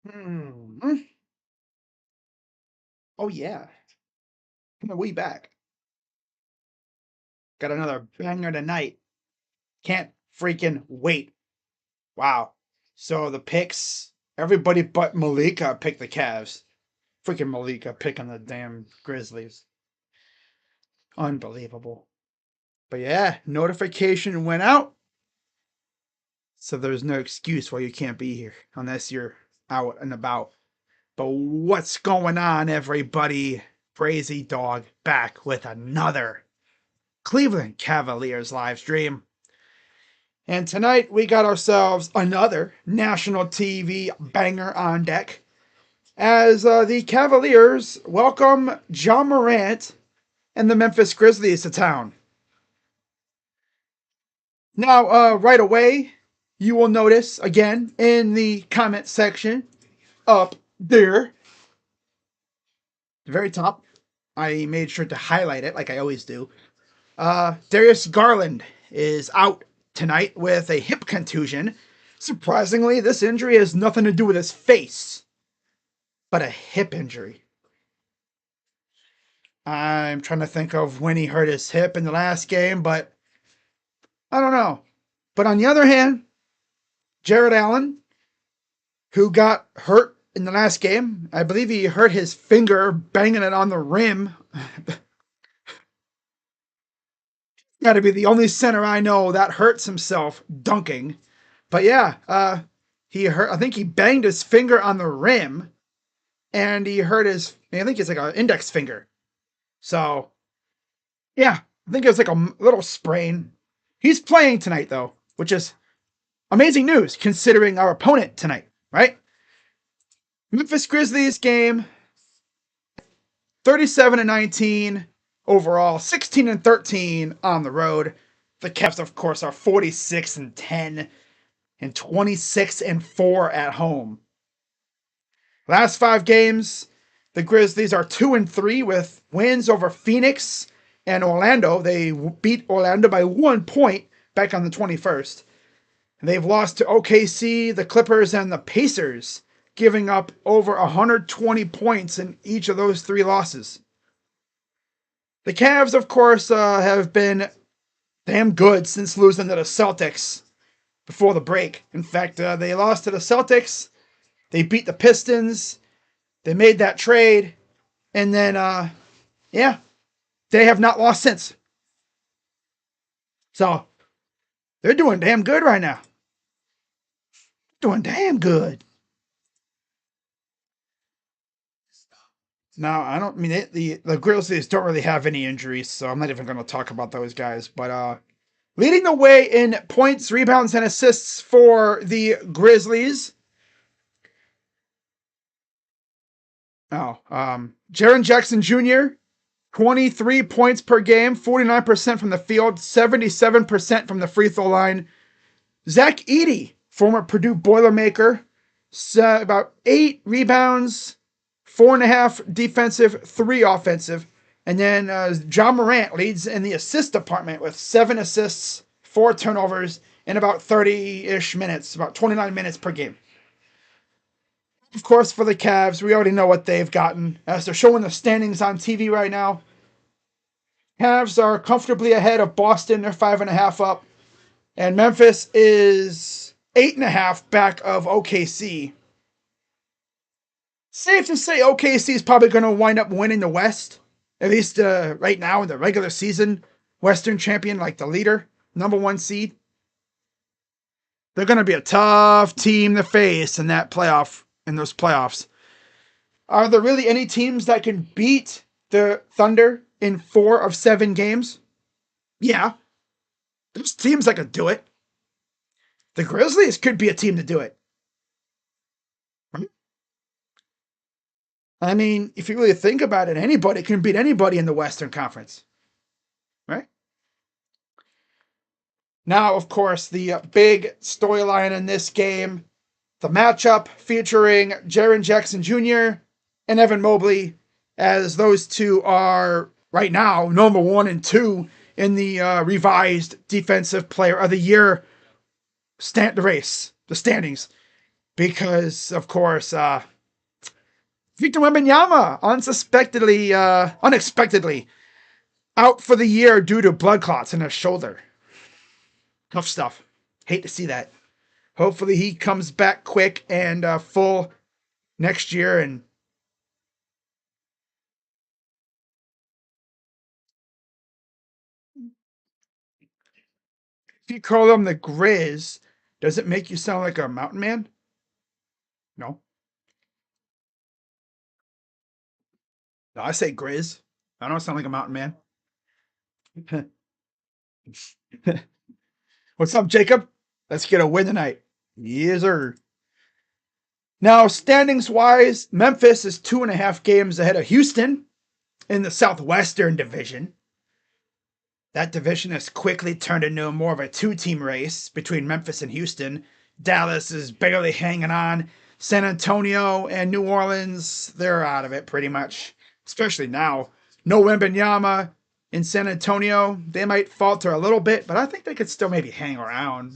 Hmm. Oh yeah, we back. Got another banger tonight. Can't freaking wait. Wow. So the picks, everybody but Malika picked the Cavs. Freaking Malika picking the damn Grizzlies. Unbelievable. But yeah, notification went out. So there's no excuse why you can't be here unless you're out and about. But what's going on, everybody? Crazy Dog back with another Cleveland Cavaliers live stream. And tonight we got ourselves another national TV banger on deck as the Cavaliers welcome John Morant and the Memphis Grizzlies to town. Now, right away, you will notice again in the comment section up there, the very top, I made sure to highlight it like I always do. Darius Garland is out tonight with a hip contusion. Surprisingly, this injury has nothing to do with his face, but a hip injury. I'm trying to think of when he hurt his hip in the last game, but I don't know. But on the other hand, Jared Allen, who got hurt in the last game, I believe he hurt his finger banging it on the rim. Got to be the only center I know that hurts himself dunking. But yeah, he hurt. I think he banged his finger on the rim, and he hurt his. I think it's like an index finger. So yeah, I think it was like a little sprain. He's playing tonight though, which is amazing news considering our opponent tonight, right? Memphis Grizzlies game, 37-19 overall, 16-13 on the road. The Cavs, of course, are 46-10 and 26-4 at home. Last 5 games, the Grizzlies are 2-3 with wins over Phoenix and Orlando. They beat Orlando by 1 point back on the 21st. They've lost to OKC, the Clippers, and the Pacers, giving up over 120 points in each of those 3 losses. The Cavs, of course, have been damn good since losing to the Celtics before the break. In fact, they lost to the Celtics. They beat the Pistons. They made that trade. And then, yeah, they have not lost since. So, they're doing damn good right now. Doing damn good. Now, I don't mean the Grizzlies don't really have any injuries, so I'm not even going to talk about those guys. But leading the way in points, rebounds, and assists for the Grizzlies. Jaren Jackson Jr., 23 points per game, 49% from the field, 77% from the free throw line. Zach Edey, former Purdue Boilermaker, about 8 rebounds, 4.5 defensive, 3 offensive. And then John Morant leads in the assist department with 7 assists, 4 turnovers, in about 30-ish minutes, about 29 minutes per game. Of course, for the Cavs, we already know what they've gotten. As they're showing the standings on TV right now, Cavs are comfortably ahead of Boston. They're 5.5 up. And Memphis is 8.5 back of OKC. Safe to say OKC is probably going to wind up winning the West. At least right now in the regular season. Western champion, like the leader. Number 1 seed. They're going to be a tough team to face in that playoff. In those playoffs. Are there really any teams that can beat the Thunder in 4 of 7 games? Yeah. There's teams that could do it. The Grizzlies could be a team to do it. I mean, if you really think about it, anybody can beat anybody in the Western Conference. Right? Now, of course, the big storyline in this game, the matchup featuring Jaren Jackson Jr. and Evan Mobley, as those two are right now number 1 and 2 in the revised Defensive Player of the Year the standings, because of course Victor Wembanyama unexpectedly out for the year due to blood clots in his shoulder. Tough stuff. Hate to see that. Hopefully he comes back quick and full next year. And if you call them the Grizz, does it make you sound like a mountain man? No. No, I say Grizz. I don't sound like a mountain man. What's up, Jacob? Let's get a win tonight. Yes, sir. Now, standings wise, Memphis is 2.5 games ahead of Houston in the Southwestern Division. That division has quickly turned into more of a two-team race between Memphis and Houston. Dallas is barely hanging on. San Antonio and New Orleans, they're out of it pretty much, especially now. No Wembanyama in San Antonio. They might falter a little bit, but I think they could still maybe hang around.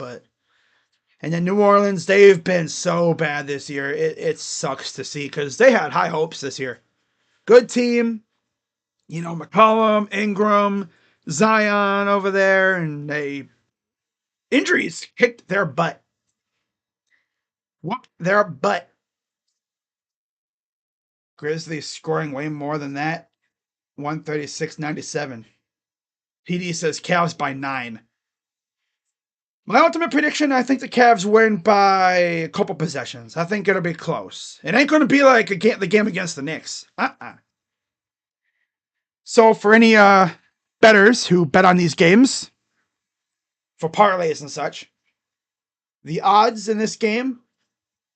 And then New Orleans, they've been so bad this year. It sucks to see because they had high hopes this year. Good team. You know, McCollum, Ingram, Zion over there, and injuries kicked their butt. Whooped their butt. Grizzlies scoring way more than that. 136-97. PD says Cavs by 9. My ultimate prediction, I think the Cavs win by a couple possessions. I think it'll be close. It ain't going to be like the game against the Knicks. So for any bettors who bet on these games, for parlays and such, the odds in this game,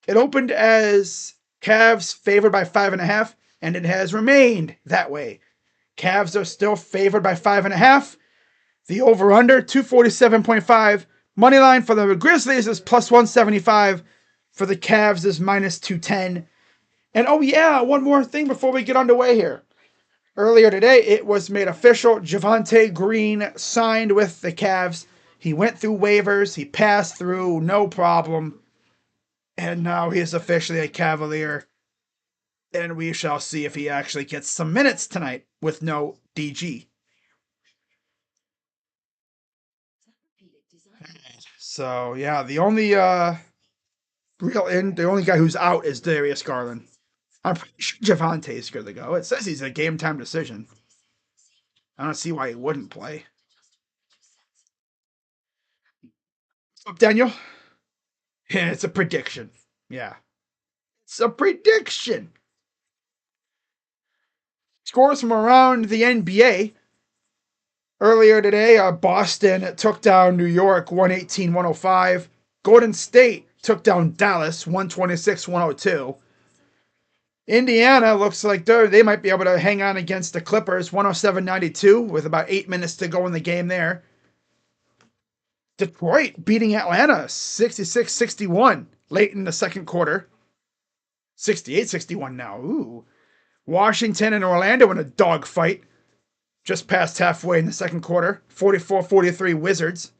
it opened as Cavs favored by 5.5, and it has remained that way. Cavs are still favored by 5.5. The over-under, 247.5. Money line for the Grizzlies is plus 175. For the Cavs is minus 210. And oh yeah, one more thing before we get underway here. Earlier today, it was made official. Javonte Green signed with the Cavs. He went through waivers. He passed through, no problem. And now he is officially a Cavalier. And we shall see if he actually gets some minutes tonight with no DG. So, yeah, the only the only guy who's out is Darius Garland. I'm pretty sure Javonte is good to go. It says he's a game time decision. I don't see why he wouldn't play. What's up, Daniel? Yeah, it's a prediction. Yeah. It's a prediction. Scores from around the NBA. Earlier today, Boston took down New York 118-105. Golden State took down Dallas 126-102. Indiana looks like they might be able to hang on against the Clippers 107-92 with about 8 minutes to go in the game there. Detroit beating Atlanta 66-61 late in the second quarter. 68-61 now. Ooh. Washington and Orlando in a dogfight just past halfway in the second quarter. 44-43 Wizards.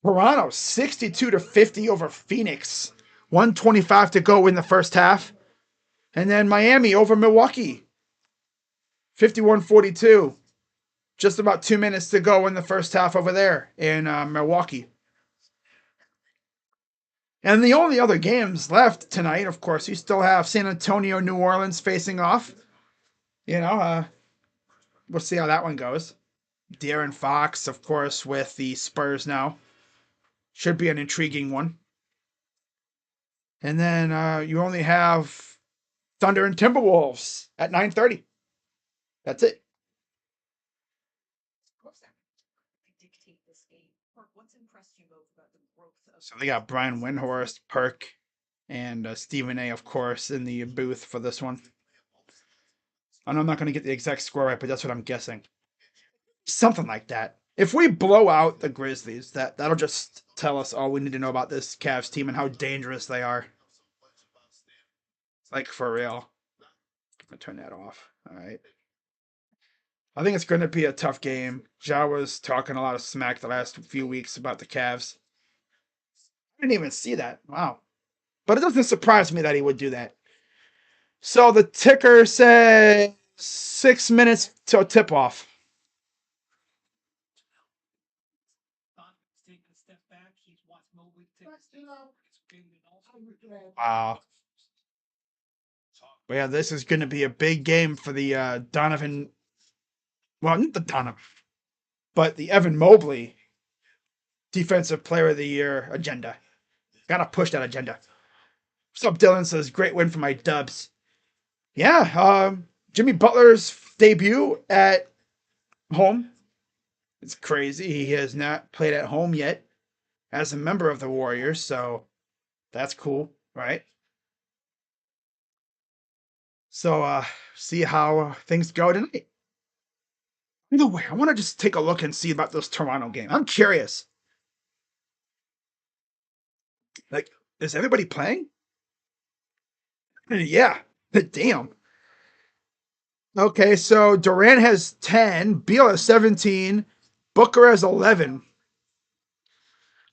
Toronto 62-50 over Phoenix. 125 to go in the first half. And then Miami over Milwaukee. 51-42. Just about 2 minutes to go in the first half over there in Milwaukee. And the only other games left tonight, of course, you still have San Antonio, New Orleans facing off. We'll see how that one goes. De'Aaron Fox, of course, with the Spurs now. Should be an intriguing one. And then you only have Thunder and Timberwolves at 9:30. That's it. So they got Brian Windhorst, Perk, and Stephen A, of course, in the booth for this one. I know I'm not going to get the exact score right, but that's what I'm guessing. Something like that. If we blow out the Grizzlies, that'll just tell us all we need to know about this Cavs team and how dangerous they are. Like, for real. I'm going to turn that off. All right. I think it's going to be a tough game. Ja was talking a lot of smack the last few weeks about the Cavs. I didn't even see that. Wow. But it doesn't surprise me that he would do that. So the ticker says 6 minutes till tip off. Wow. But yeah, this is going to be a big game for the Donovan. Well, not the Donovan, but the Evan Mobley Defensive Player of the Year agenda. Gotta push that agenda. What's up, Dylan? Says great win for my Dubs. Yeah, Jimmy Butler's debut at home. It's crazy. He has not played at home yet as a member of the Warriors, so that's cool, right? So see how things go tonight. Either way, I want to just take a look and see about this Toronto game. I'm curious. Like, is everybody playing? Yeah. Damn. Okay, so Durant has 10, Beal has 17, Booker has 11.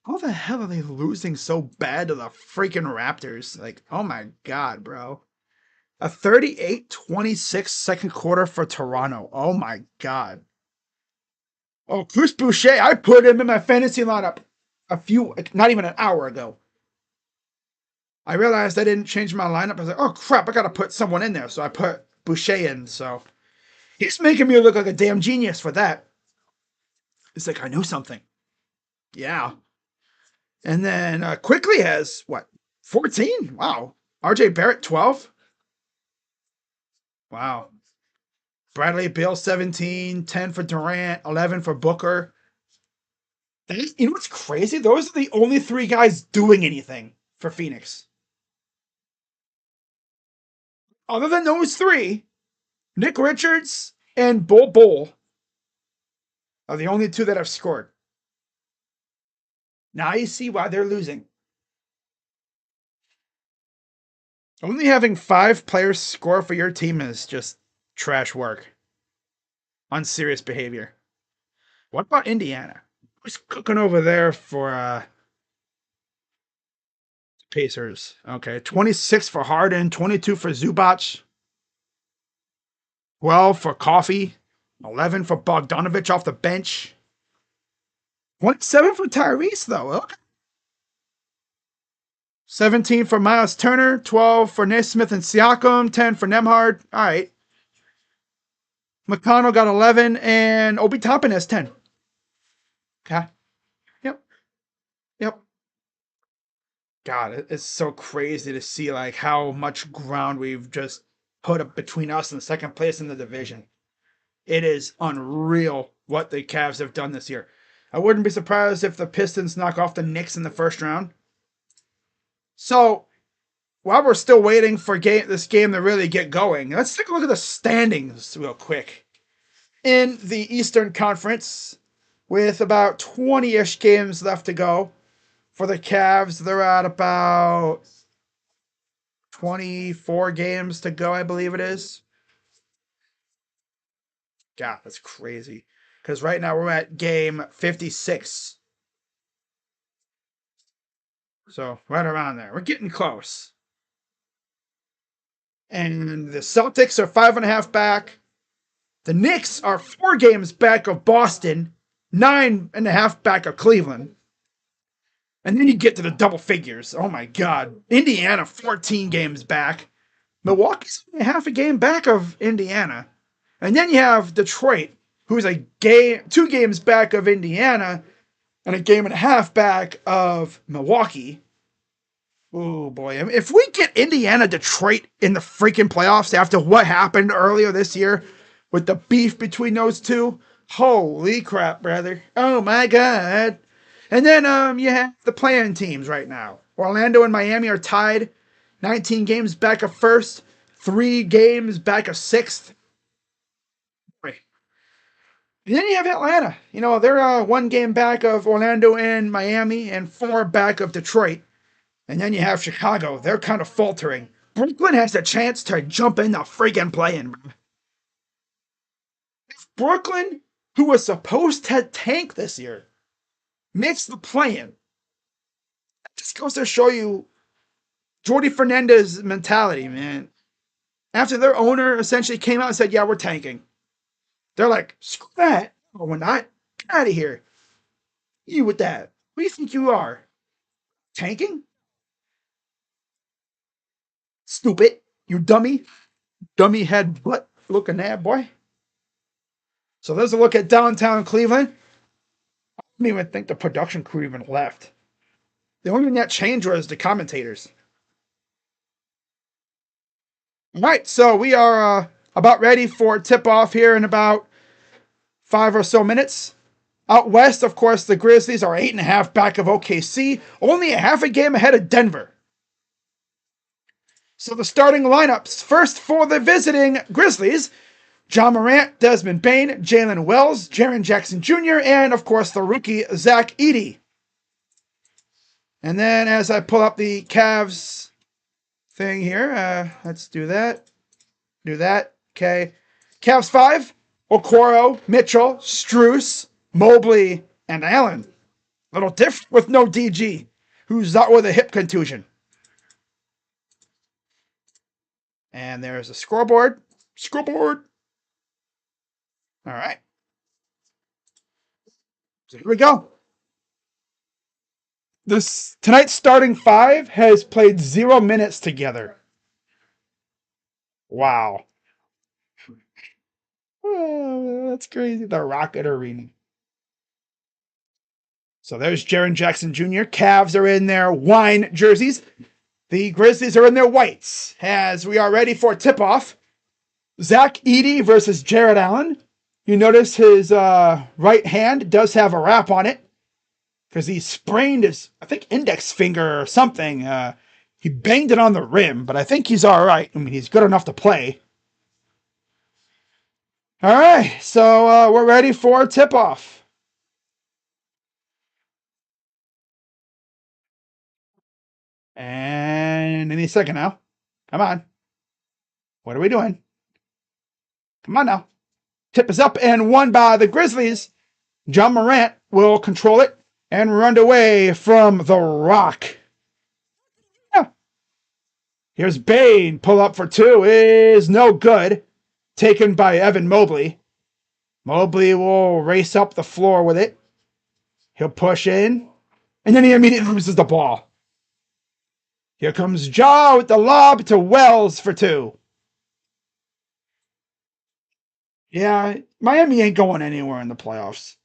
How the hell are they losing so bad to the freaking Raptors? Like, oh my god, bro. A 38-26 second quarter for Toronto. Oh my god. Oh, Chris Boucher, I put him in my fantasy lineup not even an hour ago. I realized I didn't change my lineup. I was like, oh crap, I gotta put someone in there. So I put Boucher in. So he's making me look like a damn genius for that. It's like, I know something. Yeah. And then Quickly has what? 14? Wow. RJ Barrett, 12? Wow. Bradley Beal, 17, 10 for Durant, 11 for Booker. You know what's crazy? Those are the only three guys doing anything for Phoenix. Other than those three, Nick Richards and Bull are the only two that have scored. Now you see why they're losing. Only having 5 players score for your team is just trash work. Unserious behavior. What about Indiana? Who's cooking over there for Pacers? Okay, 26 for Harden, 22 for Zubac, 12 for Coffee, 11 for Bogdanovich off the bench. 27 for Tyrese, though. Okay. 17 for Miles Turner, 12 for Naismith and Siakam, 10 for Nemhard. All right. McConnell got 11, and Obi Toppin has 10. Okay. Yep. Yep. God, it's so crazy to see like how much ground we've just put up between us and second place in the division. It is unreal what the Cavs have done this year. I wouldn't be surprised if the Pistons knock off the Knicks in the first round. So, while we're still waiting for this game to really get going, let's take a look at the standings real quick. In the Eastern Conference, with about 20-ish games left to go for the Cavs, they're at about 24 games to go, I believe it is. God, that's crazy. Because right now we're at game 56. So, right around there. We're getting close. And the Celtics are 5.5 back. The Knicks are 4 games back of Boston, 9.5 back of Cleveland. And then you get to the double figures. Oh my God. Indiana, 14 games back. Milwaukee's half a game back of Indiana. And then you have Detroit, who's 2 games back of Indiana and a game and a half back of Milwaukee. Oh boy. If we get Indiana Detroit in the freaking playoffs after what happened earlier this year with the beef between those two, holy crap, brother. Oh my God. And then you have the play-in teams right now. Orlando and Miami are tied. 19 games back of first. 3 games back of sixth. And then you have Atlanta. You know, they're 1 game back of Orlando and Miami and 4 back of Detroit. And then you have Chicago. They're kind of faltering. Brooklyn has a chance to jump in the freaking play-in. Brooklyn, who was supposed to tank this year, makes the play-in. That just goes to show you Jordi Fernandez's mentality, man. After their owner essentially came out and said, yeah, we're tanking. They're like, screw that. Oh, we're not. Get out of here. You with that. Who do you think you are? Tanking? Stupid. You dummy. Dummy head butt looking at boy. So there's a look at downtown Cleveland. I don't even think the production crew even left. The only thing that changed was the commentators. All right, so we are about ready for tip-off here in about 5 or so minutes. Out west, of course, the Grizzlies are 8.5 back of OKC, only a half a game ahead of Denver. So the starting lineups, first for the visiting Grizzlies, Ja Morant, Desmond Bane, Jalen Wells, Jaren Jackson Jr., and of course the rookie Zach Edey. And then as I pull up the Cavs thing here, let's do that. Do that. Okay. Cavs 5, Okoro, Mitchell, Strus, Mobley, and Allen. A little different with no DG, who's out with a hip contusion. And there's a scoreboard. Scoreboard. All right. So here we go. Tonight's starting 5 has played 0 minutes together. Wow. Oh, that's crazy. The Rocket Arena. So there's Jaren Jackson Jr. Cavs are in their wine jerseys. The Grizzlies are in their whites. As we are ready for tip-off, Zach Edey versus Jared Allen. You notice his right hand does have a wrap on it because he sprained his, I think, index finger or something. He banged it on the rim, but I think he's all right. I mean, he's good enough to play. All right, so we're ready for tip-off. And any second now. Come on. What are we doing? Come on now. Tip is up and won by the Grizzlies. Ja Morant will control it and run away from the rock. Yeah. Here's Bane. Pull up for 2 is no good. Taken by Evan Mobley. Mobley will race up the floor with it. He'll push in. And then he immediately loses the ball. Here comes Ja with the lob to Wells for 2. Yeah, Miami ain't going anywhere in the playoffs.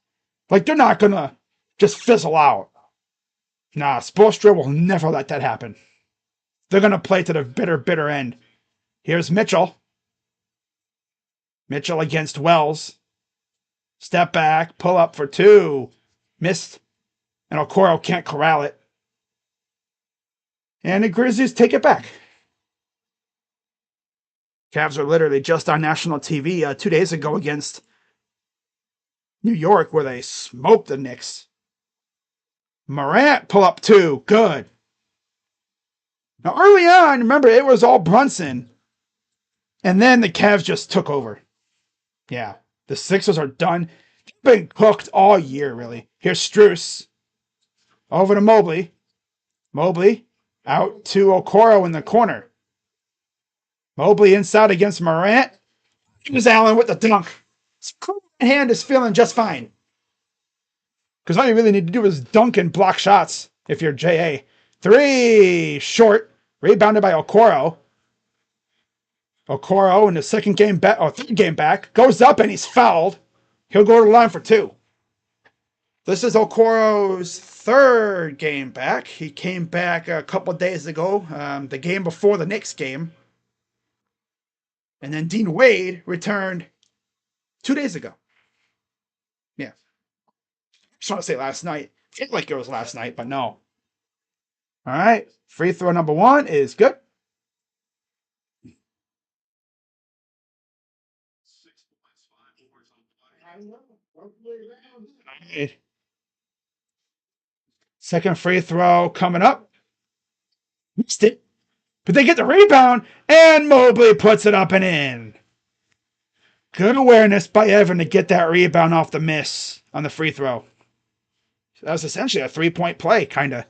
Like, they're not going to just fizzle out. Nah, Spoelstra will never let that happen. They're going to play to the bitter, bitter end. Here's Mitchell. Mitchell against Wells. Step back, pull up for 2. Missed. And Okoro can't corral it. And the Grizzlies take it back. Cavs are literally just on national TV 2 days ago against New York, where they smoked the Knicks. Morant, pull up 2. Good. Now, early on, remember, it was all Brunson. And then the Cavs just took over. Yeah, the Sixers are done. They've been cooked all year, really. Here's Strus. Over to Mobley. Mobley out to Okoro in the corner. Mobley inside against Morant. Here's Allen with the dunk. His hand is feeling just fine. Because all you really need to do is dunk and block shots if you're JA. 3, short. Rebounded by Okoro. Okoro in the second game back, or third game back, goes up and he's fouled. He'll go to the line for 2. This is Okoro's 3rd game back. He came back a couple days ago, the game before the Knicks game. And then Dean Wade returned 2 days ago. Yeah. Just want to say last night. It felt like it was last night, but no. All right. Free throw number 1 is good. Right. Second free throw coming up. Missed it. But they get the rebound, and Mobley puts it up and in. Good awareness by Evan to get that rebound off the miss on the free throw. That was essentially a 3-point play, kind of.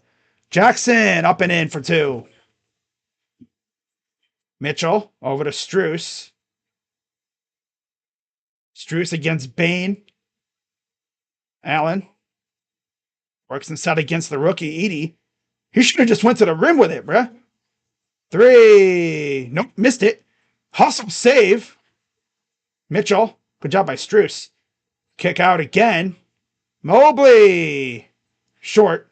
Jackson up and in for 2. Mitchell over to Struess. Struess against Bain. Allen works inside against the rookie, Edie. He should have just went to the rim with it, bruh. 3. Nope, missed it. Hustle save. Mitchell. Good job by Struess. Kick out again. Mobley. Short.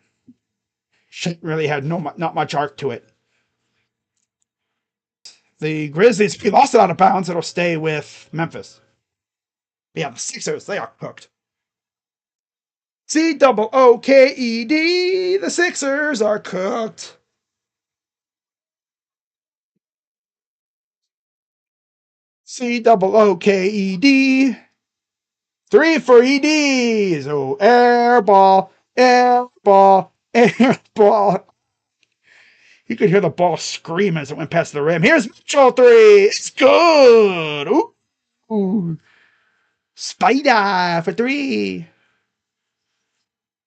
Shit really had not much arc to it. The Grizzlies, if we lost it out of bounds, it'll stay with Memphis. But yeah, the Sixers, they are cooked. COOKED, the Sixers are cooked. COOKED. 3 for EDs. Oh, air ball, air ball, air ball. You could hear the ball scream as it went past the rim. Here's Mitchell 3. It's good. Ooh. Spider for 3.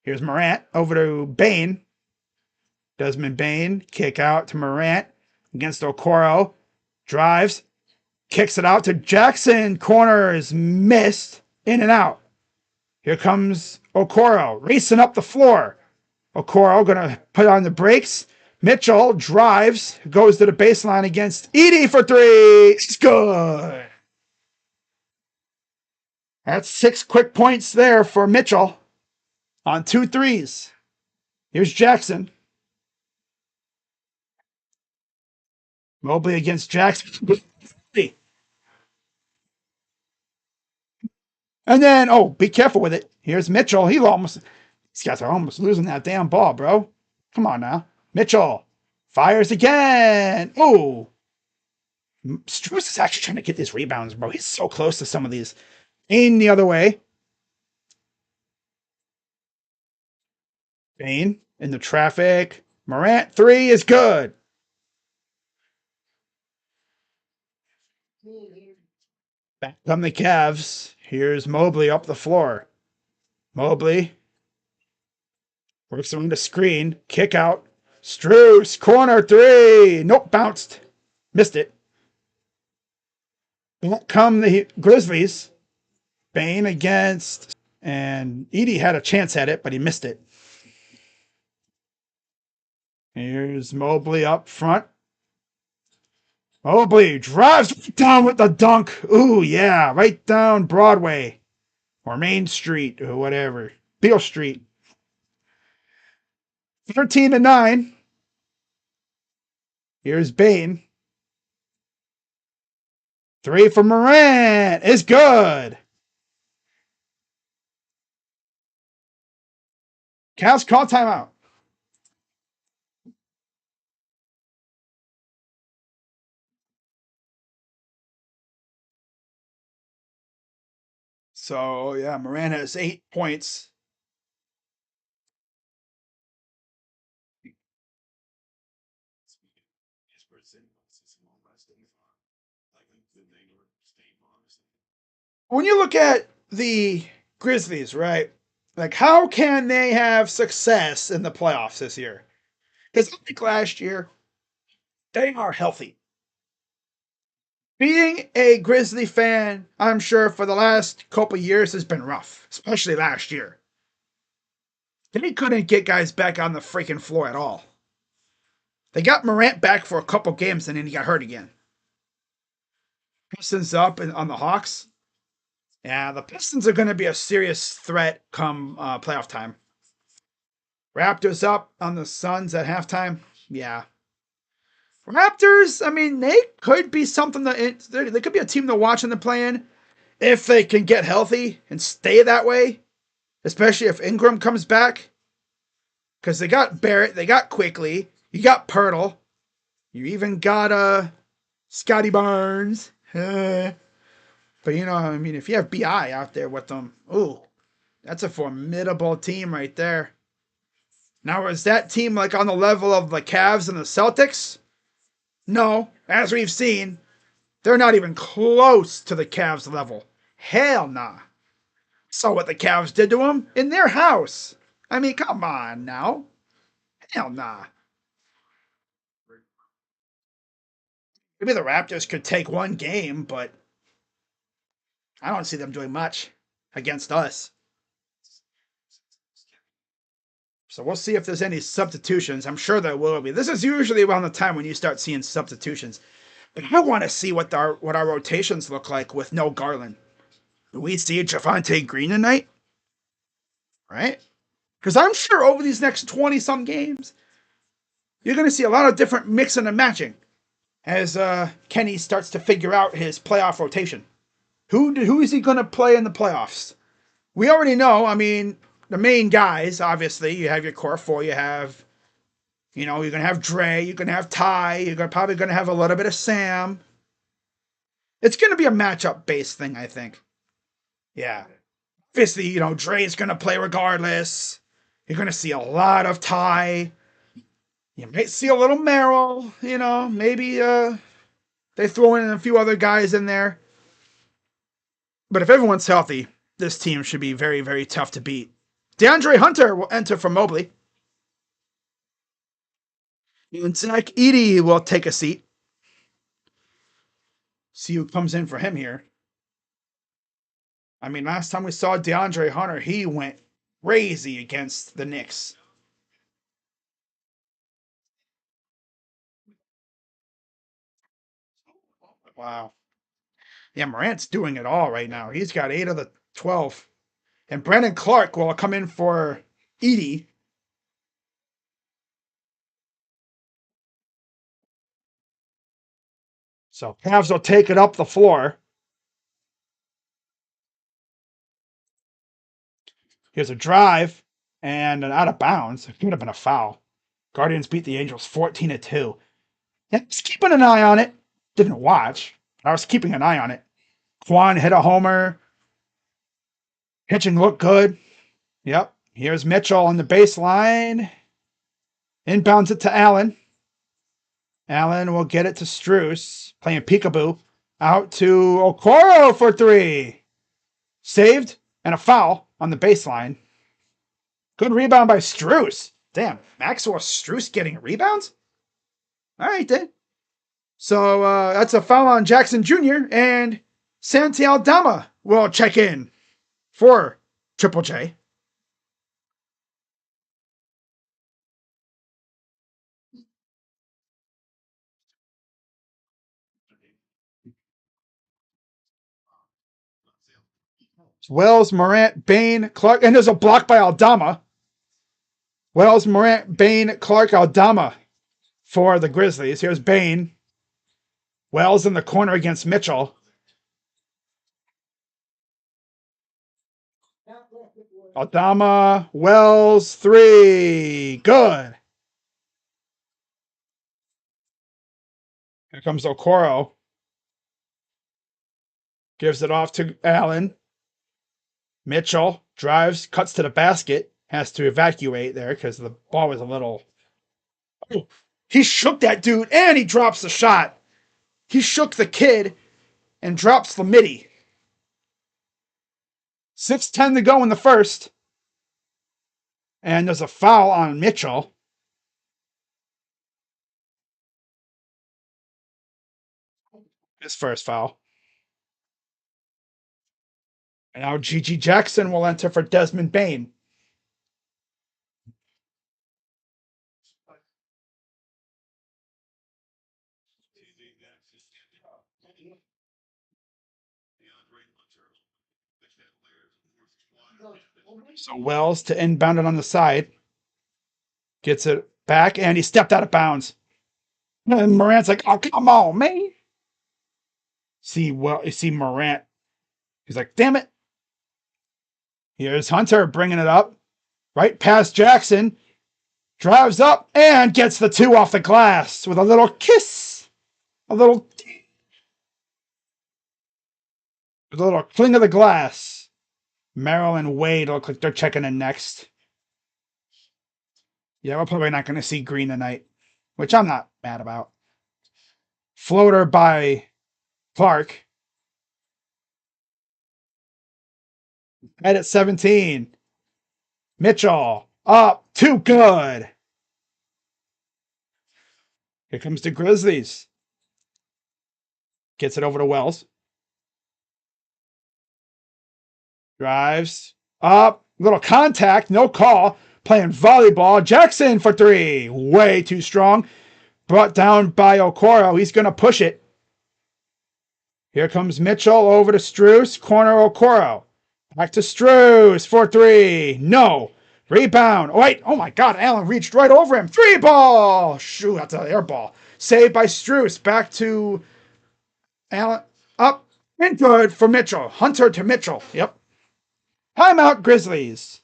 Here's Morant over to Bain. Desmond Bain, kick out to Morant against Okoro. Drives, kicks it out to Jackson. Corner is missed. In and out. Here comes Okoro racing up the floor. Okoro going to put on the brakes. Mitchell drives, goes to the baseline against Edie for 3. It's good. That's 6 quick points there for Mitchell on 2 threes. Here's Jackson. Mobley against Jackson. And then, oh, be careful with it. Here's Mitchell. These guys are almost losing that damn ball, bro. Come on now. Mitchell fires again. Oh. Struess is actually trying to get these rebounds, bro. He's so close to some of these. Bain the other way. Bain in the traffic. Morant 3 is good. Back come the Cavs. Here's Mobley up the floor. Mobley works around the screen. Kick out. Struess, corner 3. Nope, bounced. Missed it. Back come the Grizzlies. Bain against, and Edie had a chance at it, but he missed it. Here's Mobley up front. Mobley drives right down with the dunk. Ooh, yeah, right down Broadway or Main Street or whatever. Beale Street. 13-9. Here's Bain. 3 for Morant. It's good. Cavs call timeout. So, yeah, Morant has 8 points. When you look at the Grizzlies, right? Like, how can they have success in the playoffs this year? Because like last year, they are healthy. Being a Grizzly fan, I'm sure for the last couple years has been rough, especially last year. They couldn't get guys back on the freaking floor at all. They got Morant back for a couple games and then he got hurt again. Pistons up on the Hawks. Yeah, the Pistons are going to be a serious threat come playoff time. Raptors up on the Suns at halftime. Yeah. Raptors, I mean, they could be something that they could be a team to watch in the play-in if they can get healthy and stay that way, especially if Ingram comes back. Because they got Barrett, they got Quickly, you got Pirtle, you even got Scotty Barnes. But you know, I mean, if you have BI out there with them, ooh, that's a formidable team right there. Now, is that team like on the level of the Cavs and the Celtics? No, as we've seen, they're not even close to the Cavs level. Hell nah. Saw what the Cavs did to him in their house. I mean, come on now. Hell nah. Maybe the Raptors could take one game, but I don't see them doing much against us. So we'll see if there's any substitutions. I'm sure there will be. This is usually around the time when you start seeing substitutions. But I want to see what our rotations look like with no Garland. Do we see Javonte Green tonight? Right? Because I'm sure over these next 20 some games, you're going to see a lot of different mixing and matching as Kenny starts to figure out his playoff rotation. Who is he going to play in the playoffs? We already know. I mean, the main guys, obviously, you have your core four. You have, you're going to have Dre. You're going to have Ty. You're probably going to have a little bit of Sam. It's going to be a matchup-based thing, I think. Yeah. Obviously, Dre is going to play regardless. You're going to see a lot of Ty. You might see a little Merrill. Maybe they throw in a few other guys in there. But if everyone's healthy, this team should be very, very tough to beat. DeAndre Hunter will enter for Mobley. And Zach Edey will take a seat. See who comes in for him here. I mean, last time we saw DeAndre Hunter, he went crazy against the Knicks. Wow. Yeah, Morant's doing it all right now. He's got 8 of the 12. And Brandon Clark will come in for Edey. So Cavs will take it up the floor. Here's a drive and an out of bounds. It could have been a foul. Guardians beat the Angels 14-2. Yeah, just keeping an eye on it. Didn't watch. I was keeping an eye on it. Quan hit a homer. Pitching looked good. Yep. Here's Mitchell on the baseline. Inbounds it to Allen. Allen will get it to Strus. Playing peekaboo. Out to Okoro for 3. Saved. And a foul on the baseline. Good rebound by Strus. Damn. Maxwell Strus getting rebounds? All right, then. So that's a foul on Jackson Jr. And Santi Aldama will check in for Triple J. Wells, Morant, Bain, Clark, and there's a block by Aldama. Wells, Morant, Bain, Clark, Aldama for the Grizzlies. Here's Bain. Wells in the corner against Mitchell. Aldama, Wells, 3. Good. Here comes Okoro. Gives it off to Allen. Mitchell drives, cuts to the basket. Has to evacuate there because the ball was a little... Oh, he shook that dude and he drops the shot. He shook the kid and drops the midi. 6:10 to go in the first. And there's a foul on Mitchell. His first foul. And now Gigi Jackson will enter for Desmond Bain. So Wells to inbound it on the side. Gets it back, and he stepped out of bounds. And Morant's like, oh, come on, man. You see Morant. He's like, damn it. Here's Hunter bringing it up. Right past Jackson. Drives up and gets the 2 off the glass with a little kiss. A little cling of the glass. Merrill and Wade look like they're checking in next. Yeah, we're probably not going to see Green tonight, which I'm not mad about. Floater by Clark. Right at 17. Mitchell up. Too good. Here comes the Grizzlies. Gets it over to Wells. Drives up. Little contact. No call. Playing volleyball. Jackson for three. Way too strong. Brought down by Okoro. He's going to push it. Here comes Mitchell over to Strus. Corner Okoro. Back to Strus for three. No. Rebound. Oh, wait. Oh, my God. Allen reached right over him. Three ball. Shoot, that's an air ball. Saved by Strus. Back to Allen. Up. And good for Mitchell. Hunter to Mitchell. Yep. Timeout, Grizzlies.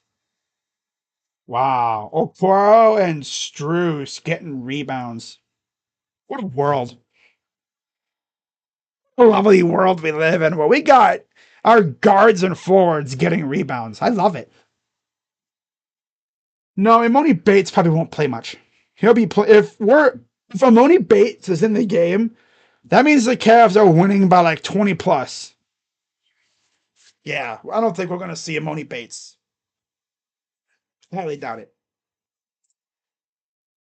Wow. Okoro and Strus getting rebounds. What a world. A lovely world we live in where we got our guards and forwards getting rebounds. I love it. No, Imoni Bates probably won't play much. He'll be if Imoni Bates is in the game, that means the Cavs are winning by like 20 plus. Yeah, I don't think we're gonna see Imoni Bates. Highly doubt it.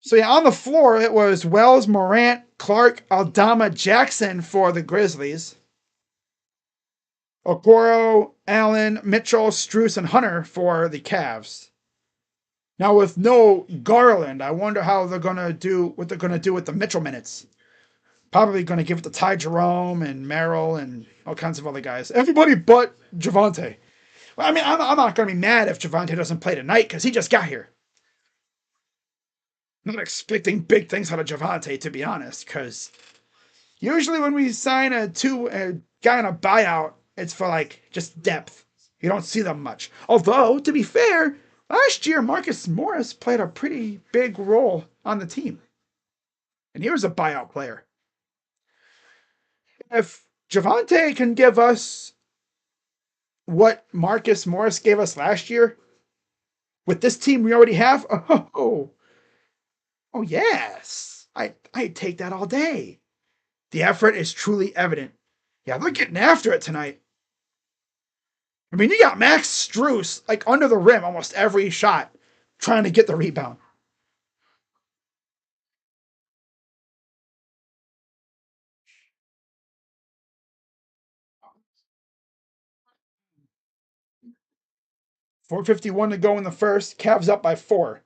So yeah, on the floor it was Wells, Morant, Clark, Aldama, Jackson for the Grizzlies. Okoro, Allen, Mitchell, Strus, and Hunter for the Cavs. Now with no Garland, I wonder how they're gonna do what they're gonna do with the Mitchell minutes. Probably gonna give it to Ty Jerome and Merrill and all kinds of other guys. Everybody but Javante. Well, I mean, I'm not gonna be mad if Javante doesn't play tonight because he just got here. I'm not expecting big things out of Javante, to be honest, because usually when we sign a guy on a buyout, it's for like just depth. You don't see them much. Although, to be fair, last year Marcus Morris played a pretty big role on the team. And he was a buyout player. If Javante can give us what Marcus Morris gave us last year, with this team we already have, oh yes. I'd take that all day. The effort is truly evident. Yeah, they're getting after it tonight. I mean, you got Max Strus like under the rim almost every shot, trying to get the rebound. .451 to go in the first. Cavs up by 4.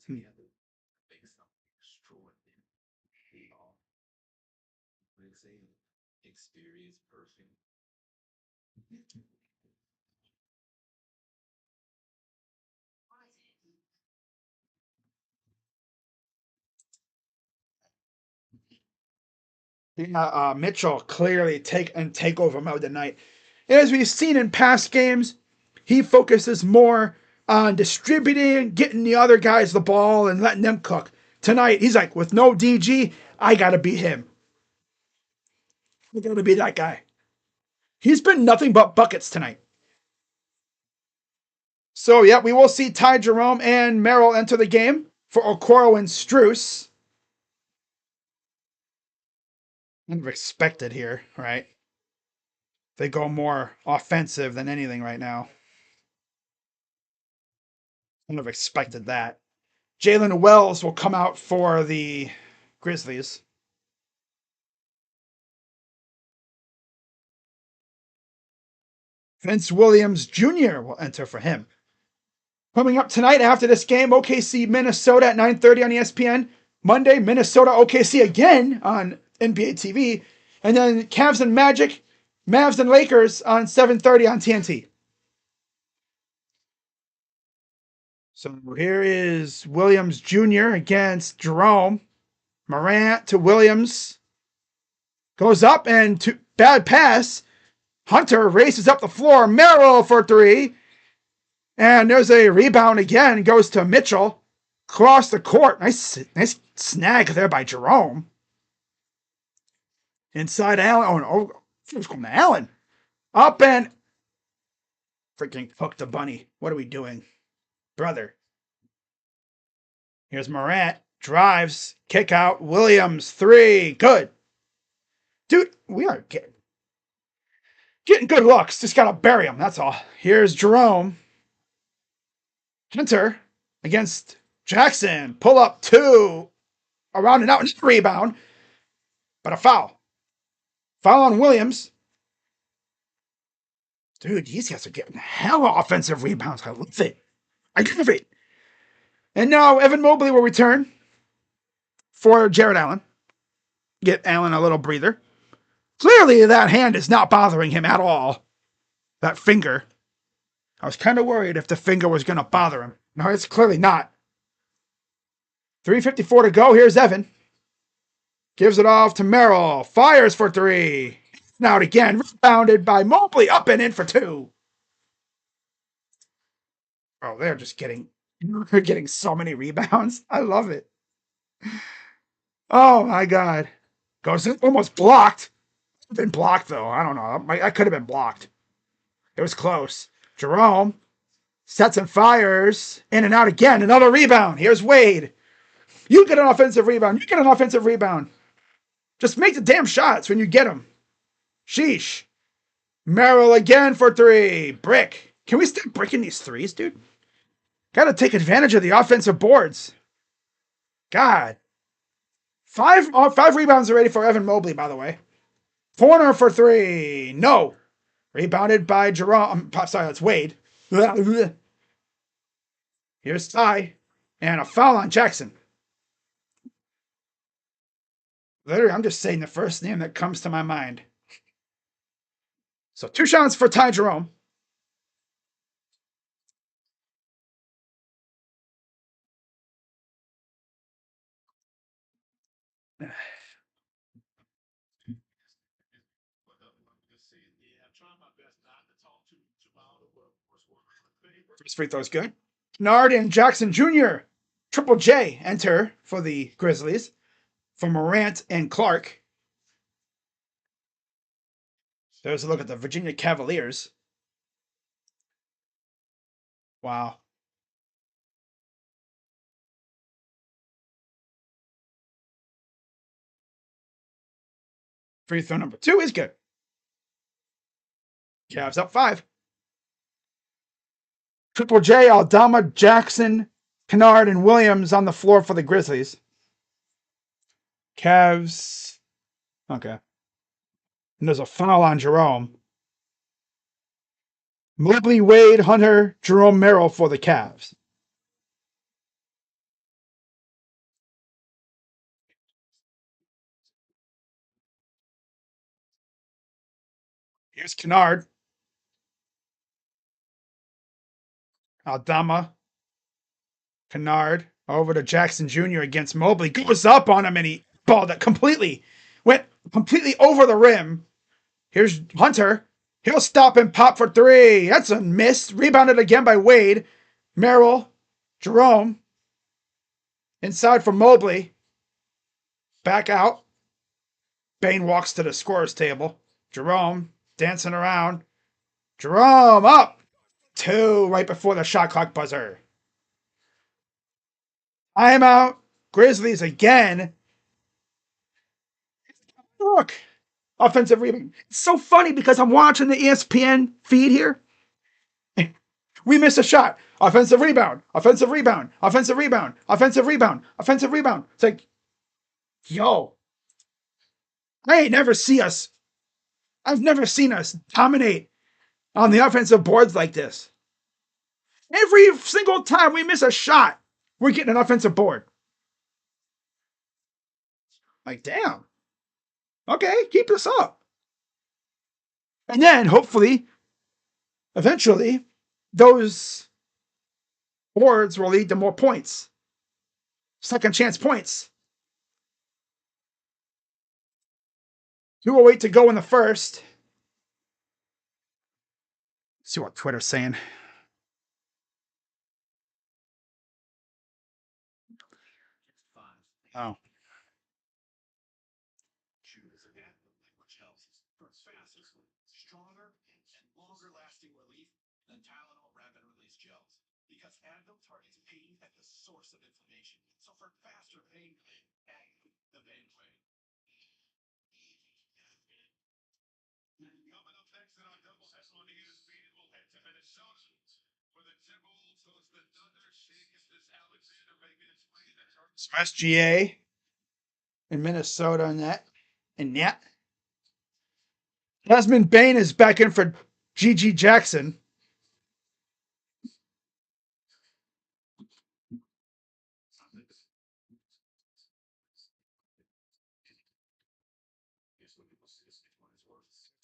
Hmm. Yeah, Mitchell clearly take over mode tonight. As we've seen in past games, he focuses more on distributing, getting the other guys the ball, and letting them cook. Tonight, he's like, with no DG, I gotta be him. I gotta be that guy. He's been nothing but buckets tonight. So, yeah, we will see Ty Jerome and Merrill enter the game for Okoro and Strus. Unexpected here, right? They go more offensive than anything right now. Wouldn't have expected that. Jalen Wells will come out for the Grizzlies. Vince Williams Jr. will enter for him. Coming up tonight after this game, OKC Minnesota at 9:30 on ESPN. Monday, Minnesota OKC again on NBA TV. And then Cavs and Magic, Mavs and Lakers on 7:30 on TNT. So here is Williams Jr. against Jerome. Morant to Williams. Goes up and bad pass. Hunter races up the floor. Merrill for three. And there's a rebound again. Goes to Mitchell. Across the court. Nice snag there by Jerome. Inside Allen. Oh, it's going to Allen. Up and freaking hooked the bunny. What are we doing? Brother. Here's Morant. Drives. Kick out. Williams. Three. Good. Dude, we are getting good looks. Just gotta bury him. That's all. Here's Jerome. Hunter against Jackson. Pull up two. Around and out. Rebound. But a foul. Foul on Williams. Dude, these guys are getting hell offensive rebounds. I love it. I love it. And now Evan Mobley will return for Jared Allen. Get Allen a little breather. Clearly, that hand is not bothering him at all. That finger. I was kind of worried if the finger was going to bother him. No, it's clearly not. 3:54 to go. Here's Evan. Gives it off to Merrill. Fires for three. Now again, rebounded by Mobley. Up and in for two. Oh, they're getting so many rebounds. I love it. Oh my God. Goes in, almost blocked. Been blocked though. I don't know. I could have been blocked. It was close. Jerome sets and fires. In and out again. Another rebound. Here's Wade. You get an offensive rebound. You get an offensive rebound. Just make the damn shots when you get them. Sheesh. Merrill again for three. Brick. Can we start bricking these threes, dude? Got to take advantage of the offensive boards. God. Five rebounds already for Evan Mobley, by the way. Corner for three. No. Rebounded by Jerome. Sorry, that's Wade. Here's Ty. And a foul on Jackson. Literally, I'm just saying the first name that comes to my mind. So 2 shots for Ty Jerome. First free throw's good. Nard and Jackson Jr. Triple J enter for the Grizzlies. For Morant and Clark. There's a look at the Virginia Cavaliers. Wow. Free throw number 2 is good. Cavs up 5. Triple J, Aldama, Jackson, Kennard, and Williams on the floor for the Grizzlies. Cavs. Okay. And there's a foul on Jerome. Mobley, Wade, Hunter, Jerome, Merrill for the Cavs. Here's Kennard. Aldama. Kennard over to Jackson Jr. against Mobley. Goes up on him and he balled it completely. Went completely over the rim. Here's Hunter. He'll stop and pop for 3. That's a miss. Rebounded again by Wade. Merrill. Jerome. Inside for Mobley. Back out. Bane walks to the scorer's table. Jerome dancing around. Jerome up. 2 right before the shot clock buzzer. Timeout. Grizzlies again. Look. Offensive rebound. It's so funny because I'm watching the ESPN feed here. We missed a shot. Offensive rebound. Offensive rebound. Offensive rebound. Offensive rebound. Offensive rebound. It's like, yo, I've never seen us dominate on the offensive boards like this. Every single time we miss a shot, we're getting an offensive board. Like, damn. Okay, keep this up. And then, hopefully, eventually, those boards will lead to more points. Second chance points. 2:08 to go in the first. Let's see what Twitter's saying. Oh. Some SGA in Minnesota and that. And yeah. Desmond Bain is back in for GG Jackson.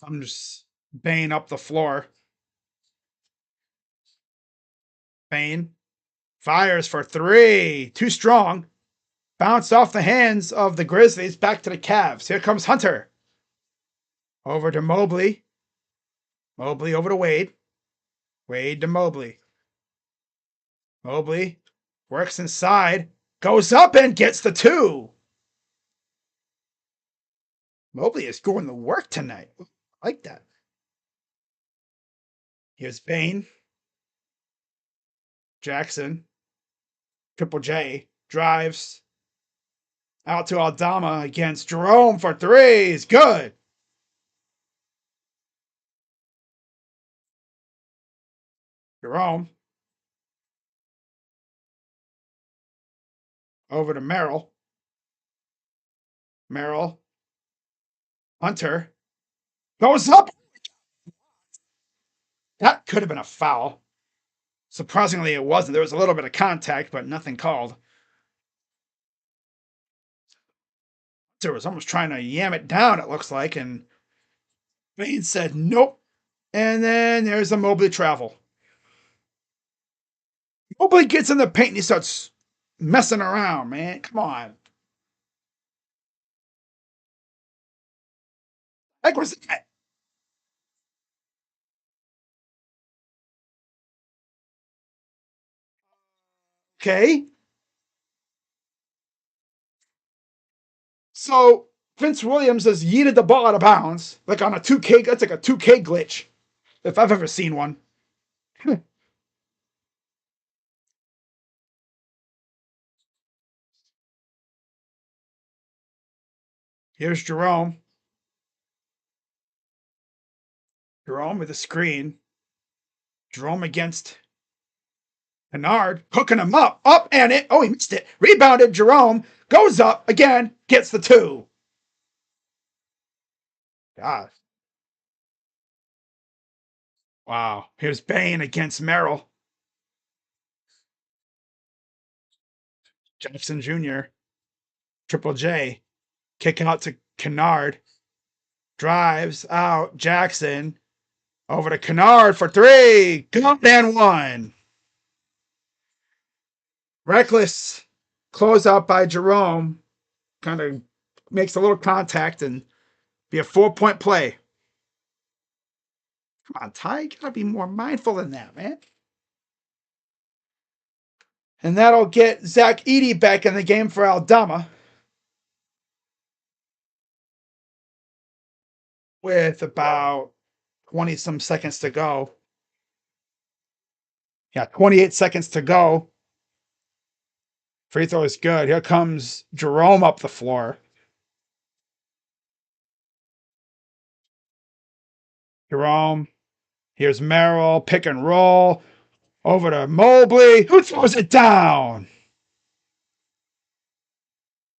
I'm just Bain up the floor. Bain fires for three. Too strong. Bounced off the hands of the Grizzlies back to the Cavs. Here comes Hunter. Over to Mobley. Mobley over to Wade. Wade to Mobley. Mobley works inside. Goes up and gets the two. Mobley is going to work tonight. I like that. Here's Bain. Jackson. Triple J. Drives. Out to Aldama against Jerome for threes. Good. Jerome. Over to Merrill. Merrill. Hunter. Goes up. That could have been a foul. Surprisingly, it wasn't. There was a little bit of contact, but nothing called. Hunter was almost trying to yam it down, it looks like, and Bain said nope. And then there's a Mobley travel. Mobley gets in the paint and he starts messing around, man. Come on. Like was that? Okay. So Vince Williams has yeeted the ball out of bounds, like on a 2K. That's like a 2K glitch, if I've ever seen one. Here's Jerome. Jerome with a screen. Jerome against Kennard, hooking him up and it. Oh, he missed it. Rebounded. Jerome goes up again, gets the two. God. Wow. Here's Bain against Merrill. Jackson Jr. Triple J. Kicking out to Kennard. Drives out. Jackson. Over to Kennard for three. Good and one. Reckless closeout by Jerome. Kind of makes a little contact and be a 4-point play. Come on, Ty. You gotta be more mindful than that, man. And that'll get Zach Edey back in the game for Aldama. With about 20 some seconds to go. Yeah, 28 seconds to go. Free throw is good. Here comes Jerome up the floor. Jerome. Here's Merrill. Pick and roll. Over to Mobley. Who throws it down?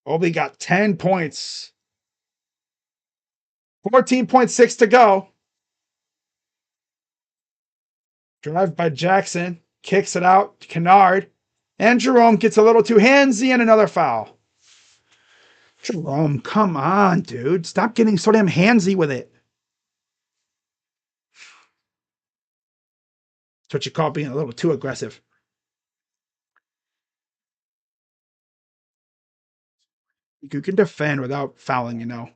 Mobley got 10 points. 14.6 to go. Drive by Jackson. Kicks it out. Kennard. And Jerome gets a little too handsy and another foul. Jerome, come on, dude. Stop getting so damn handsy with it. That's what you call being a little too aggressive. You can defend without fouling, you know.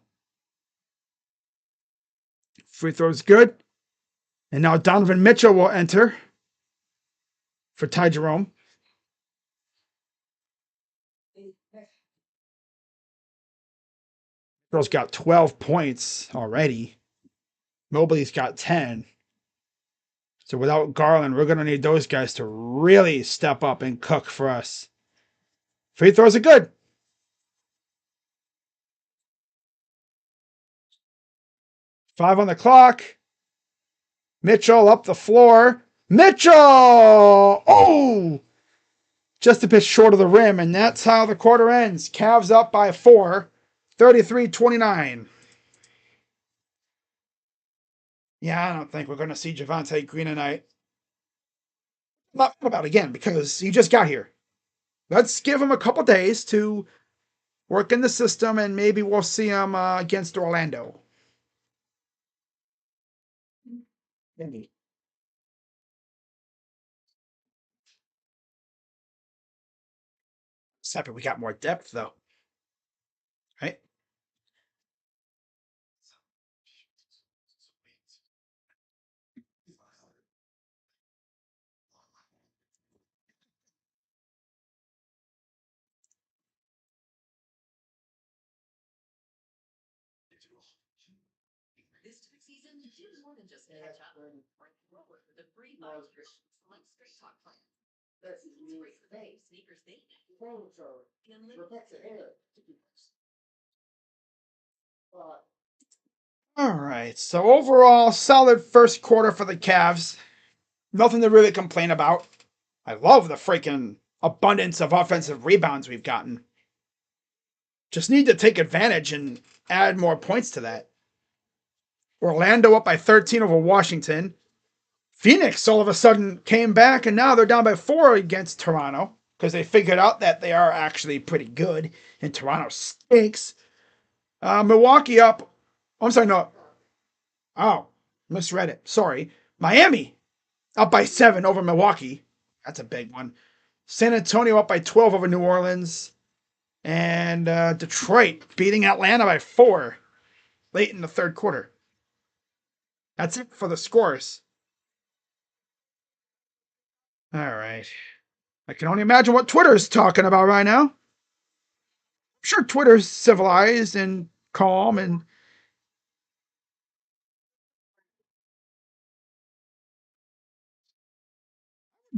Free throw's good. And now Donovan Mitchell will enter for Ty Jerome. Mitchell's got 12 points already. Mobley's got 10. So without Garland, we're going to need those guys to really step up and cook for us. Free throws are good. 5 on the clock. Mitchell up the floor. Mitchell! Oh! Just a bit short of the rim, and that's how the quarter ends. Cavs up by 4, 33-29. Yeah, I don't think we're going to see Javonte Green tonight. Not about again, because he just got here. Let's give him a couple days to work in the system, and maybe we'll see him against Orlando. Maybe. Except we got more depth, though. Right? All right. So overall, solid first quarter for the Cavs. Nothing to really complain about. I love the freaking abundance of offensive rebounds we've gotten. Just need to take advantage and add more points to that. Orlando up by 13 over Washington. Phoenix all of a sudden came back, and now they're down by 4 against Toronto because they figured out that they are actually pretty good, and Toronto stinks. Milwaukee up. I'm sorry, no. Oh, misread it. Sorry. Miami up by 7 over Milwaukee. That's a big one. San Antonio up by 12 over New Orleans. And Detroit beating Atlanta by 4 late in the third quarter. That's it for the scores. All right. I can only imagine what Twitter's talking about right now. I'm sure Twitter's civilized and calm and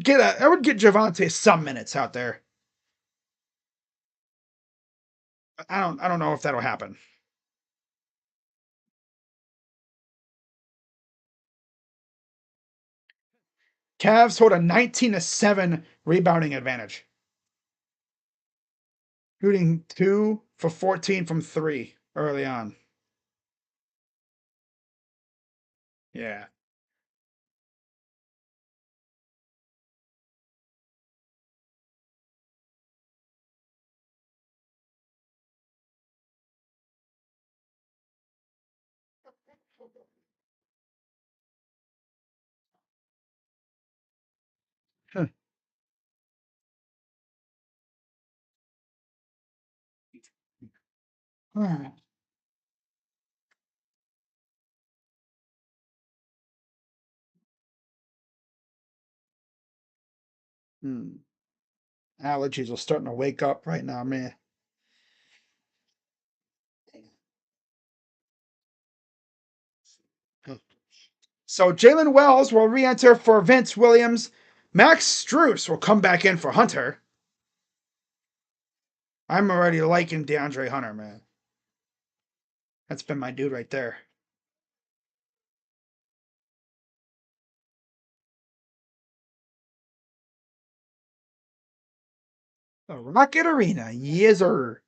I would get Javonte some minutes out there. I don't know if that'll happen. Cavs hold a 19-7 rebounding advantage. Shooting 2 for 14 from 3 early on. Yeah. Huh. All right. Allergies are starting to wake up right now, man. So Jalen Wells will re-enter for Vince Williams. Max Struess will come back in for Hunter. I'm already liking DeAndre Hunter, man. That's been my dude right there. The Rocket Arena, yes sir.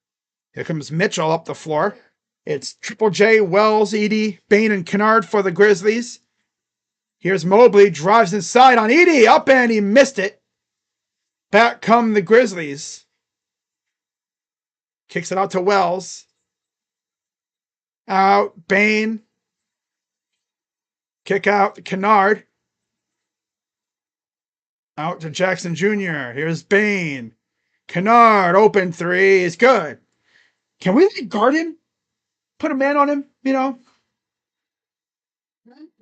Here comes Mitchell up the floor. It's Triple J, Wells, Edey, Bain, and Kennard for the Grizzlies. Here's Mobley, drives inside on Edey, up and he missed it. Back come the Grizzlies. Kicks it out to Wells. Out, Bain. Kick out to Kennard. Out to Jackson Jr. Here's Bain. Kennard, open three is good. Can we guard him? Put a man on him, you know?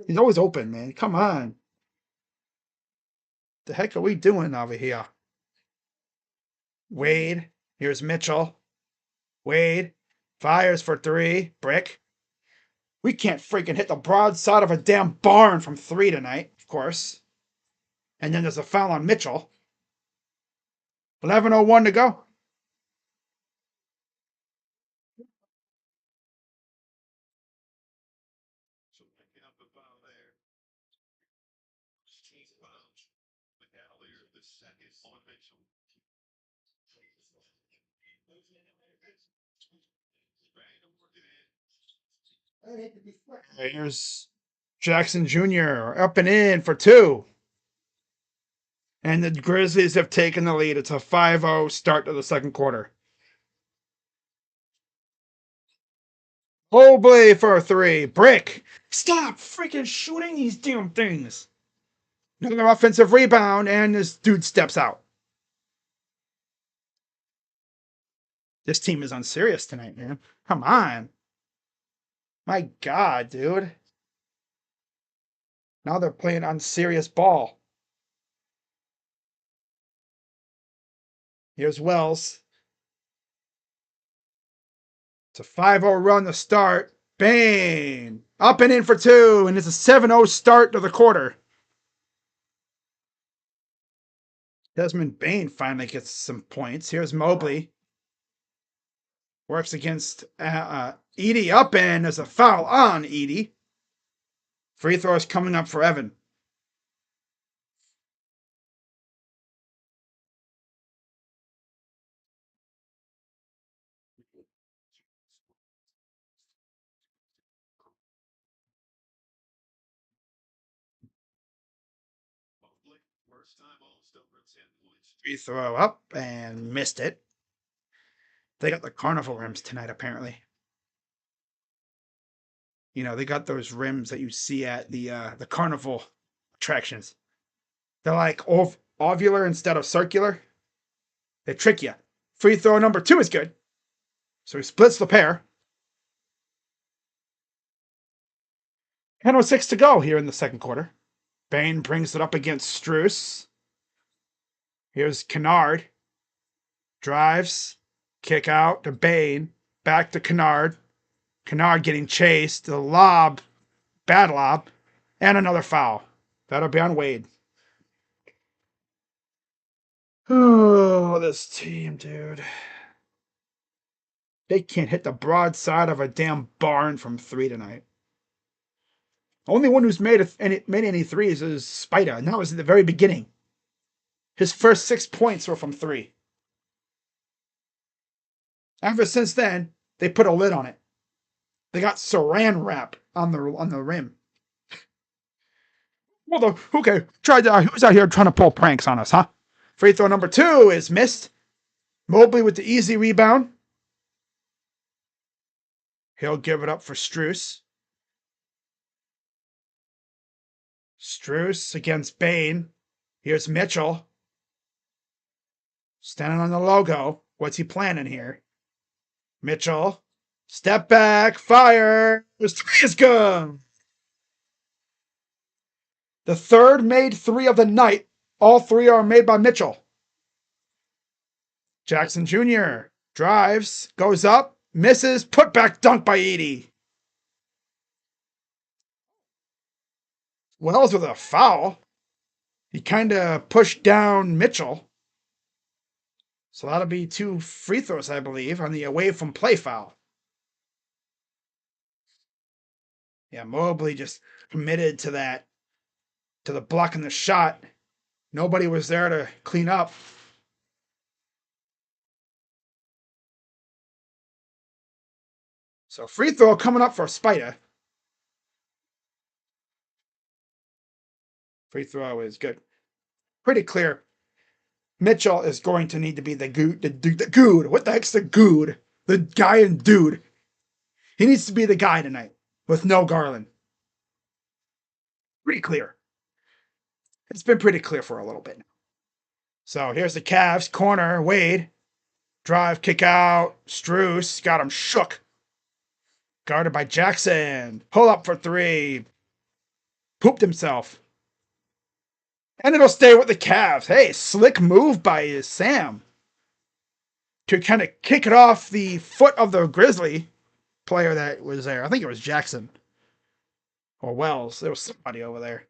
He's always open, man. Come on. The heck are we doing over here? Wade. Here's Mitchell. Wade. Fires for 3. Brick. We can't freaking hit the broadside of a damn barn from 3 tonight, of course. And then there's a foul on Mitchell. 11:01 to go. Here's Jackson Jr. up and in for 2. And the Grizzlies have taken the lead. It's a 5-0 start to the second quarter. Mobley for a 3. Brick. Stop freaking shooting these damn things. Another offensive rebound, and this dude steps out. This team is unserious tonight, man. Come on. My God, dude. Now they're playing unserious ball. Here's Wells. It's a 5-0 run to start. Bang! Up and in for 2, and it's a 7-0 start to the quarter. Desmond Bane finally gets some points. Here's Mobley. Works against Edey up, and there's a foul on Edey. Free throws coming up for Evan. Free throw up and missed it. They got the carnival rims tonight, apparently. You know, they got those rims that you see at the carnival attractions. They're like ovular instead of circular. They trick you. Free throw number 2 is good. So he splits the pair. 10:06 to go here in the second quarter. Bane brings it up against Strus. Here's Kennard. Drives. Kick out to Bane. Back to Kennard. Kennard getting chased. The lob. Bad lob. And another foul. That'll be on Wade. Oh, this team, dude. They can't hit the broadside of a damn barn from 3 tonight. Only one who's made any threes is Spida, and that was at the very beginning. His first 6 points were from 3. Ever since then, they put a lid on it. They got saran wrap on the rim. Well, okay, who's out here trying to pull pranks on us, huh? Free throw number 2 is missed. Mobley with the easy rebound. He'll give it up for Strus. Strus against Bane. Here's Mitchell. Standing on the logo. What's he planning here? Mitchell. Step back. Fire. This 3 is good. The third made 3 of the night. All 3 are made by Mitchell. Jackson Jr. drives. Goes up. Misses. Put back dunk by Edey. Wells with a foul. He kind of pushed down Mitchell. So that'll be 2 free throws, I believe, on the away from play foul. Yeah, Mobley just committed to that, to the blocking the shot. Nobody was there to clean up. So free throw coming up for Spida. Free throw is good. Pretty clear. Mitchell is going to need to be the good. What the heck's the good? The guy and dude. He needs to be the guy tonight with no Garland. Pretty clear. It's been pretty clear for a little bit now. So here's the Cavs. Corner. Wade. Drive. Kick out. Strus. Got him shook. Guarded by Jackson. Pull up for 3. Pooped himself. And it'll stay with the Cavs. Hey, slick move by Sam to kind of kick it off the foot of the Grizzly player that was there. I think it was Jackson or Wells. There was somebody over there.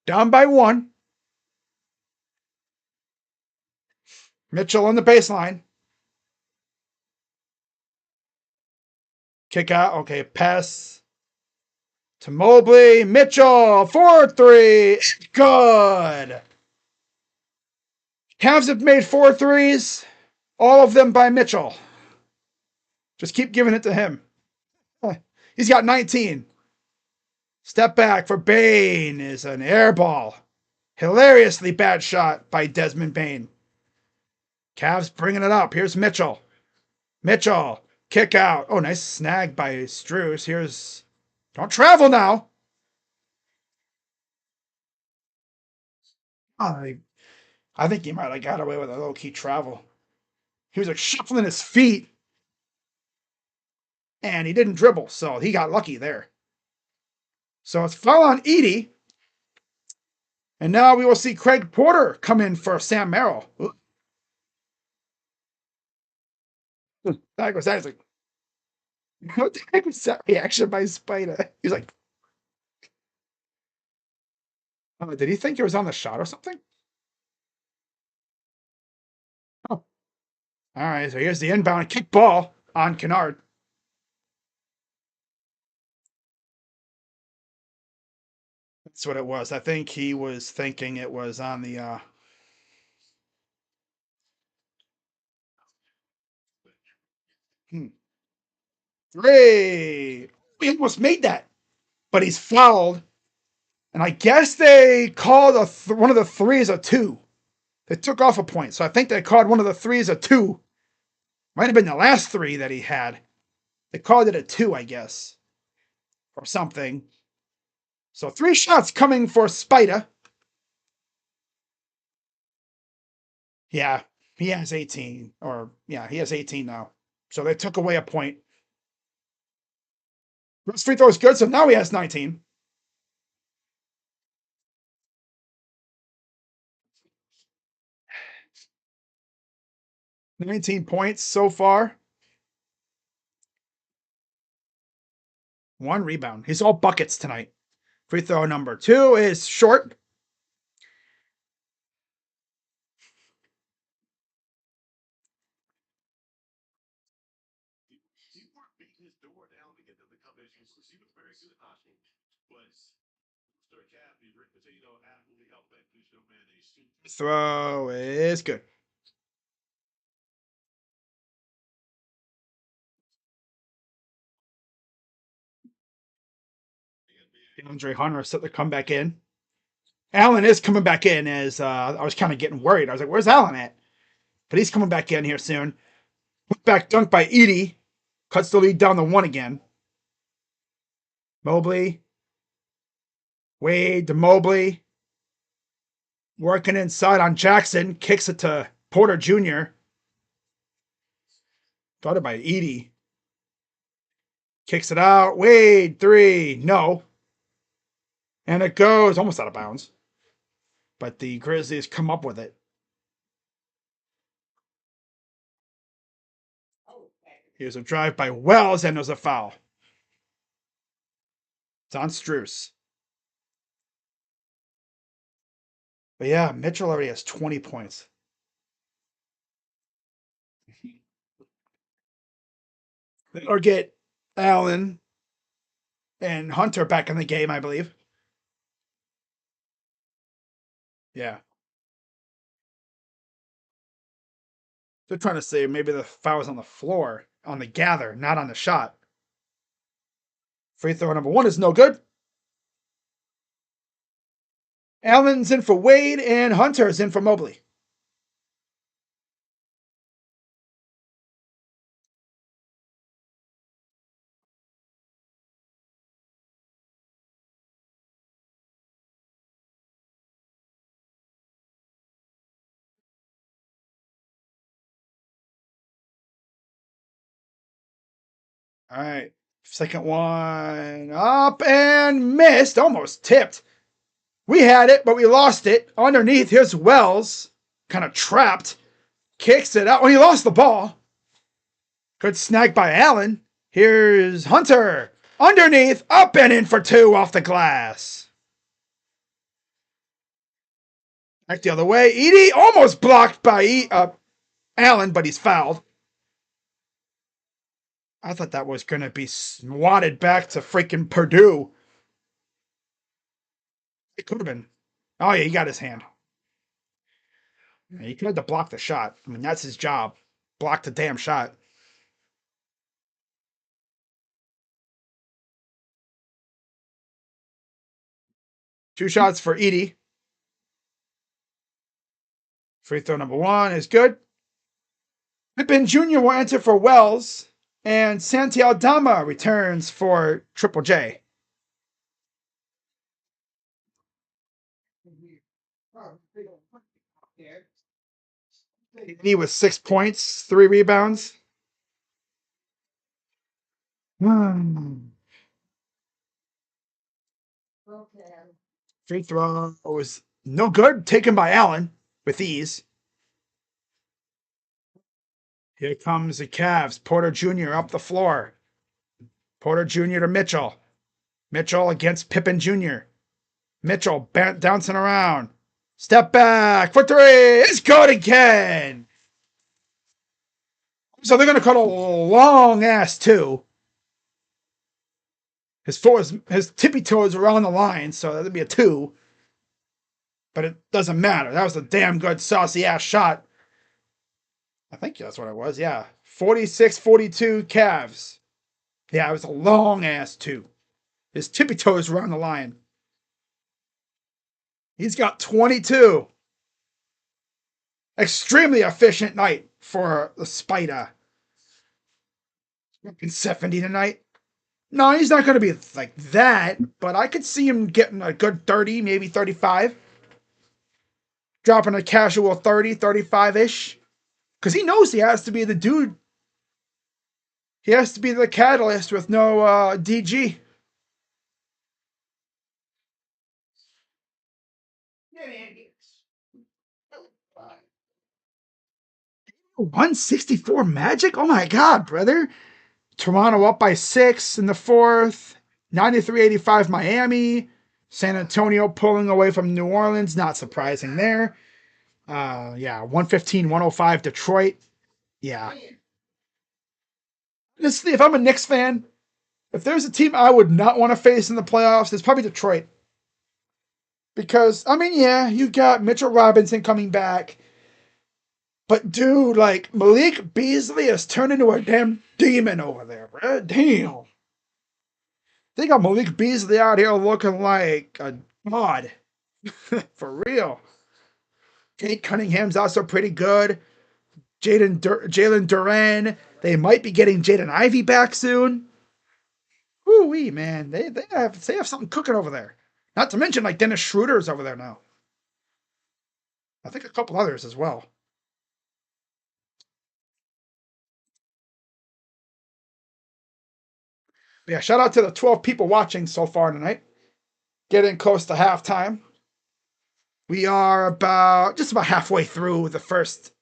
Down by 1. Mitchell on the baseline. Kick out. Okay, pass to Mobley. Mitchell, 4-3. Good. Cavs have made 4 threes, all of them by Mitchell. Just keep giving it to him. He's got 19. Step back for Bane is an air ball. Hilariously bad shot by Desmond Bane. Cavs bringing it up. Here's Mitchell. Mitchell, kick out. Oh, nice snag by Strus. Here's... Don't travel now. I think he might have got away with a low-key travel. He was like shuffling his feet, and he didn't dribble, so he got lucky there. So it's foul on Edey. And now we will see Craig Porter come in for Sam Merrill. That was like, what the heck was that reaction by Spider? He's like, oh, did he think it was on the shot or something? Oh, all right. So here's the inbound kick ball on Kennard. That's what it was. I think he was thinking it was on the. Three. We almost made that, but he's fouled. And I guess they called one of the threes a 2. They took off a point. So I think they called one of the threes a 2. Might have been the last 3 that he had. They called it a 2, I guess. Or something. So 3 shots coming for Spider. Yeah, he has 18. Or, yeah, he has 18 now. So they took away a point. First free throw is good, so now he has 19. $19 so far. 1 rebound. He's all buckets tonight. Free throw number 2 is short. Throw is good. DeAndre Hunter set to come back in. Allen is coming back in as I was kind of getting worried. I was like, where's Allen at? But he's coming back in here soon. Back dunk by Edey. Cuts the lead down to 1 again. Mobley. Wade to Mobley. Working inside on Jackson. Kicks it to Porter Jr. Got it by Edey. Kicks it out. Wade, 3. No. And it goes almost out of bounds. But the Grizzlies come up with it. Here's a drive by Wells, and there's a foul. It's on Strus. But yeah, Mitchell already has 20 points. Or get Allen and Hunter back in the game, I believe. Yeah. They're trying to say maybe the foul was on the floor, on the gather, not on the shot. Free throw number 1 is no good. Allen's in for Wade, and Hunter's in for Mobley. All right. Second one up and missed. Almost tipped. We had it, but we lost it. Underneath, here's Wells. Kind of trapped. Kicks it out. Oh, he lost the ball. Good snag by Allen. Here's Hunter. Underneath, up and in for 2 off the glass. Back the other way. Edey almost blocked by Allen, but he's fouled. I thought that was going to be swatted back to freaking Purdue. It could have been. Oh, yeah, he got his hand. He could have to block the shot. I mean, that's his job. Block the damn shot. Two shots for Edie. Free throw number one is good. Pippen Jr. will enter for Wells, and Santi Aldama returns for Triple J. He was 6 points, 3 rebounds. Free throw was no good, taken by Allen with ease. Here comes the Cavs. Porter Jr. up the floor. Porter Jr. to Mitchell. Mitchell against Pippen Jr. Mitchell bouncing around. Step back for three. It's good again. So they're going to cut a long ass two. His tippy toes were on the line, so that'd be a two. But it doesn't matter. That was a damn good saucy ass shot. I think that's what it was. Yeah. 46-42 Cavs. Yeah, it was a long ass two. His tippy toes were on the line. He's got 22. Extremely efficient night for the Spider. 70 tonight. No, he's not going to be like that, but I could see him getting a good 30, maybe 35. Dropping a casual 30, 35-ish. Because he knows he has to be the dude. He has to be the catalyst with no DG. 164 Magic? Oh my God, brother. Toronto up by 6 in the fourth. 93-85 Miami. San Antonio pulling away from New Orleans. Not surprising there. 115-105 Detroit. Yeah. Honestly, if I'm a Knicks fan, if there's a team I would not want to face in the playoffs, it's probably Detroit. Because, I mean, yeah, you got Mitchell Robinson coming back. But, dude, like, Malik Beasley has turned into a damn demon over there, bro. Damn. They got Malik Beasley out here looking like a god. For real. Kate Cunningham's also pretty good. Jalen Duran. They might be getting Jaden Ivey back soon. Woo-wee, man. They have something cooking over there. Not to mention, like, Dennis Schroeder's over there now. I think a couple others as well. But yeah, shout out to the 12 people watching so far tonight. Getting close to halftime. We are just about halfway through the first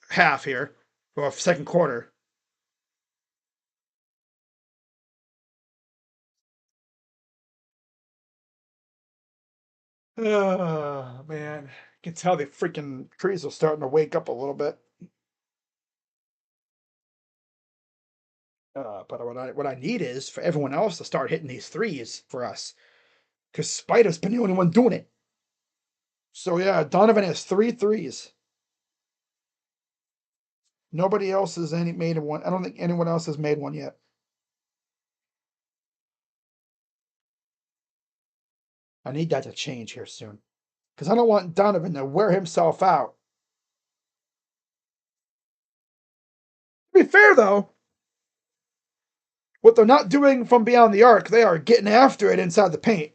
half here, or second quarter. Oh, man. I can tell the freaking trees are starting to wake up a little bit. But what I need is for everyone else to start hitting these threes for us. Because Spider's been the only one doing it. So yeah, Donovan has 3 threes. Nobody else has made one. I don't think anyone else has made one yet. I need that to change here soon. Because I don't want Donovan to wear himself out. To be fair, though, what they're not doing from beyond the arc, they are getting after it inside the paint.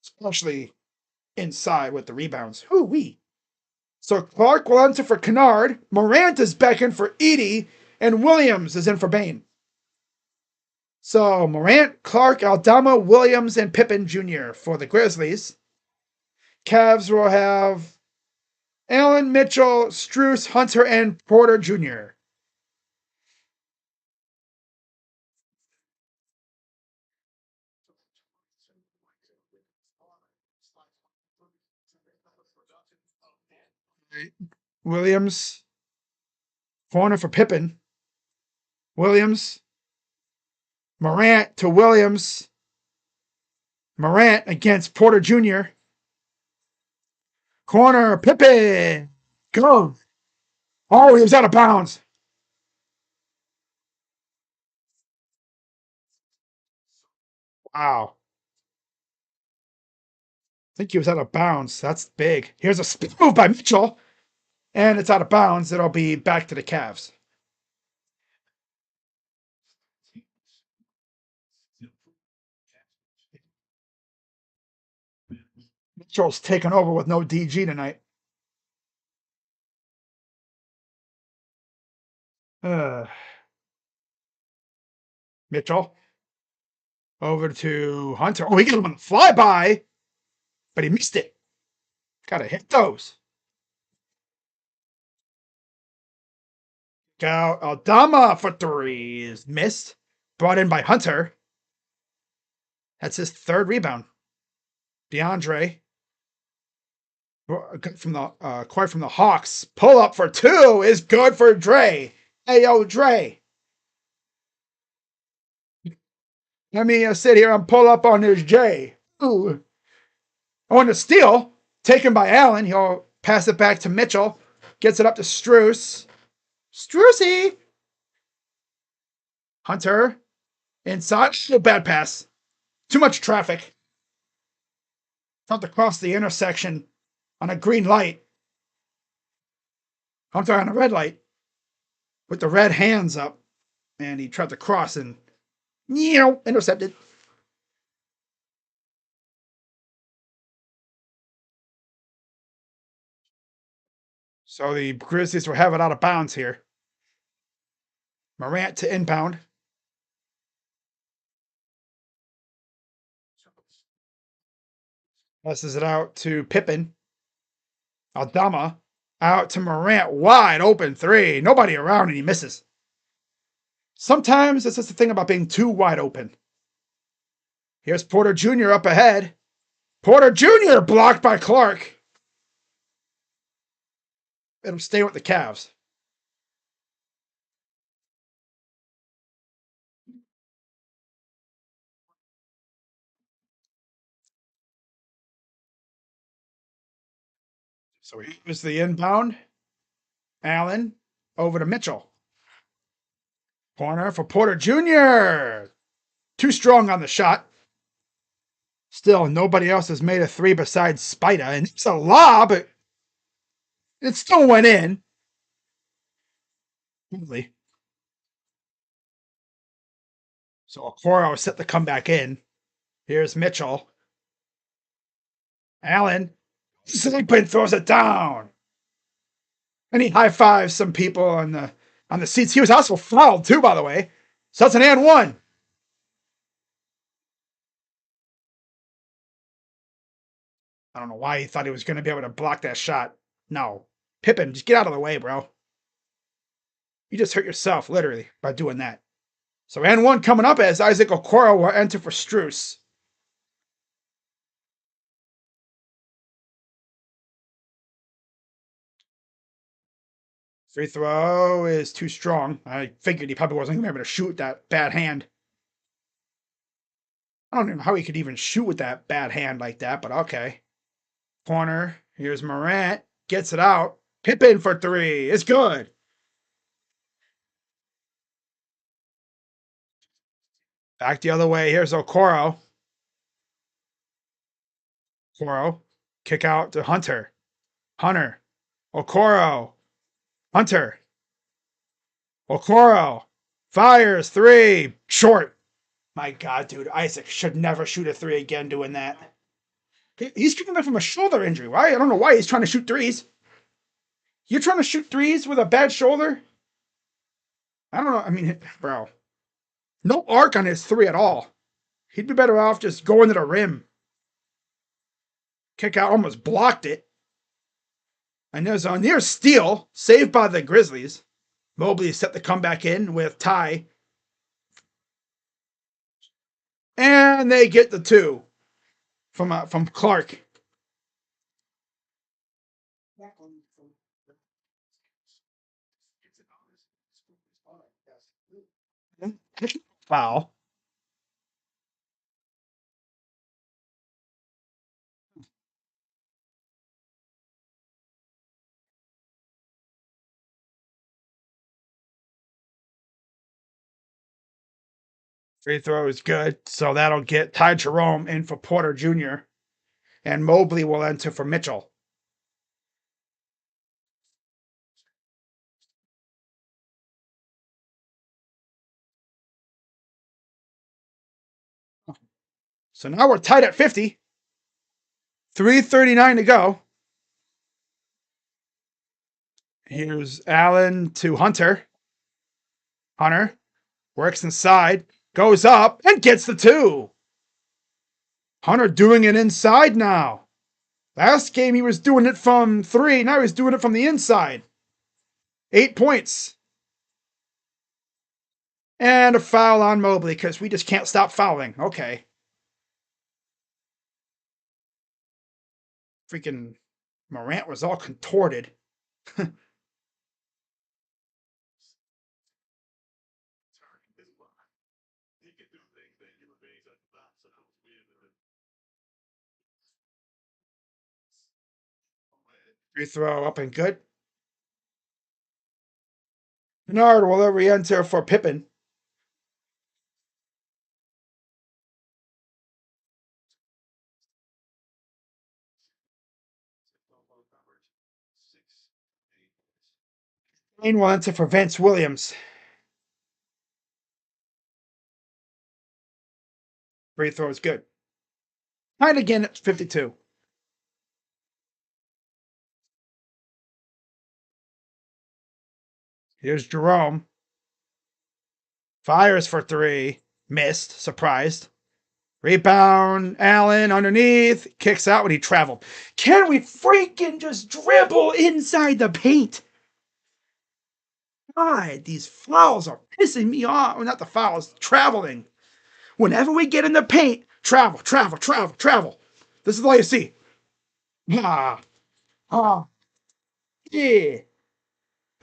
Especially inside with the rebounds. Hoo-wee. So Clark will enter for Kennard. Morant is back in for Edie. And Williams is in for Bain. So Morant, Clark, Aldama, Williams, and Pippen Jr. for the Grizzlies. Cavs will have Allen, Mitchell, Strus, Hunter, and Porter Jr. Williams, corner for Pippen. Williams, Morant to Williams. Morant against Porter Jr. Corner, Pippen. Go. Oh, he was out of bounds. Wow. I think he was out of bounds. That's big. Here's a spin move by Mitchell. And it's out of bounds. It'll be back to the Cavs. Mitchell's taking over with no DG tonight. Uh, Mitchell over to Hunter. Oh, he got him on the flyby, but he missed it. Gotta hit those. Go Aldama for three is missed. Brought in by Hunter. That's his third rebound. DeAndre from the quite from the Hawks. Pull up for two is good for Dre. Hey yo, Dre. Let me sit here and pull up on this J. Ooh. I want to steal. Taken by Allen. He'll pass it back to Mitchell. Gets it up to Struce. Strucey. Hunter. Inside. Oh, bad pass. Too much traffic. Tried to cross the intersection on a green light. Hunter on a red light. With the red hands up. And he tried to cross and intercepted. So the Grizzlies will have it out of bounds here. Morant to inbound. Passes it out to Pippen. Aldama out to Morant. Wide open three. Nobody around and he misses. Sometimes it's just the thing about being too wide open. Here's Porter Jr. up ahead. Porter Jr. blocked by Clark. It'll stay with the Cavs. So here's the inbound. Allen over to Mitchell. Corner for Porter Jr. Too strong on the shot. Still, nobody else has made a three besides Spida. And it's a lob, but it still went in. Really. So Okoro set to come back in. Here's Mitchell. Allen. Sleeping throws it down. And he high fives some people on the seats. He was also fouled too, by the way. So that's an and one. I don't know why he thought he was going to be able to block that shot. No. Pippen, just get out of the way, bro. You just hurt yourself, literally, by doing that. So and one coming up as Isaac Okoro will enter for Struce. Free throw is too strong. I figured he probably wasn't going to be able to shoot that bad hand. I don't know how he could even shoot with that bad hand like that, but okay. Corner. Here's Morant. Gets it out. Pippen for three. It's good. Back the other way. Here's Okoro. Okoro. Kick out to Hunter. Hunter. Okoro. Hunter. Okoro. Fires three. Short. My God, dude. Isaac should never shoot a three again doing that. He's coming back from a shoulder injury. Why? I don't know why he's trying to shoot threes. You're trying to shoot threes with a bad shoulder? I don't know. I mean, bro. No arc on his three at all. He'd be better off just going to the rim. Kick out, almost blocked it. And there's a near steal, saved by the Grizzlies. Mobley set to come back in with Ty. And they get the two from Clark. Foul. Free throw is good. So that'll get Ty Jerome in for Porter Jr. And Mobley will enter for Mitchell. So now we're tied at 50. 3:39 to go. Here's Allen to Hunter. Hunter works inside, goes up, and gets the two. Hunter doing it inside now. Last game he was doing it from three. Now he's doing it from the inside. 8 points. And a foul on Mobley because we just can't stop fouling. Okay. Freaking Morant was all contorted. Free throw up and good. Bernard will re-enter for Pippen. Lane will enter for Vince Williams. Free throw is good. Tied again at 52. Here's Jerome. Fires for three. Missed. Surprised. Rebound. Allen underneath. Kicks out when he traveled. Can we freaking just dribble inside the paint? God, these fouls are pissing me off. Well, not the fouls, traveling. Whenever we get in the paint, travel. This is all you see. Ah, yeah.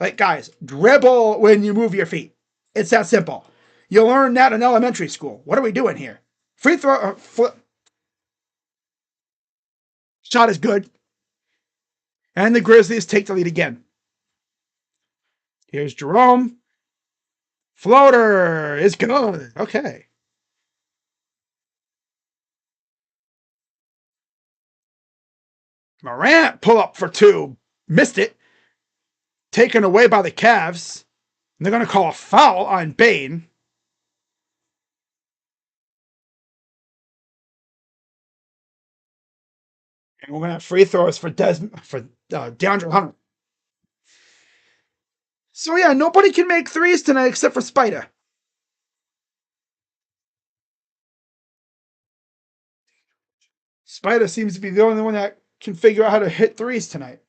Like, guys, dribble when you move your feet. It's that simple. You learn that in elementary school. What are we doing here? Free throw, flip. Shot is good. And the Grizzlies take the lead again. Here's Jerome. Floater is good. Okay. Morant pull up for two. Missed it. Taken away by the Cavs. And they're going to call a foul on Bane. And we're going to have free throws for DeAndre Hunter. So yeah, nobody can make threes tonight except for Spider. Spider seems to be the only one that can figure out how to hit threes tonight.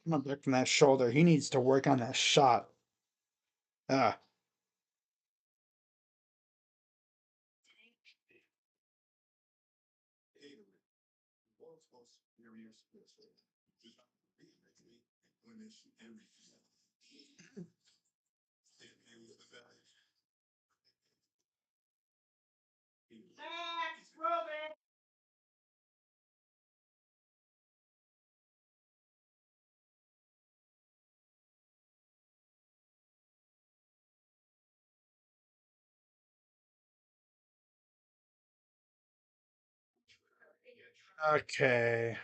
Coming back from that shoulder, he needs to work on that shot. Uh, okay.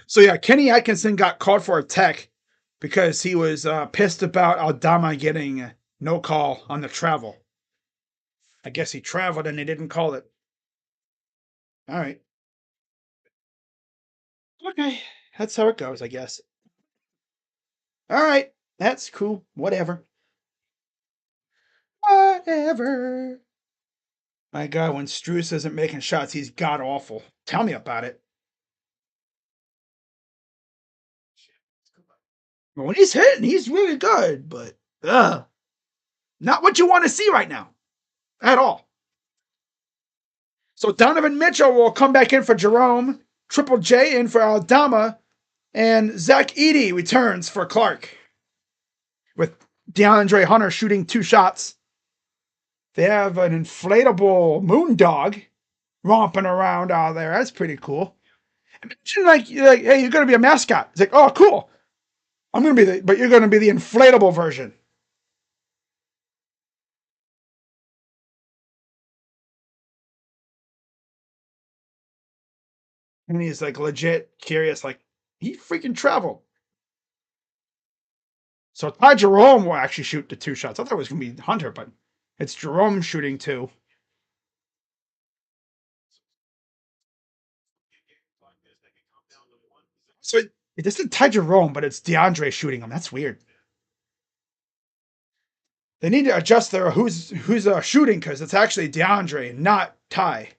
So yeah, Kenny Atkinson got called for a tech because he was pissed about Aldama getting No call on the travel. I guess he traveled and they didn't call it. All right. Okay. That's how it goes, I guess. All right. That's cool. Whatever. Whatever. My God, when Struess isn't making shots, he's god awful. Tell me about it. When he's hitting, he's really good, but not what you want to see right now at all. So Donovan Mitchell will come back in for Jerome, Triple J in for Aldama, and Zach Edey returns for Clark. With DeAndre Hunter shooting 2 shots. They have an inflatable moon dog romping around out there. That's pretty cool. Imagine like, hey, you're gonna be a mascot. It's like, oh, cool. I'm gonna be but you're gonna be the inflatable version. And he's like legit curious, like he freaking traveled. So Ty Jerome will actually shoot the 2 shots. I thought it was gonna be Hunter, but it's Jerome shooting 2. So it isn't Ty Jerome, but it's DeAndre shooting them. That's weird. They need to adjust their who's shooting because it's actually DeAndre, not Ty.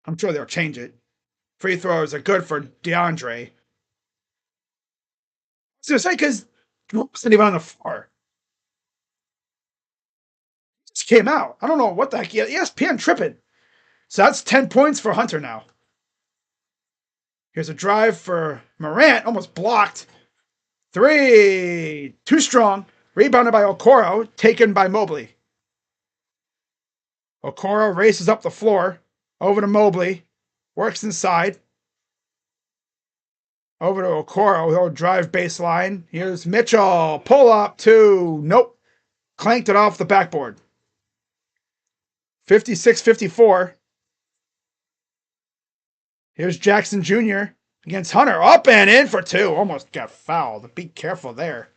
I'm sure they'll change it. Free throws are good for DeAndre. So it's like because wasn't even on the floor. Just came out. I don't know what the heck. ESPN tripping. So that's 10 points for Hunter now. Here's a drive for Morant, almost blocked. 3, too strong. Rebounded by Okoro, taken by Mobley. Okoro races up the floor, over to Mobley, works inside. Over to Okoro, he'll drive baseline. Here's Mitchell, pull up 2. Nope. Clanked it off the backboard. 56-54. Here's Jackson Jr. against Hunter. Up and in for 2. Almost got fouled. Be careful there.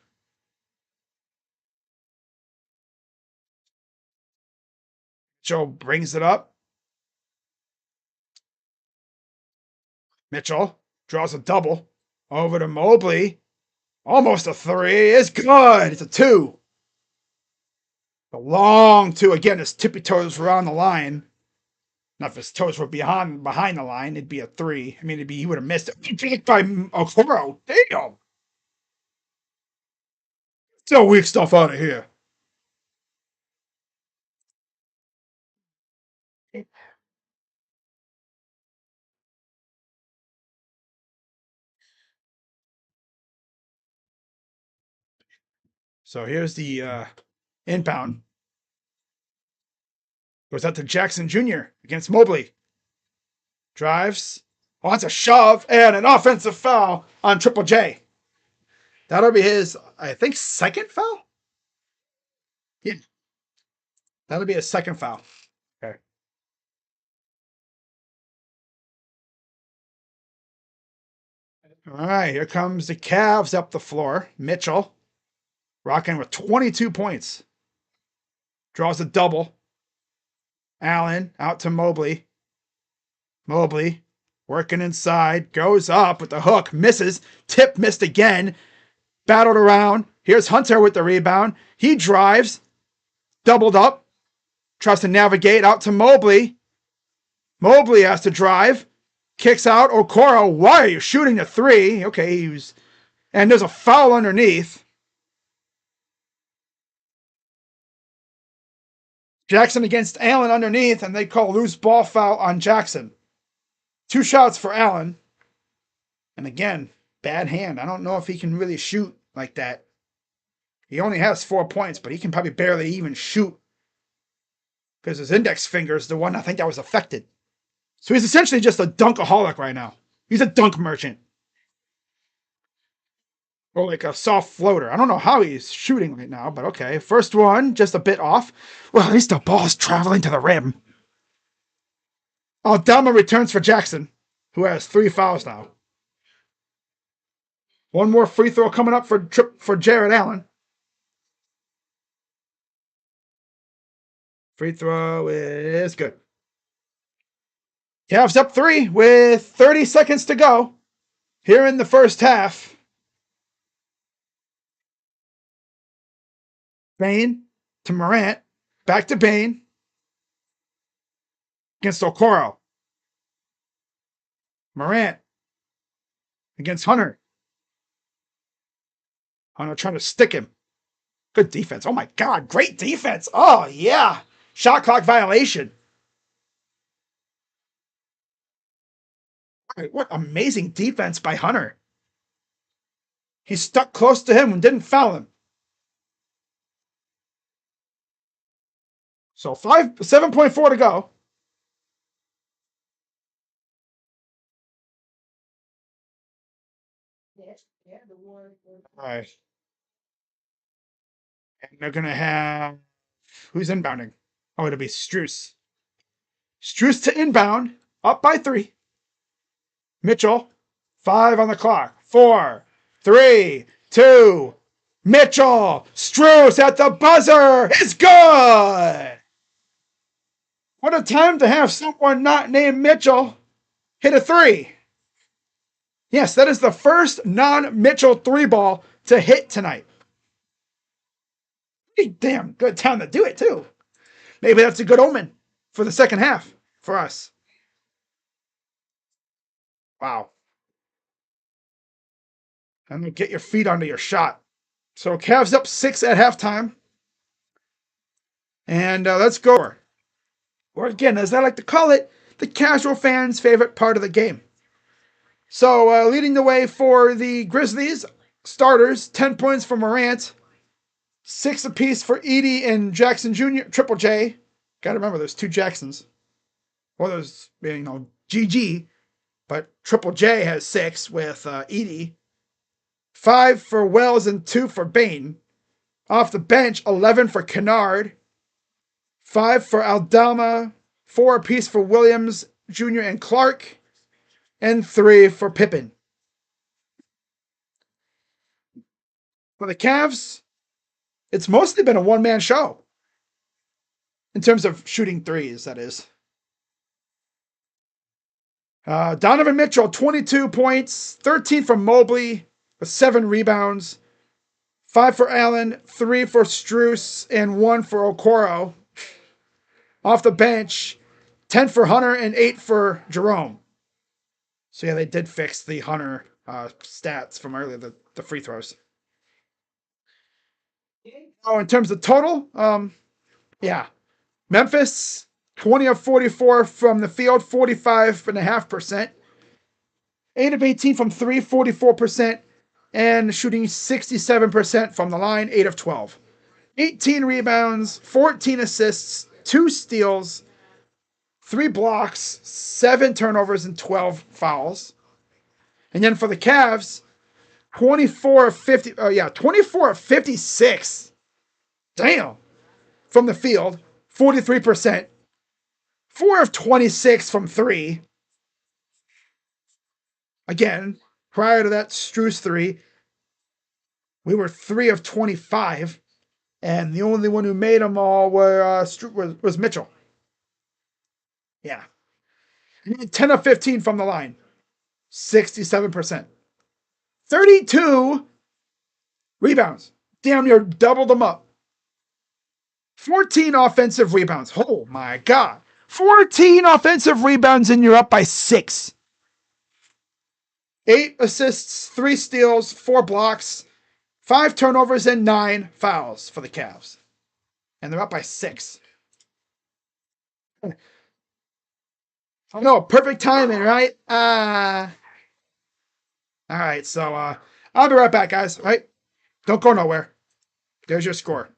Mitchell brings it up. Mitchell draws a double. Over to Mobley. Almost a 3. It's good. It's a 2. A long 2. Again, his tippy toes were on the line. Now, if his toes were behind the line, it'd be a 3. I mean, he would have missed it. By Okoro. Damn. Still weak stuff out of here. So here's the inbound. Goes out to Jackson Jr. against Mobley. Drives. Oh, that's a shove and an offensive foul on Triple J. That'll be his, I think, second foul? Yeah. That'll be his second foul. Okay. All right, here comes the Cavs up the floor. Mitchell rocking with 22 points. Draws a double. Allen out to Mobley. Mobley working inside. Goes up with the hook. Misses. Tip missed again. Battled around. Here's Hunter with the rebound. He drives. Doubled up. Tries to navigate out to Mobley. Mobley has to drive. Kicks out. Okoro, why are you shooting a 3? Okay, he was... And there's a foul underneath. Jackson against Allen underneath, and they call loose ball foul on Jackson. 2 shots for Allen. And again, bad hand. I don't know if he can really shoot like that. He only has 4 points, but he can probably barely even shoot. Because his index finger is the one I think that was affected. So he's essentially just a dunkaholic right now. He's a dunk merchant. Or like a soft floater. I don't know how he's shooting right now, but okay. First one, just a bit off. Well, at least the ball's traveling to the rim. Aldama returns for Jackson, who has 3 fouls now. One more free throw coming up for Jared Allen. Free throw is good. Cavs up 3 with 30 seconds to go here in the first half. Bane to Morant. Back to Bane. Against Okoro. Morant against Hunter. Hunter trying to stick him. Good defense. Oh my God. Great defense. Oh, yeah. Shot clock violation. What amazing defense by Hunter. He stuck close to him and didn't foul him. So 7.4 to go. All right. And they're going to have. Who's inbounding? Oh, it'll be Struce. Struce to inbound. Up by 3. Mitchell. 5 on the clock. 4, 3, 2. Mitchell. Struce at the buzzer. It's good. What a time to have someone not named Mitchell hit a 3. Yes, that is the first non-Mitchell 3-ball to hit tonight. Damn good time to do it, too. Maybe that's a good omen for the second half for us. Wow. And then get your feet under your shot. So Cavs up 6 at halftime. And let's go. Or again, as I like to call it, the casual fan's favorite part of the game. So leading the way for the Grizzlies, starters, 10 points for Morant, 6 apiece for Edie and Jackson Jr., Triple J. Got to remember, there's 2 Jacksons. Well, there's, GG, but Triple J has 6 with Edie. 5 for Wells and 2 for Bane. Off the bench, 11 for Kennard. 5 for Aldama. 4 apiece for Williams Jr. and Clark. And 3 for Pippen. For the Cavs, it's mostly been a one-man show. In terms of shooting threes, that is. Donovan Mitchell, 22 points, 13 from Mobley, with 7 rebounds, 5 for Allen, 3 for Struce, and 1 for Okoro. Off the bench, 10 for Hunter and 8 for Jerome. So yeah, they did fix the Hunter stats from earlier, the free throws. Oh, in terms of total, yeah. Memphis, 20 of 44 from the field, 45.5%. 8 of 18 from 3, 44%. And shooting 67% from the line, 8 of 12. 18 rebounds, 14 assists, 2 steals, 3 blocks, 7 turnovers, and 12 fouls. And then for the Cavs, 24 of 56. Damn. From the field, 43%. 4 of 26 from 3. Again, prior to that Struce 3, we were 3 of 25. And the only one who made them all was Mitchell. Yeah. 10 of 15 from the line. 67%. 32 rebounds. Damn near doubled them up. 14 offensive rebounds. Oh my God. 14 offensive rebounds and you're up by 6. 8 assists, 3 steals, 4 blocks, 5 turnovers, and 9 fouls for the Cavs. And they're up by 6. I know, perfect timing, right? All right, so I'll be right back, guys. All right? Don't go nowhere. There's your score.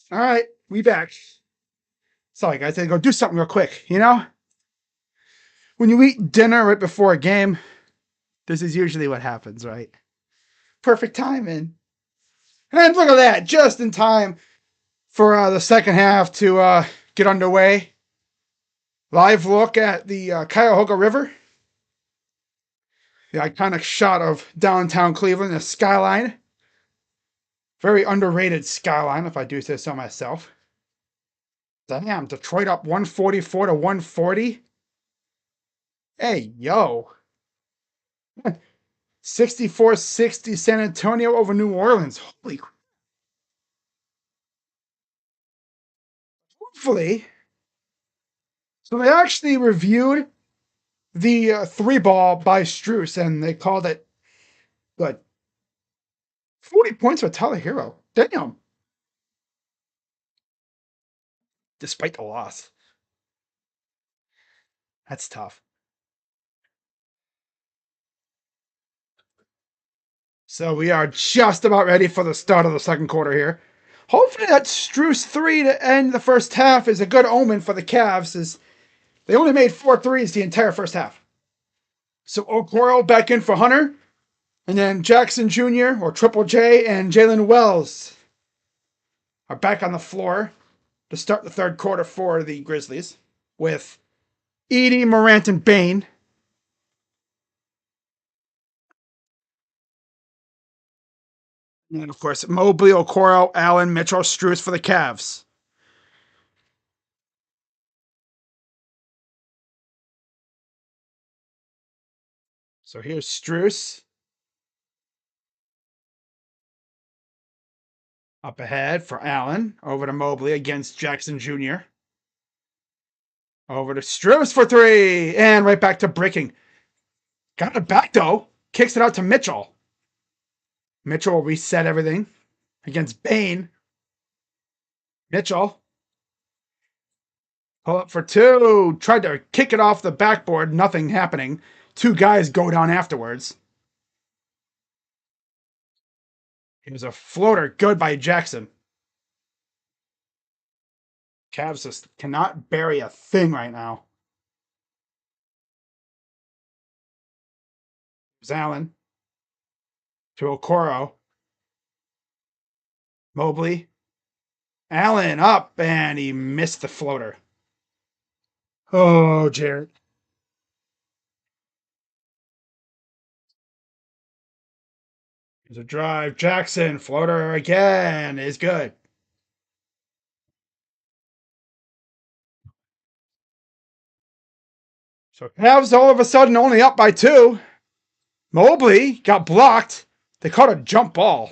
All right, we back. Sorry, guys, I had to go do something real quick. You know, when you eat dinner right before a game, this is usually what happens, right? Perfect timing. And look at that, just in time for the second half to get underway. Live look at the Cuyahoga River, the iconic shot of downtown Cleveland, the skyline. Very underrated skyline, if I do say so myself. Damn, Detroit up 144 to 140. Hey, yo. 64-60 San Antonio over New Orleans. Holy crap. Hopefully. So they actually reviewed the three ball by Struess and they called it good. 40 points for Tyler Hero. Damn. Despite the loss. That's tough. So we are just about ready for the start of the second quarter here. Hopefully that Struess 3 to end the first half is a good omen for the Cavs, as they only made 4 threes the entire first half. So Okoro back in for Hunter, and then Jackson Jr. or Triple J and Jalen Wells are back on the floor to start the third quarter for the Grizzlies with Edie, Morant, and Bane. And of course, Mobley, Okoro, Allen, Mitchell, Struess for the Cavs. So here's Struess. Up ahead for Allen. Over to Mobley against Jackson Jr. Over to Struess for three. And right back to breaking. Got it back though. Kicks it out to Mitchell. Mitchell will reset everything against Bane. Mitchell. Pull up for two. Tried to kick it off the backboard. Nothing happening. Two guys go down afterwards. It was a floater. Good by Jackson. Cavs just cannot bury a thing right now. It was Allen to Okoro. Mobley. Allen up, and he missed the floater. Oh, Jared. There's a drive. Jackson, floater again is good. So Cavs all of a sudden only up by two. Mobley got blocked. They caught a jump ball.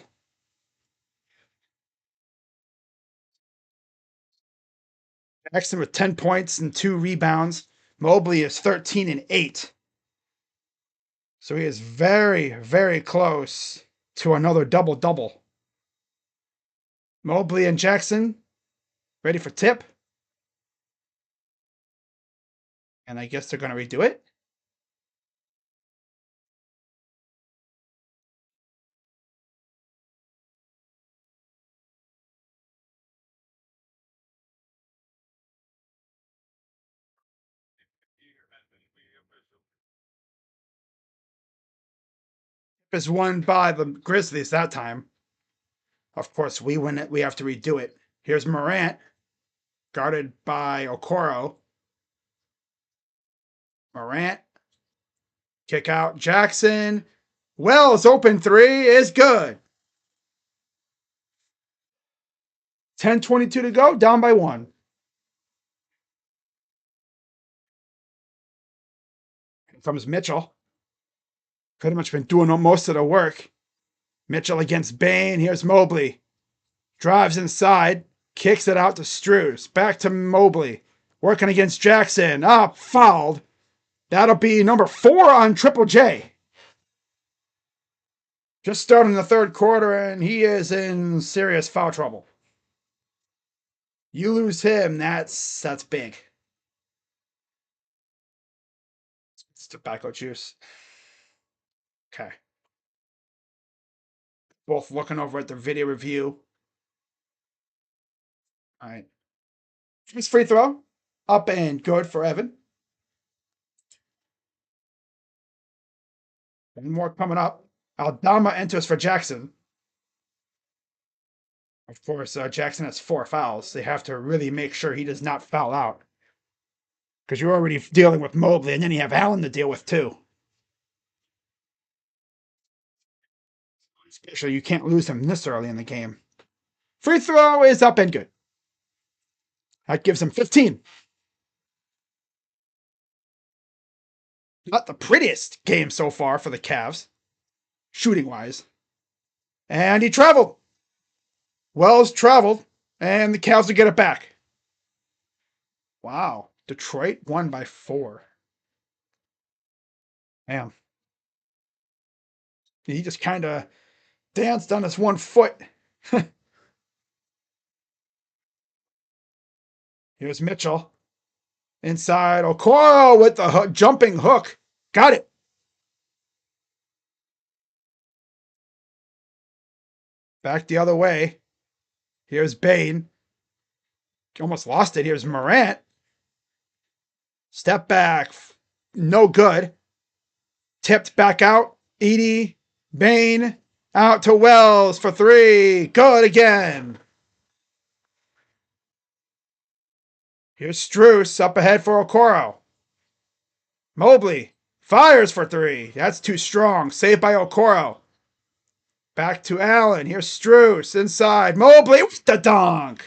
Jackson with 10 points and 2 rebounds. Mobley is 13 and 8. So he is very, very close to another double-double. Mobley and Jackson ready for tip. And I guess they're going to redo it. Is won by the Grizzlies that time. Of course, we win it. We have to redo it. Here's Morant, guarded by Okoro. Morant, kick out Jackson. Wells, open three is good. 10:22 to go, down by one. Here comes Mitchell. Pretty much been doing most of the work. Mitchell against Bane. Here's Mobley. Drives inside. Kicks it out to Struess. Back to Mobley. Working against Jackson. Fouled. That'll be number 4 on Triple J. Just starting the third quarter, and he is in serious foul trouble. You lose him, that's big. It's tobacco juice. Okay. Both looking over at the video review. All right. First free throw. Up and good for Evan. One more coming up. Aldama enters for Jackson. Of course, Jackson has 4 fouls. They have to really make sure he does not foul out. Because you're already dealing with Mobley, and then you have Allen to deal with too. Especially you can't lose him this early in the game. Free throw is up and good. That gives him 15. Not the prettiest game so far for the Cavs, shooting wise. And he traveled. Wells traveled, and the Cavs will get it back. Wow. Detroit won by 4. Man. He just kind of danced on his 1 foot. Here's Mitchell. Inside. Okoro with the jumping hook. Got it. Back the other way. Here's Bain. Almost lost it. Here's Morant. Step back. No good. Tipped back out. Edey. Bain. Out to Wells for 3. Good again. Here's Strus up ahead for Okoro. Mobley fires for 3. That's too strong. Saved by Okoro. Back to Allen. Here's Strus inside. Mobley with the dunk.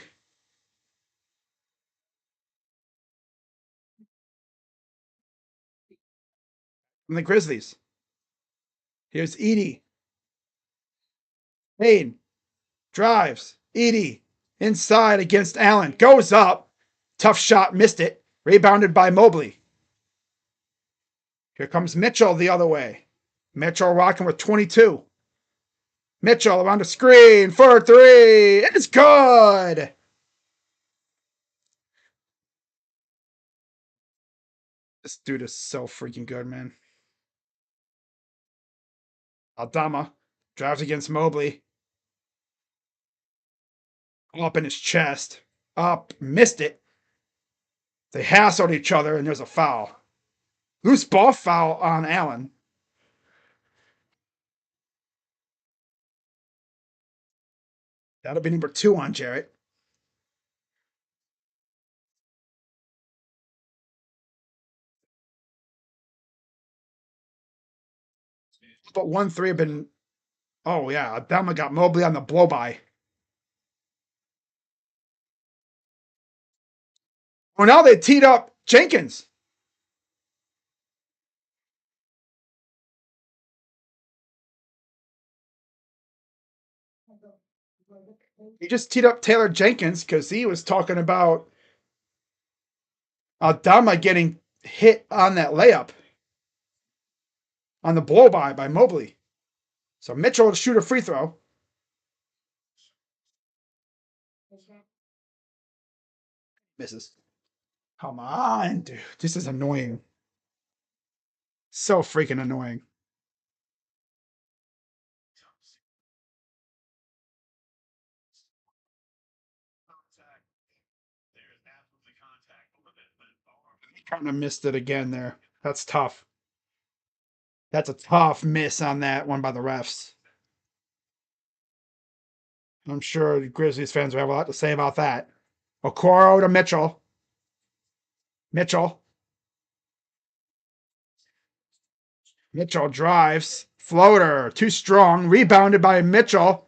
From the Grizzlies. Here's Edey. Bain drives. Edey inside against Allen. Goes up. Tough shot. Missed it. Rebounded by Mobley. Here comes Mitchell the other way. Mitchell rocking with 22. Mitchell around the screen for 3. It's good. This dude is so freaking good, man. Aldama drives against Mobley. Up in his chest. Up. Missed it. They hassled each other, and there's a foul. Loose ball foul on Allen. That'll be number 2 on Jarrett. But 1-3 have been. Oh, yeah. Aldama got Mobley on the blow by. Well, now they teed up Jenkins. He just teed up Taylor Jenkins because he was talking about Aldama getting hit on that layup on the blow by Mobley. So Mitchell will shoot a free throw. Misses. Come on, dude. This is annoying. So freaking annoying. He kind of missed it again there. That's tough. That's a tough miss on that one by the refs. I'm sure the Grizzlies fans will have a lot to say about that. Okoro to Mitchell. Mitchell. Mitchell drives. Floater. Too strong. Rebounded by Mitchell.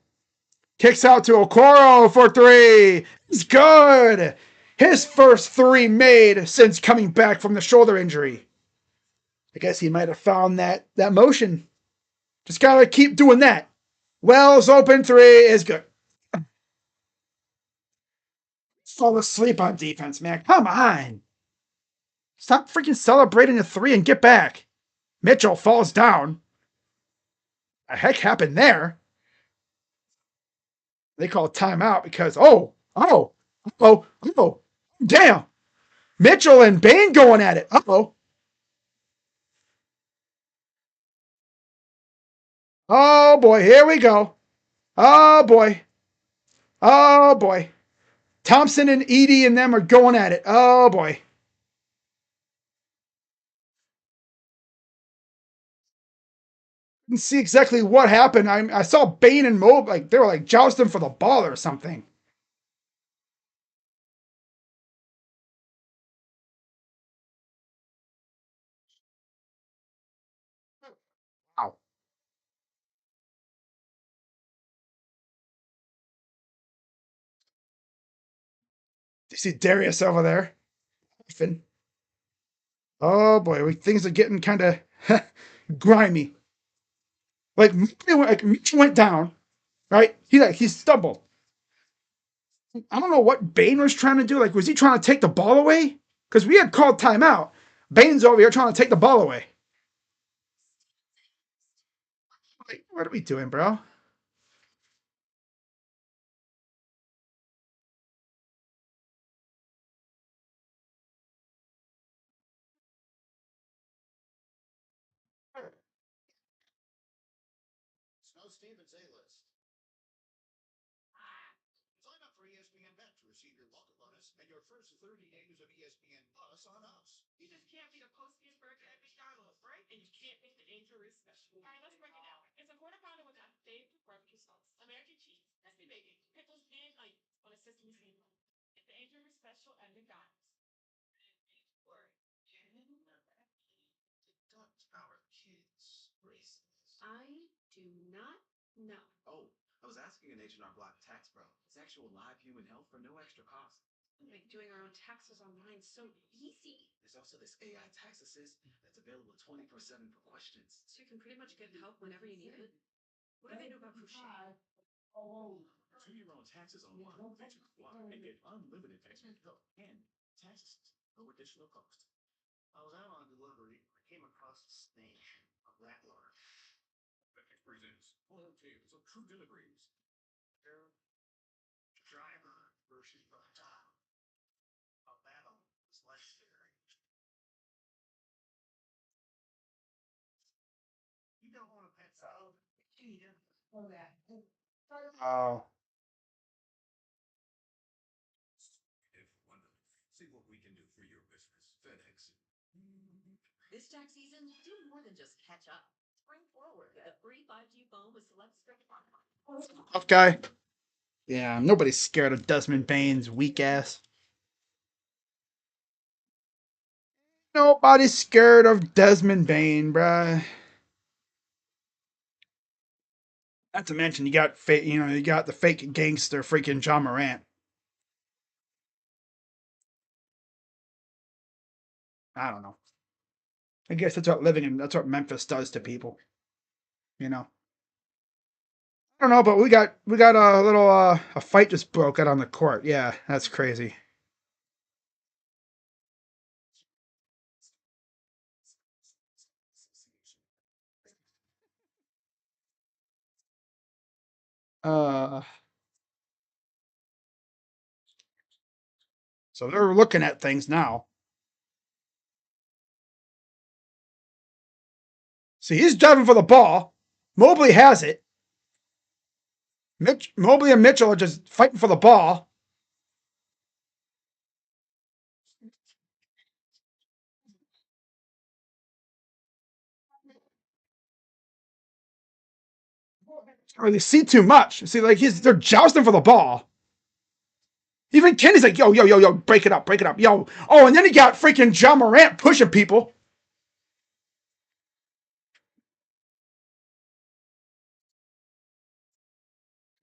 Kicks out to Okoro for 3. It's good. His first 3 made since coming back from the shoulder injury. I guess he might have found that motion. Just gotta keep doing that. Wells open 3 is good. Fall asleep on defense, man. Come on. Stop freaking celebrating a 3 and get back. Mitchell falls down. The heck happened there? They call a timeout because, oh, damn. Mitchell and Bain going at it. Uh-oh. Oh, boy. Here we go. Oh, boy. Oh, boy. Thompson and Edie and them are going at it. Oh boy. Didn't see exactly what happened. I saw Bane and Mob like they were like jousting for the ball or something. Wow. You see Darius over there? Oh boy, things are getting kind of grimy. Mitchell went down, right? He stumbled. I don't know what Bane was trying to do. Like, was he trying to take the ball away? Because we had called timeout. Bane's over here trying to take the ball away. Like, what are we doing, bro? Oh, tough guy. Yeah, nobody's scared of Desmond Bane's weak ass. Nobody's scared of Desmond Bane, bruh. Not to mention you got you got the fake gangster freaking John Morant. I don't know. I guess that's what Memphis does to people. You know. I don't know, but we got a little a fight just broke out on the court. Yeah, that's crazy. Uh, so they're looking at things now. See, he's driving for the ball. Mobley has it. Mobley and Mitchell are just fighting for the ball. Can't really see too much. See, like they're jousting for the ball. Even Kenny's like, yo, yo, yo, yo, break it up, yo. Oh, and then he got freaking John Morant pushing people.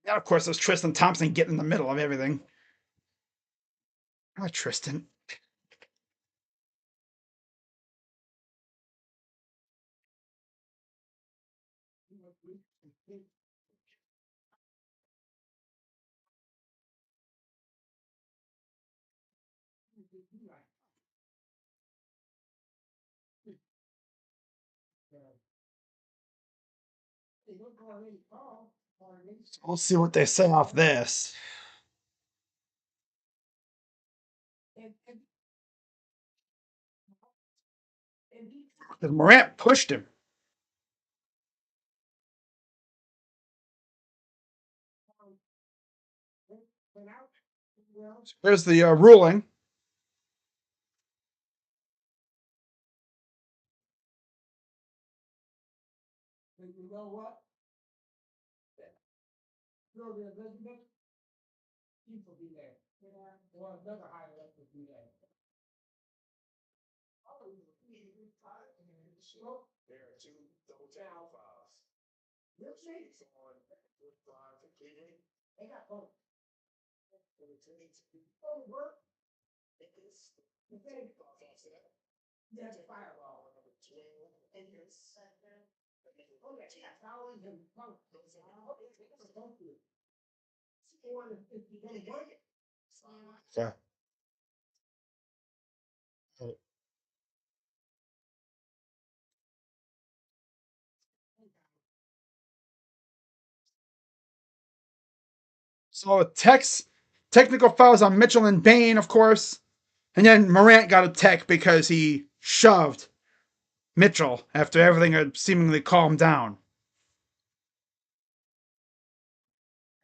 And of course, there's Tristan Thompson getting in the middle of everything. Ah, Tristan. We'll see what they say off this. Because Morant pushed him. There's the ruling. Yeah. So technical fouls on Mitchell and Bain, of course. And then Morant got a tech because he shoved Mitchell after everything had seemingly calmed down.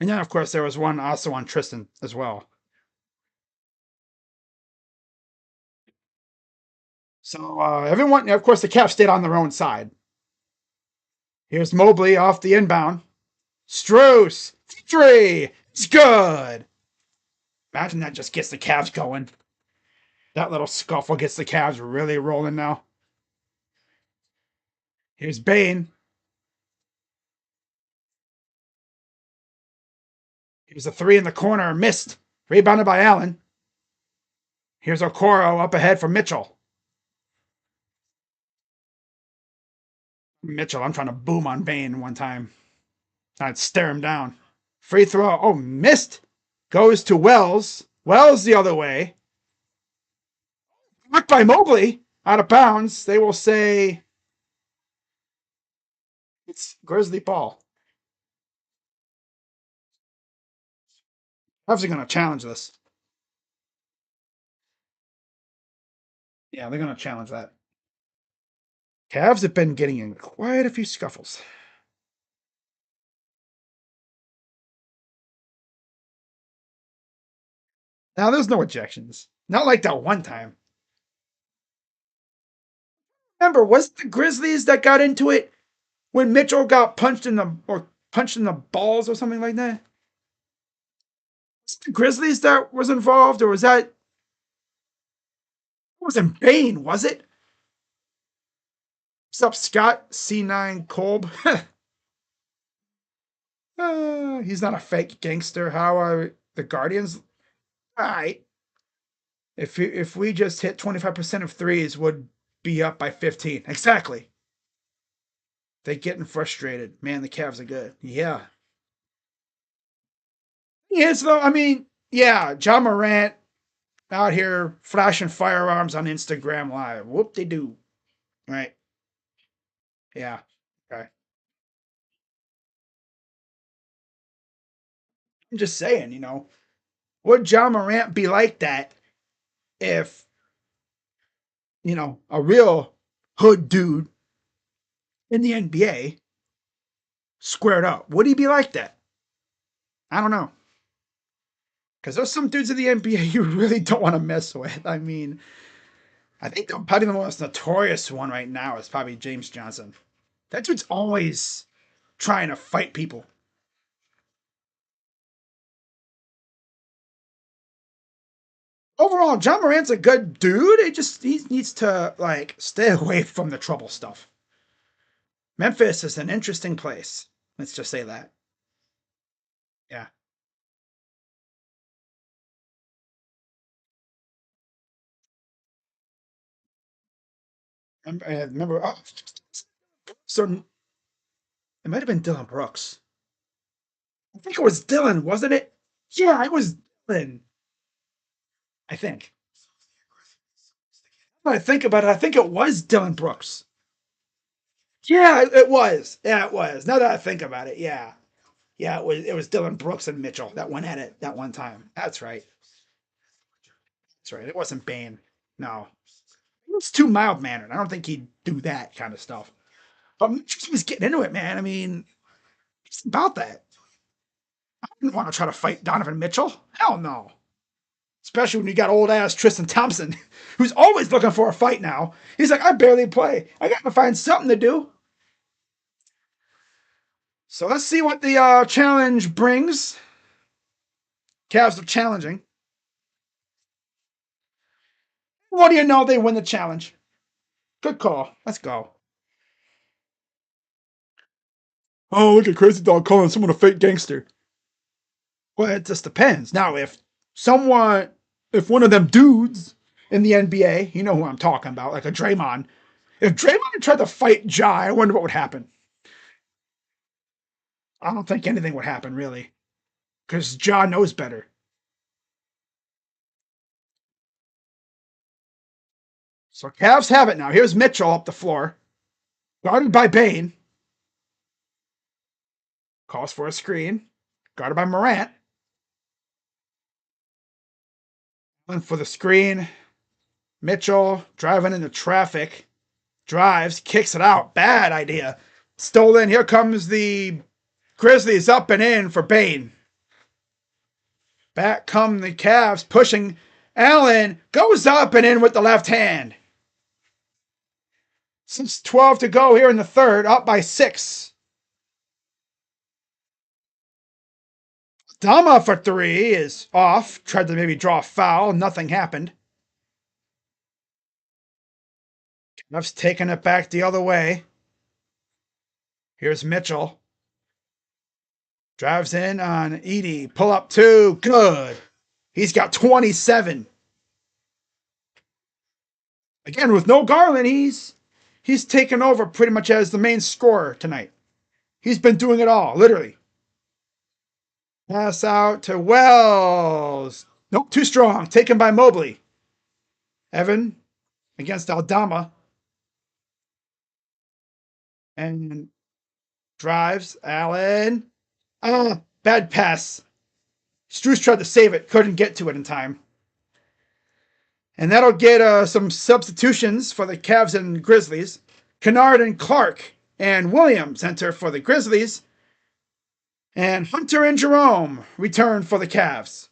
And then, of course, there was one also on Tristan as well. So everyone, of course, the Cavs stayed on their own side. Here's Mobley off the inbound. Strus, three, it's good. Imagine that just gets the Cavs going. That little scuffle gets the Cavs really rolling now. Here's Bain. Here's a three in the corner, missed. Rebounded by Allen. Here's Okoro up ahead for Mitchell. Mitchell, I'm trying to boom on Bain one time. I'd stare him down. Free throw. Oh, missed. Goes to Wells. Wells the other way. Blocked by Mobley. Out of bounds. They will say it's Grizzly ball. How's he going to challenge this? Yeah, they're going to challenge that. Cavs have been getting in quite a few scuffles. Now, there's no ejections. Not like that one time. Remember, was it the Grizzlies that got into it when Mitchell got punched in the balls or something like that? Was it the Grizzlies that was involved, or was that it wasn't Bain, was it? What's up, Scott C9 Kolb? He's not a fake gangster. How are the Guardians? All right. If we just hit 25% of threes, would be up by 15. Exactly. They getting frustrated. Man, the Cavs are good. Yeah. Yes, though. I mean, yeah, John Morant out here flashing firearms on Instagram Live. Whoop they do. Right. Yeah. Okay. I'm just saying, would John Morant be like that if, a real hood dude in the NBA squared up? Would he be like that? I don't know. Because there's some dudes in the NBA you really don't want to mess with. I mean, I think probably the most notorious one right now is probably James Johnson. That dude's always trying to fight people. Overall, John Morant's a good dude. He needs to like stay away from the trouble stuff. Memphis is an interesting place. Let's just say that. Yeah. I remember so it might have been Dylan Brooks. I think it was Dylan, wasn't it? Yeah, it was Dylan. I think. When I think about it, I think it was Dylan Brooks. Yeah, it was. Yeah, it was. Now that I think about it, yeah. Yeah, it was Dylan Brooks and Mitchell that went at it that one time. That's right. That's right. It wasn't Bane. No. He was too mild mannered. I don't think he'd do that kind of stuff. But Mitchell was getting into it, man. I mean, it's about that. I didn't want to try to fight Donovan Mitchell. Hell no. Especially when you got old ass Tristan Thompson, who's always looking for a fight now. He's like, I barely play. I got to find something to do. So let's see what the challenge brings. Cavs are challenging. What do you know? They win the challenge. Good call. Let's go. Oh, look at Crazy Dog calling someone a fake gangster. Well, it just depends. Now, if one of them dudes in the NBA, you know who I'm talking about, like a Draymond, if Draymond tried to fight Ja, I wonder what would happen. I don't think anything would happen, really, because Ja knows better. So Cavs have it now. Here's Mitchell up the floor, guarded by Bane. Calls for a screen, guarded by Morant. And for the screen, Mitchell driving into traffic, drives, kicks it out. Bad idea. Stolen. Here comes the Grizzlies up and in for Bane. Back come the Cavs pushing. Allen goes up and in with the left hand. Since 12 to go here in the third, up by 6. Dama for 3 is off. Tried to maybe draw a foul. Nothing happened. Cavs taking it back the other way. Here's Mitchell. Drives in on Edey. Pull up 2. Good. He's got 27. Again, with no Garland, he's taken over pretty much as the main scorer tonight. He's been doing it all, literally. Pass out to Wells. Nope, too strong. Taken by Mobley. Evan against Aldama. And drives. Allen. Bad pass. Strus tried to save it. Couldn't get to it in time. And that'll get some substitutions for the Cavs and Grizzlies. Kennard and Clark and Williams enter for the Grizzlies. And Hunter and Jerome return for the Cavs.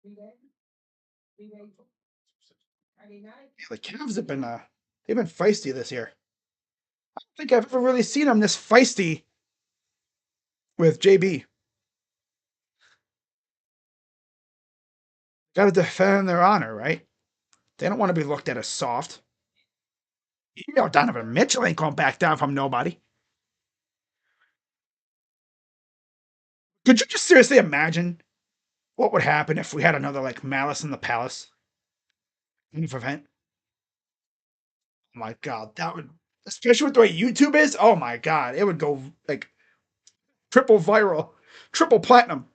Yeah, the Cavs have been they've been feisty this year. I don't think I've ever really seen them this feisty with JB. Got to defend their honor, right? They don't want to be looked at as soft. You know, Donovan Mitchell ain't going back down from nobody. Could you just seriously imagine what would happen if we had another like Malice in the Palace event? Oh my god, that would, especially with the way YouTube is. Oh my god, it would go like triple viral, triple platinum.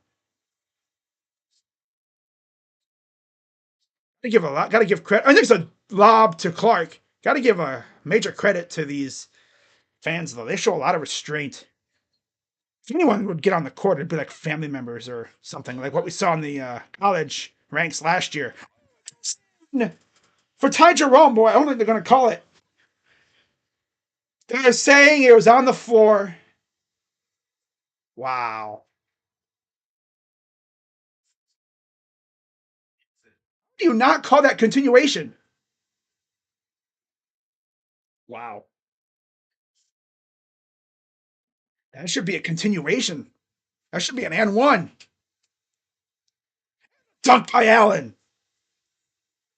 Got to give credit. I think it's a lob to Clark. Got to give a major credit to these fans though. They show a lot of restraint. If anyone would get on the court, it'd be like family members or something, like what we saw in the college ranks last year. For Ty Jerome, boy, I don't think they're going to call it. They're saying it was on the floor. Wow. Do you not call that continuation? Wow. That should be a continuation. That should be an and one. Dunk by Allen.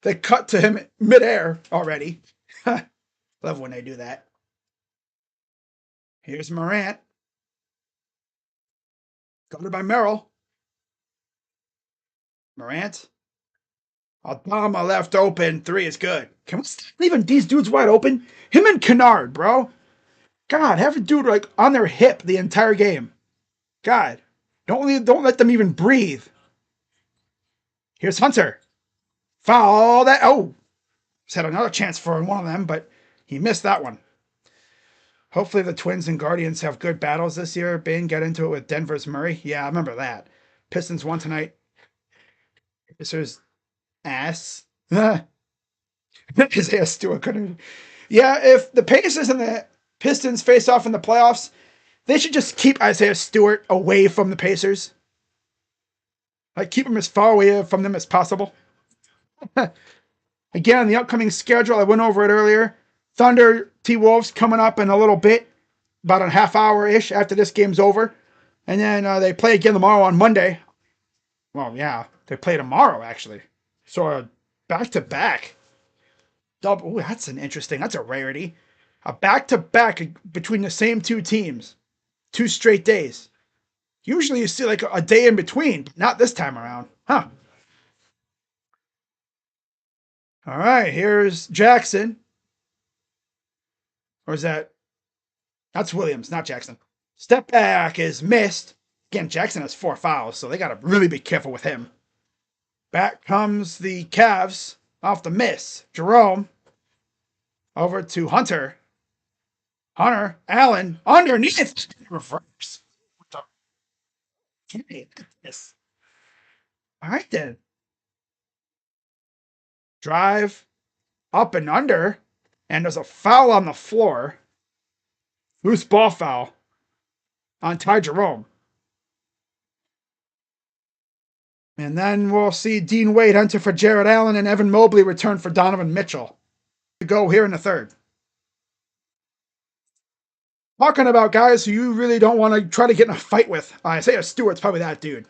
They cut to him midair already. Love when they do that. Here's Morant. Guarded by Merrill. Morant. Aldama left open. 3 is good. Can we stop leaving these dudes wide open? Him and Kennard, bro. God, have a dude like on their hip the entire game. God. Don't let them even breathe. Here's Hunter. Foul that. Oh. He's had another chance for one of them, but he missed that one. Hopefully the Twins and Guardians have good battles this year. Bane got into it with Denver's Murray. Yeah, I remember that. Pistons won tonight. Pacers ass. Isaiah Stewart couldn't. Yeah, if the Pacers and the Pistons face off in the playoffs, they should just keep Isaiah Stewart away from the Pacers. Like, keep them as far away from them as possible. Again, the upcoming schedule, I went over it earlier. Thunder T-Wolves coming up in a little bit, about a half hour-ish after this game's over. And then they play again tomorrow on Monday. Well, yeah, they play tomorrow, actually. So back-to-back. Double. Ooh, that's a rarity. A back-to-back between the same two teams. 2 straight days. Usually you see like a day in between, but not this time around. Huh. All right, here's Jackson. Or is that? That's Williams, not Jackson. Step back is missed. Again, Jackson has 4 fouls, so they got to really be careful with him. Back comes the Cavs off the miss. Jerome over to Hunter. Hunter, Allen, underneath. Reverse. Okay, look at this. All right, then. Drive up and under, and there's a foul on the floor. Loose ball foul on Ty Jerome. And then we'll see Dean Wade enter for Jared Allen and Evan Mobley return for Donovan Mitchell. To go here in the third. Talking about guys who you really don't want to try to get in a fight with. Isaiah Stewart's probably that dude.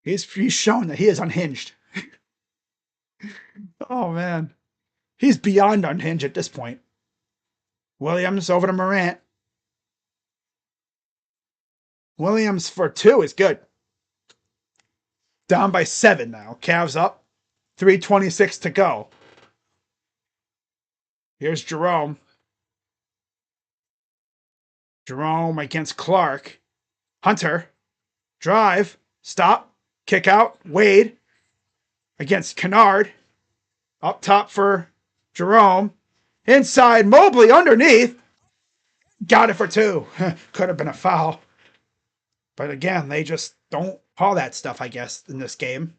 He's shown that he is unhinged. Oh, man. He's beyond unhinged at this point. Williams over to Morant. Williams for 2 is good. Down by 7 now. Cavs up. 3:26 to go. Here's Jerome. Jerome against Clark. Hunter. Drive. Stop. Kick out. Wade against Kennard. Up top for Jerome. Inside. Mobley underneath. Got it for 2. Could have been a foul. But again, they just don't call that stuff, I guess, in this game.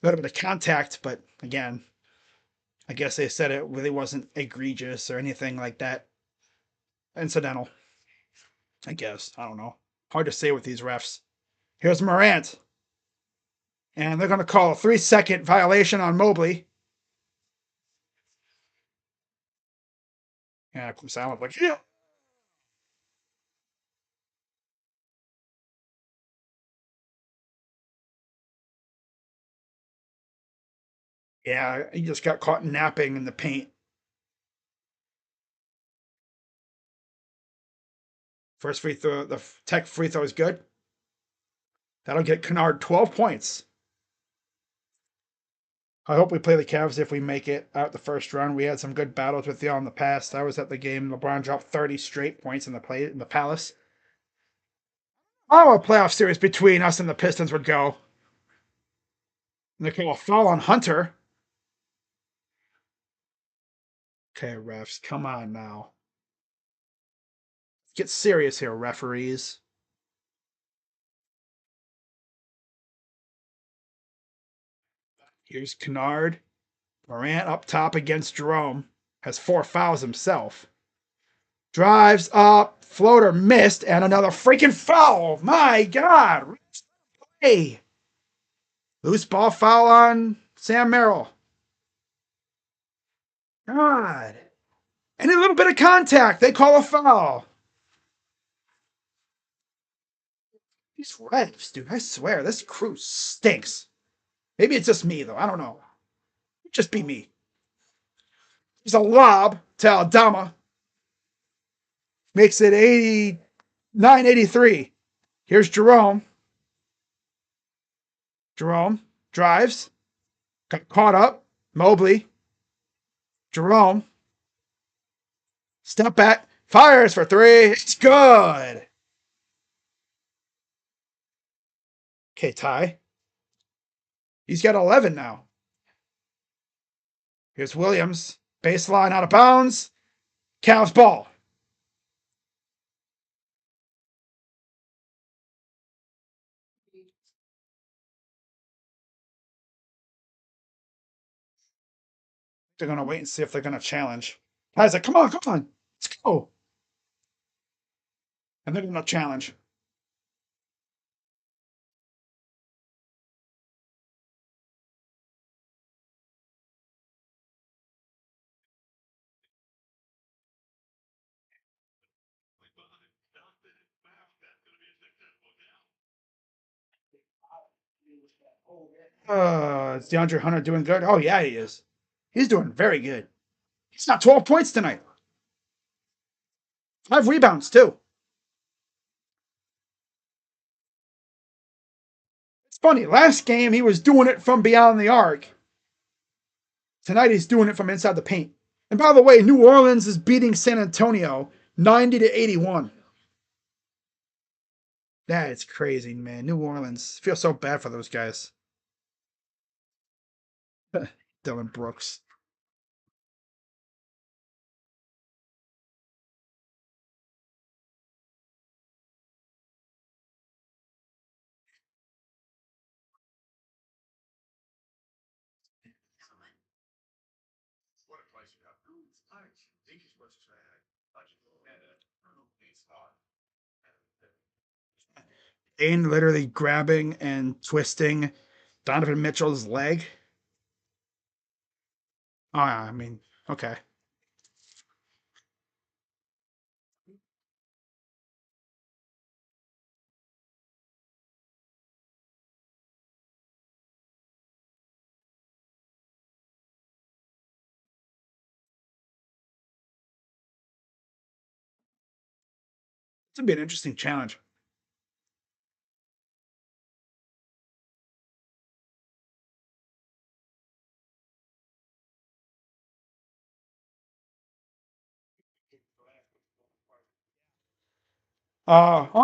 A little bit of contact, but again, I guess they said it really wasn't egregious or anything like that. Incidental. I guess. I don't know. Hard to say with these refs. Here's Morant. And they're going to call a 3-second violation on Mobley. Yeah, sound like, yeah. Yeah, he just got caught napping in the paint. First free throw, the tech free throw is good. That'll get Kennard 12 points. I hope we play the Cavs if we make it out the first round. We had some good battles with y'all in the past. I was at the game. LeBron dropped 30 straight points in the Palace. Oh, a playoff series between us and the Pistons would go. And they call a foul on Hunter. Okay, refs, come on now. Get serious here, referees. Here's Kennard. Morant up top against Jerome. Has 4 fouls himself. Drives up. Floater missed. And another freaking foul. My God. Hey. Loose ball foul on Sam Merrill. God. Any little bit of contact, they call a foul. These refs, dude, I swear, this crew stinks. Maybe it's just me, though. I don't know. It'd just be me. There's a lob to Aldama. Makes it 89-83. Here's Jerome. Jerome drives. Got caught up. Mobley. Jerome. Step back. Fires for 3. It's good. Okay, Ty. He's got 11 now. Here's Williams. Baseline out of bounds. Cavs ball. They're going to wait and see if they're going to challenge. Guys, like, come on. Let's go. And they're going to challenge. Is DeAndre Hunter doing good? Oh yeah, he is. He's doing very good. He's got 12 points tonight. 5 rebounds too. It's funny. Last game he was doing it from beyond the arc. Tonight he's doing it from inside the paint. And by the way, New Orleans is beating San Antonio 90-81. That is crazy, man. New Orleans. I feel so bad for those guys. Dylan Brooks. Dane literally grabbing and twisting Donovan Mitchell's leg. Oh, yeah, I mean, okay. It's gonna be an interesting challenge.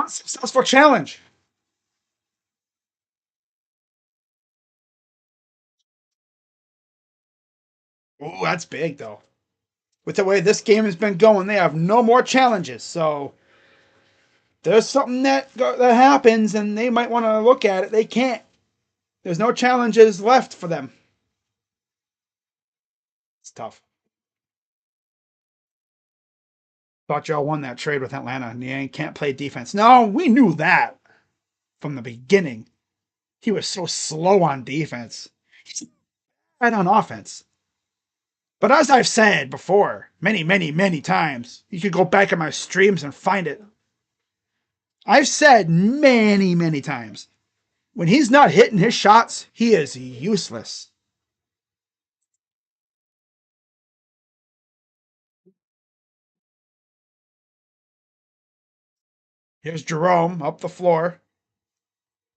Successful challenge. Oh, that's big though. With the way this game has been going, they have no more challenges. So there's something that happens, and they might want to look at it. They can't. There's no challenges left for them. It's tough. Thought y'all won that trade with Atlanta, and you can't play defense. No, we knew that from the beginning. He was so slow on defense. He's bad on offense. But as I've said before, many, many, many times, you could go back in my streams and find it. I've said many, many times, when he's not hitting his shots, he is useless. Here's Jerome up the floor.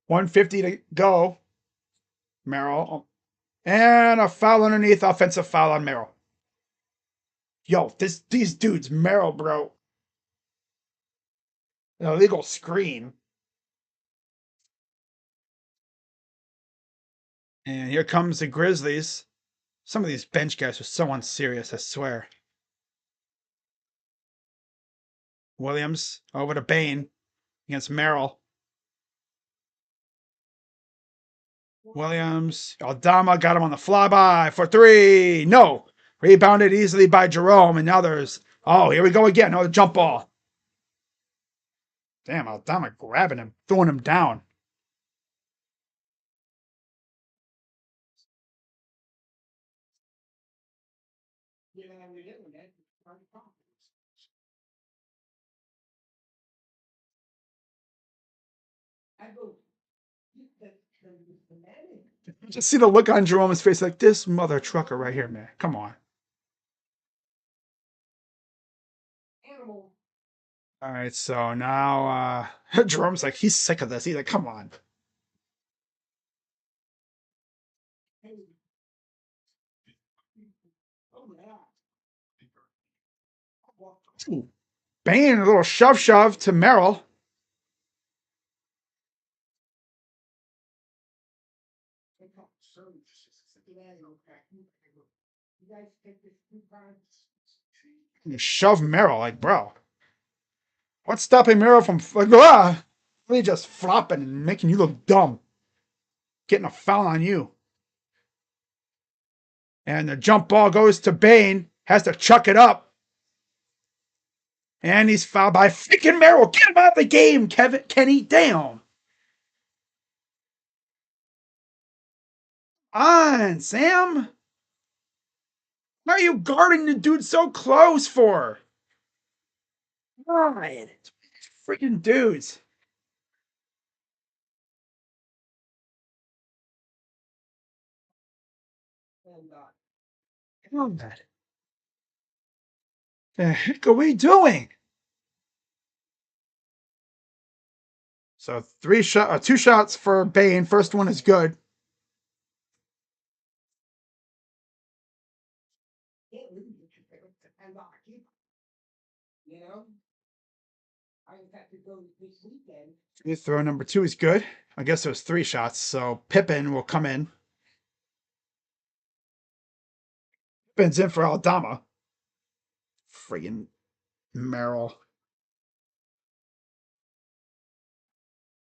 150 to go. Merrill. And a foul underneath, offensive foul on Merrill. Yo, these dudes, Merrill, bro. An illegal screen. And here comes the Grizzlies. Some of these bench guys are so unserious, I swear. Williams over to Bain against Merrill. Williams. Aldama got him on the flyby for three. No. Rebounded easily by Jerome. And now there's. Oh, here we go again. Oh, jump ball. Damn, Aldama grabbing him, throwing him down. Just see the look on Jerome's face like, this mother trucker right here, man. Come on. All right, so now Jerome's like, he's sick of this. He's like, come on. Ooh. Bane, a little shove to Merrill. You shove Merrill, like, bro. What's stopping Merrill from like really just flopping and making you look dumb? Getting a foul on you. And the jump ball goes to Bane. Has to chuck it up. And he's fouled by freaking Merrill. Get him out of the game, Kenny. Damn. On, Sam. Why are you guarding the dude so close for? God. Freaking dudes. God. The heck are we doing? So 2 shots for Bane. First one is good. Free throw number 2 is good. I guess it was 3 shots, so Pippen will come in. Pippen's in for Aldama. Friggin' Merrill.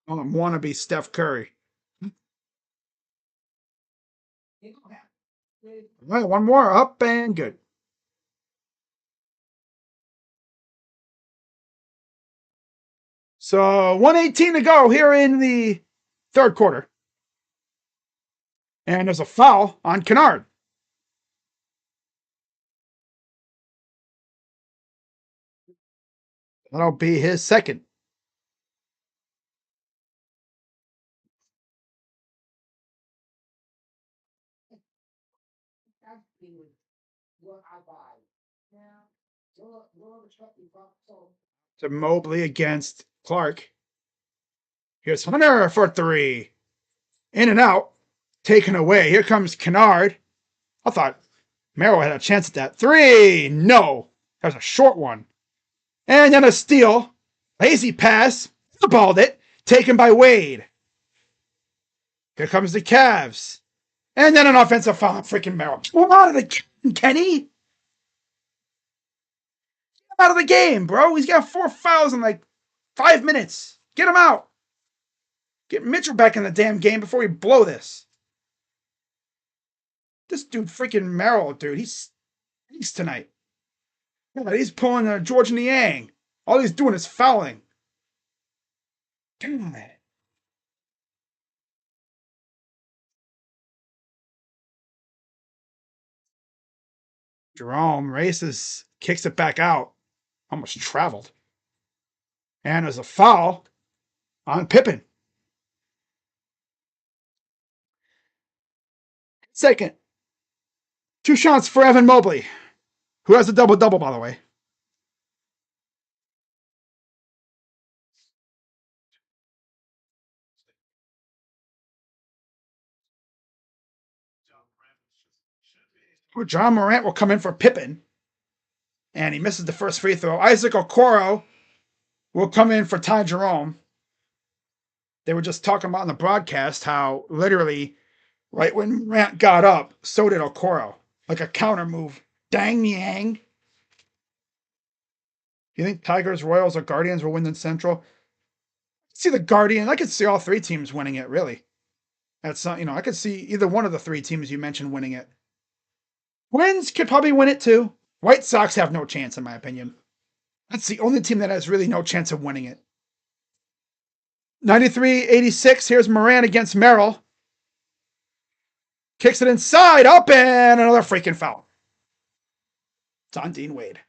I don't want to be Steph Curry. All right, one more up and good. So 118 to go here in the third quarter. And there's a foul on Kennard. That'll be his second. To Mobley against Clark. Here's Hunter for 3. In and out. Taken away. Here comes Kennard. I thought Merrill had a chance at that. 3. No. That was a short one. And then a steal. Lazy pass. Balled it. Taken by Wade. Here comes the Cavs. And then an offensive foul on freaking Merrill. Come out of the game, Kenny. Get him out of the game, bro. He's got 4 fouls in like 5 minutes. Get him out. Get Mitchell back in the damn game before we blow this. This dude, freaking Merrill, dude, he stinks tonight. God, he's pulling a George Niang. All he's doing is fouling. God. Jerome races, kicks it back out. Almost traveled. And there's a foul on Pippen. Second. 2 shots for Evan Mobley, who has a double-double, by the way. John Morant will come in for Pippen. And he misses the first free throw. Isaac Okoro will come in for Ty Jerome. They were just talking about on the broadcast how literally right when Morant got up, so did Okoro. Like a counter move. Dang yang. You think Tigers, Royals, or Guardians will win the Central? See the Guardians. I could see all 3 teams winning it, really. That's not, I could see either one of the 3 teams you mentioned winning it. Twins could probably win it too. White Sox have no chance, in my opinion. That's the only team that has really no chance of winning it. 93-86. Here's Moran against Merrill. Kicks it inside, up, and another freaking foul. It's on Dean Wade.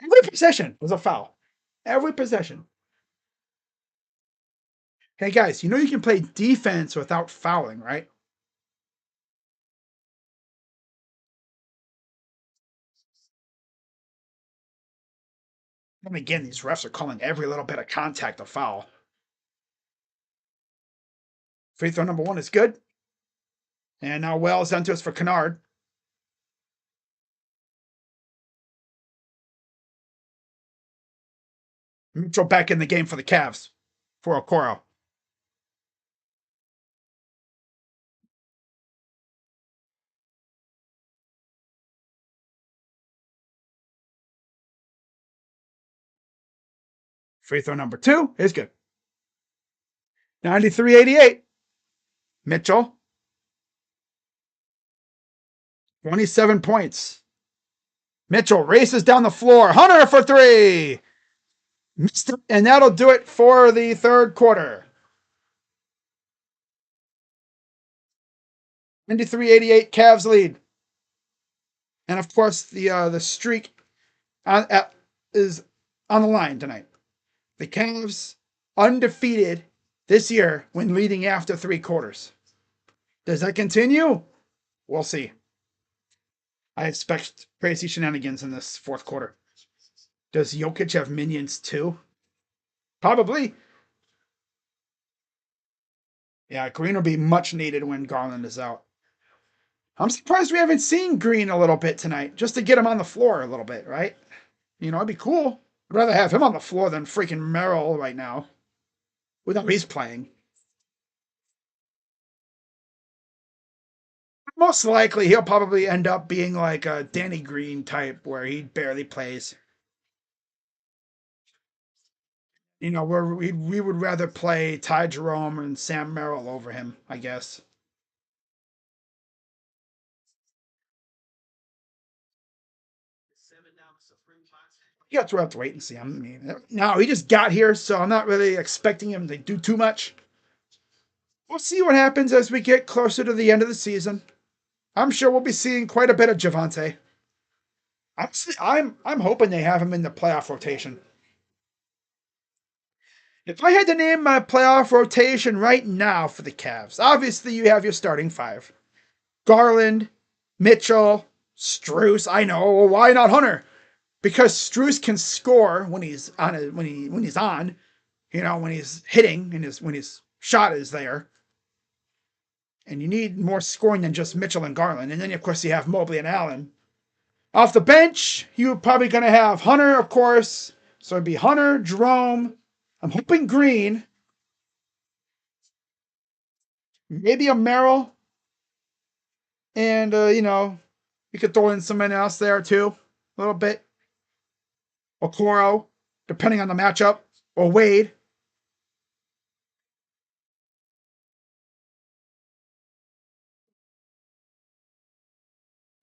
Every possession was a foul. Every possession. Hey, guys, you can play defense without fouling, right? And again, these refs are calling every little bit of contact a foul. Free throw number 1 is good. And now Wells onto us for Kennard. Mitchell back in the game for the Cavs for Okoro. Free throw number 2 is good. 93-88. Mitchell. 27 points. Mitchell races down the floor. Hunter for 3. Missed it, and that'll do it for the third quarter. 93-88 Cavs lead. And of course, the streak is on the line tonight. The Cavs undefeated this year when leading after 3 quarters. Does that continue? We'll see. I expect crazy shenanigans in this fourth quarter. Does Jokic have minions too? Probably. Yeah, Green will be much needed when Garland is out. I'm surprised we haven't seen Green a little bit tonight, just to get him on the floor a little bit, right? You know, it'd be cool. I'd rather have him on the floor than freaking Merrill right now. With how he's playing. Most likely, he'll probably end up being like a Danny Green type, where he barely plays. You know, where we would rather play Ty Jerome and Sam Merrill over him, I guess. You have to wait and see. I mean, no, he just got here, so I'm not really expecting him to do too much. We'll see what happens as we get closer to the end of the season. I'm sure we'll be seeing quite a bit of Javante. I'm hoping they have him in the playoff rotation. If I had to name my playoff rotation right now for the Cavs, obviously you have your starting five: Garland, Mitchell, Strus. I know, why not Hunter? Because Strus can score when he's on when he's on, you know, when he's hitting and when his shot is there. And you need more scoring than just Mitchell and Garland. And then of course you have Mobley and Allen. Off the bench, you're probably gonna have Hunter, of course. So it'd be Hunter, Jerome. I'm hoping Green. Maybe a Merrill. And you know, you could throw in someone else there too. A little bit. Okoro, depending on the matchup. Or Wade.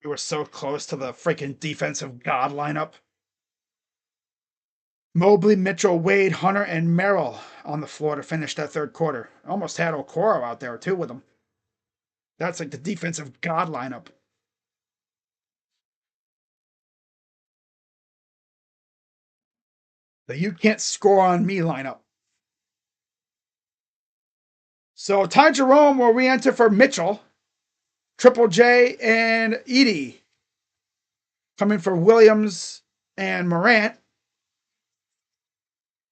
We were so close to the freaking defensive god lineup. Mobley, Mitchell, Wade, Hunter, and Merrill on the floor to finish that third quarter. Almost had Okoro out there too with him. That's like the defensive god lineup. The you can't score on me lineup. So Ty Jerome will re-enter for Mitchell, Triple J, and Edie. Coming for Williams and Morant.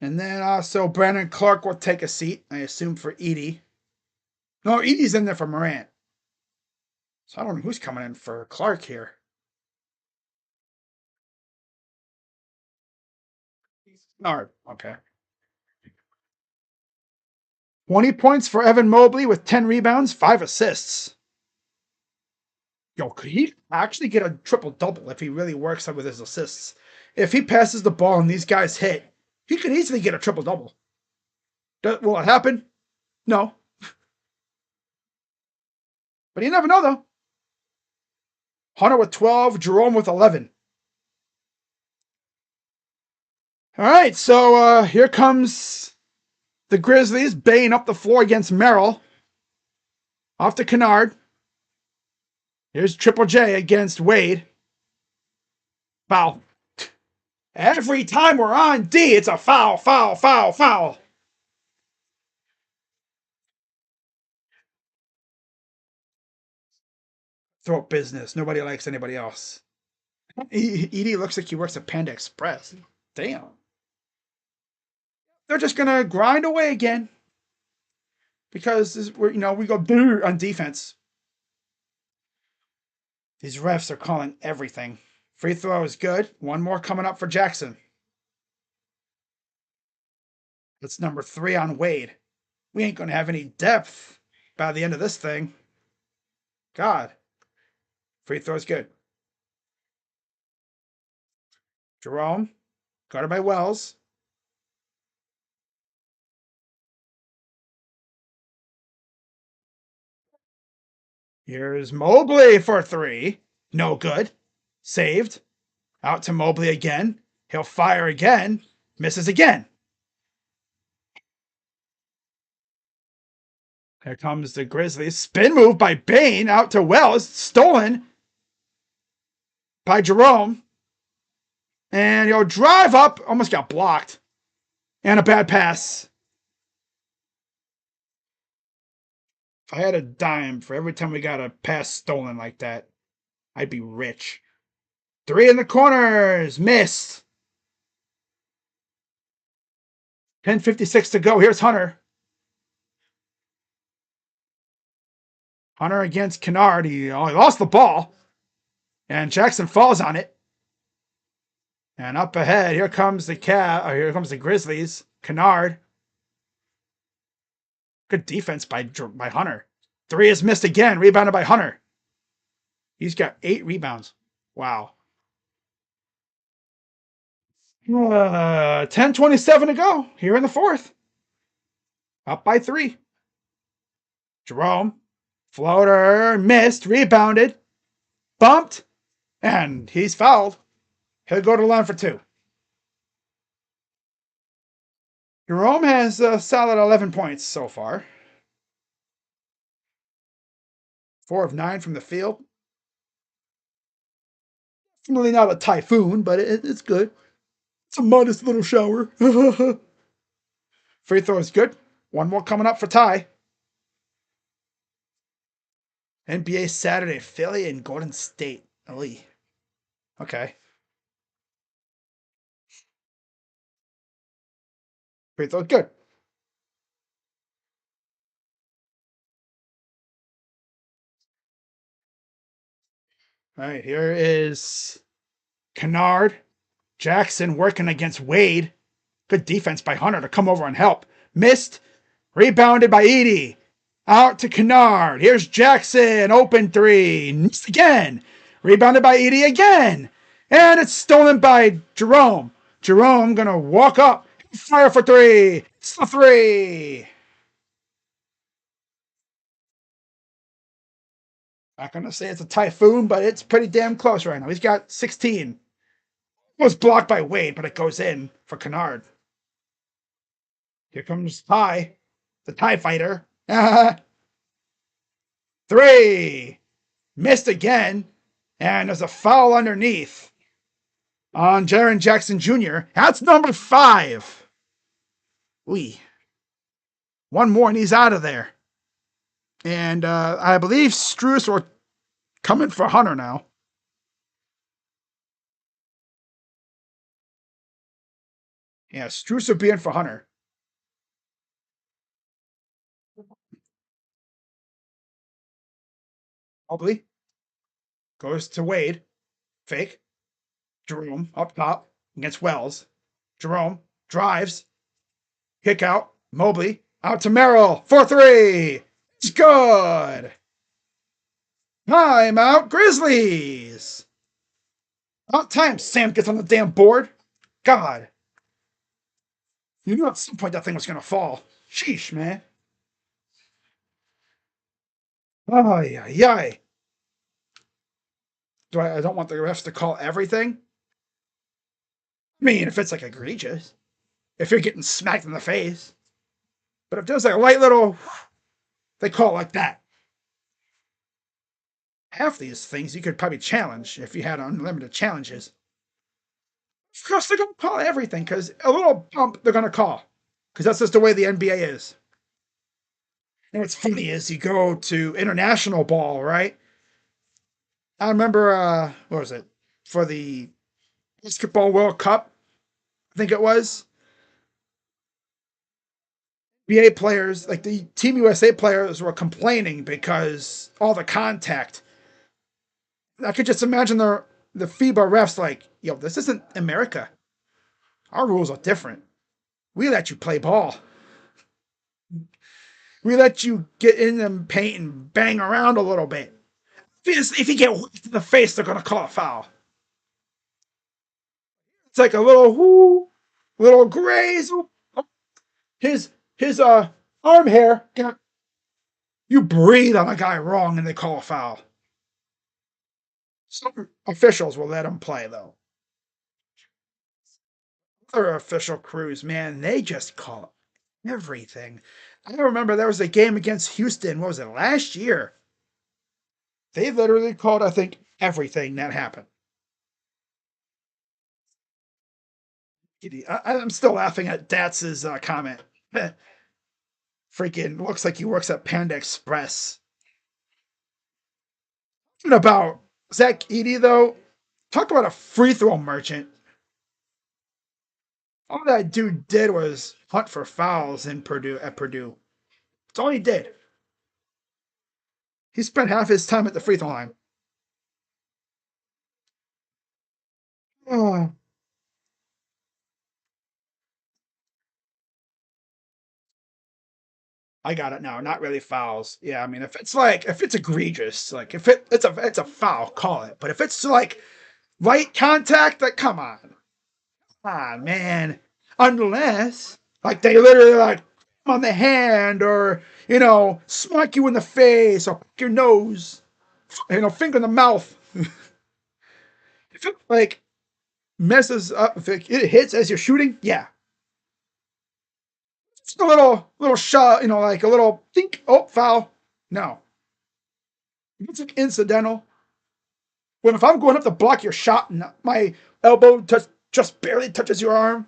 And then also Brandon Clark will take a seat, I assume, for Edie. No, Edie's in there for Morant. So I don't know who's coming in for Clark here. All right, okay. 20 points for Evan Mobley with 10 rebounds, 5 assists. Yo, could he actually get a triple-double if he really works with his assists? If he passes the ball and these guys hit, he could easily get a triple-double. Will it happen? No. But you never know, though. Hunter with 12, Jerome with 11. All right, so here comes the Grizzlies baying up the floor against Merrill. Off to Kennard. Here's Triple J against Wade. Foul. Every time we're on D, it's a foul, foul, foul, foul. Throat business. Nobody likes anybody else. Edie looks like he works at Panda Express. Damn. They're just gonna grind away again because we're we go on defense. These refs are calling everything. Free throw is good. One more coming up for Jackson. That's number 3 on Wade. We ain't gonna have any depth by the end of this thing. God. Free throw is good. Jerome, guarded by Wells. Here's Mobley for 3. No good. Saved. Out to Mobley again. He'll fire again. Misses again. Here comes the Grizzlies. Spin move by Bane out to Wells. Stolen by Jerome. And he'll drive up. Almost got blocked. And a bad pass. If I had a dime for every time we got a pass stolen like that, I'd be rich. Three in the corners. Missed. 10:56 to go. Here's Hunter. Hunter against Kennard. He lost the ball. And Jackson falls on it. And up ahead, here comes the here comes the Grizzlies. Kennard. Good defense by Hunter. Three is missed again. Rebounded by Hunter. He's got 8 rebounds. Wow. 10:27 to go here in the fourth. Up by 3. Jerome. Floater. Missed. Rebounded. Bumped. And he's fouled. He'll go to the line for 2. Jerome has a solid 11 points so far. 4 of 9 from the field. Really not a typhoon, but it's good. It's a modest little shower. Free throw is good. One more coming up for Ty. NBA Saturday, Philly and Golden State. Ellie. Okay. Free throw is good. All right, here is Kennard. Jackson working against Wade. Good defense by Hunter to come over and help. Missed. Rebounded by Edey. Out to Kennard. Here's Jackson. Open 3. Missed again. Rebounded by Edey again. And it's stolen by Jerome. Jerome going to walk up. Fire for 3. It's the 3. Not going to say it's a typhoon, but it's pretty damn close right now. He's got 16. It was blocked by Wade, but it goes in for Kennard. Here comes Ty, the TIE fighter. 3. Missed again. And there's a foul underneath on Jaren Jackson Jr. That's number 5. Ooh. One more and he's out of there. And I believe Strus are coming for Hunter now. Yeah, Strus will be in for Hunter. Mobley goes to Wade. Fake. Jerome up top against Wells. Jerome drives. Kick out. Mobley out to Merrill for 3. It's good. Timeout, Grizzlies. About time Sam gets on the damn board. God. You knew at some point that thing was going to fall. Sheesh, man. Ay, ay, ay. I don't want the refs to call everything. I mean, if it's like egregious. If you're getting smacked in the face. But if there's like a light little, they call it like that. Half these things you could probably challenge if you had unlimited challenges. Of course, they're going to call everything because a little bump they're going to call because that's just the way the NBA is. And what's funny is you go to international ball, right? I remember, what was it? For the Basketball World Cup, I think it was. NBA players, like the Team USA players, were complaining because all the contact. I could just imagine the FIBA refs like, yo, this isn't America. Our rules are different. We let you play ball. We let you get in the paint and bang around a little bit. If you get whipped in the face, they're going to call a foul. It's like a little graze. His arm hair. You breathe on a guy wrong and they call a foul. Some officials will let him play, though. Other official crews, man, they just call everything. I remember there was a game against Houston. What was it, last year? They literally called, I think, everything that happened. I'm still laughing at Datz's comment. Freaking looks like he works at Panda Express. About Zach Edey, though, Talk about a free throw merchant. All that dude did was hunt for fouls in Purdue at Purdue. That's all he did. He spent half his time at the free throw line. Oh, I got it now. Not really fouls. Yeah, I mean, if it's egregious, like if it's a foul, call it. But if it's like light contact, like come on, man. Unless like they literally like on the hand or smack you in the face or your nose, finger in the mouth. If it like messes up, if it hits as you're shooting, yeah, just a little shot, like a little think, oh, foul. No, it's like incidental. When if I'm going up to block your shot and my elbow just barely touches your arm,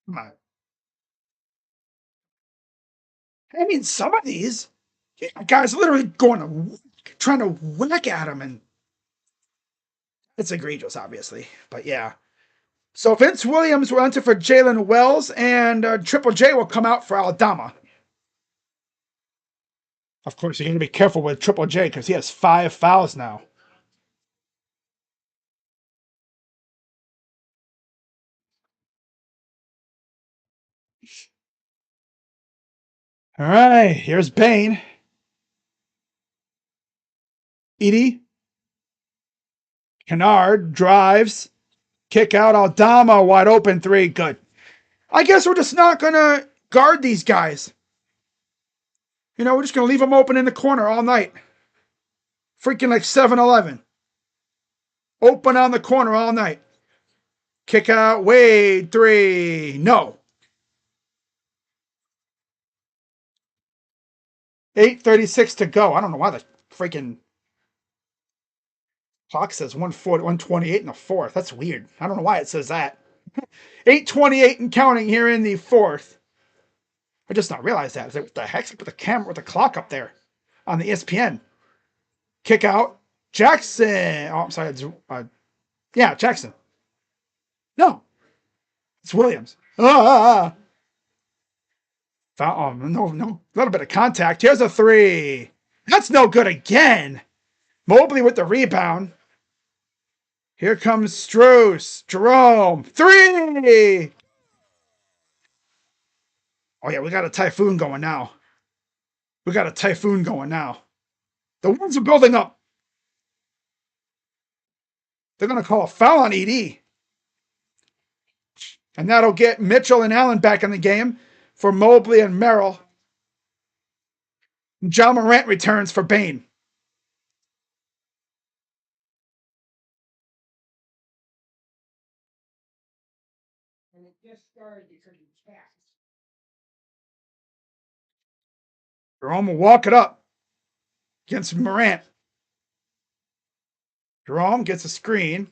come on. I mean, some of these guys literally trying to whack at him, and it's egregious, obviously. But yeah. So Vince Williams will enter for Jalen Wells, and Triple J will come out for Aldama. Of course, you're going to be careful with Triple J because he has 5 fouls now. All right, here's Bane. Edie. Kennard drives. Kick out Aldama. Wide open 3. Good. I guess we're just not going to guard these guys. We're just going to leave them open in the corner all night. Freaking like 7-Eleven. Open on the corner all night. Kick out. Wade 3. No. 8:36 to go. I don't know why the freaking clock says 128 in the fourth. That's weird. I don't know why it says that. 8:28 and counting here in the fourth. I just not realized that. I was like, what the heck? Put the clock up there on the ESPN. Kick out. Jackson. Oh, I'm sorry. Yeah, Jackson. No, it's Williams. Oh, no. A little bit of contact. Here's a 3. That's no good again. Mobley with the rebound. Here comes Strus. Jerome. 3. Oh, yeah, we got a typhoon going now. The winds are building up. They're going to call a foul on ED. And that'll get Mitchell and Allen back in the game for Mobley and Merrill. John Morant returns for Bane. Jerome will walk it up against Morant. Jerome gets a screen.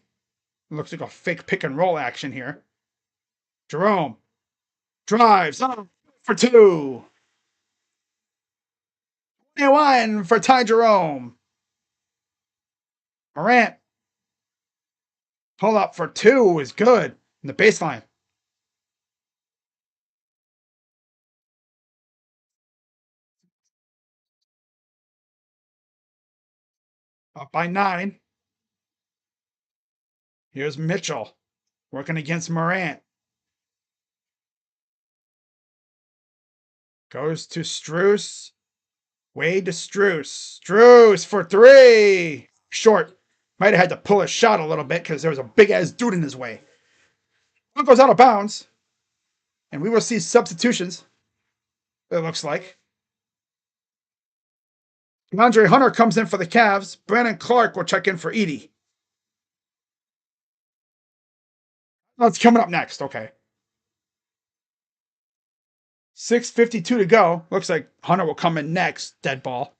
It looks like a fake pick and roll action here. Jerome drives for 2. 21 for Ty Jerome. Morant pull up for 2 is good in the baseline. Up by 9. Here's Mitchell working against Morant. Goes to Strus. Wade to Strus. Strus for 3. Short. Might have had to pull his shot a little bit because there was a big-ass dude in his way. One goes out of bounds. And we will see substitutions, it looks like. DeAndre Hunter comes in for the Cavs. Brandon Clark will check in for Edie. That's coming up next. Okay. 6:52 to go. Looks like Hunter will come in next. Dead ball.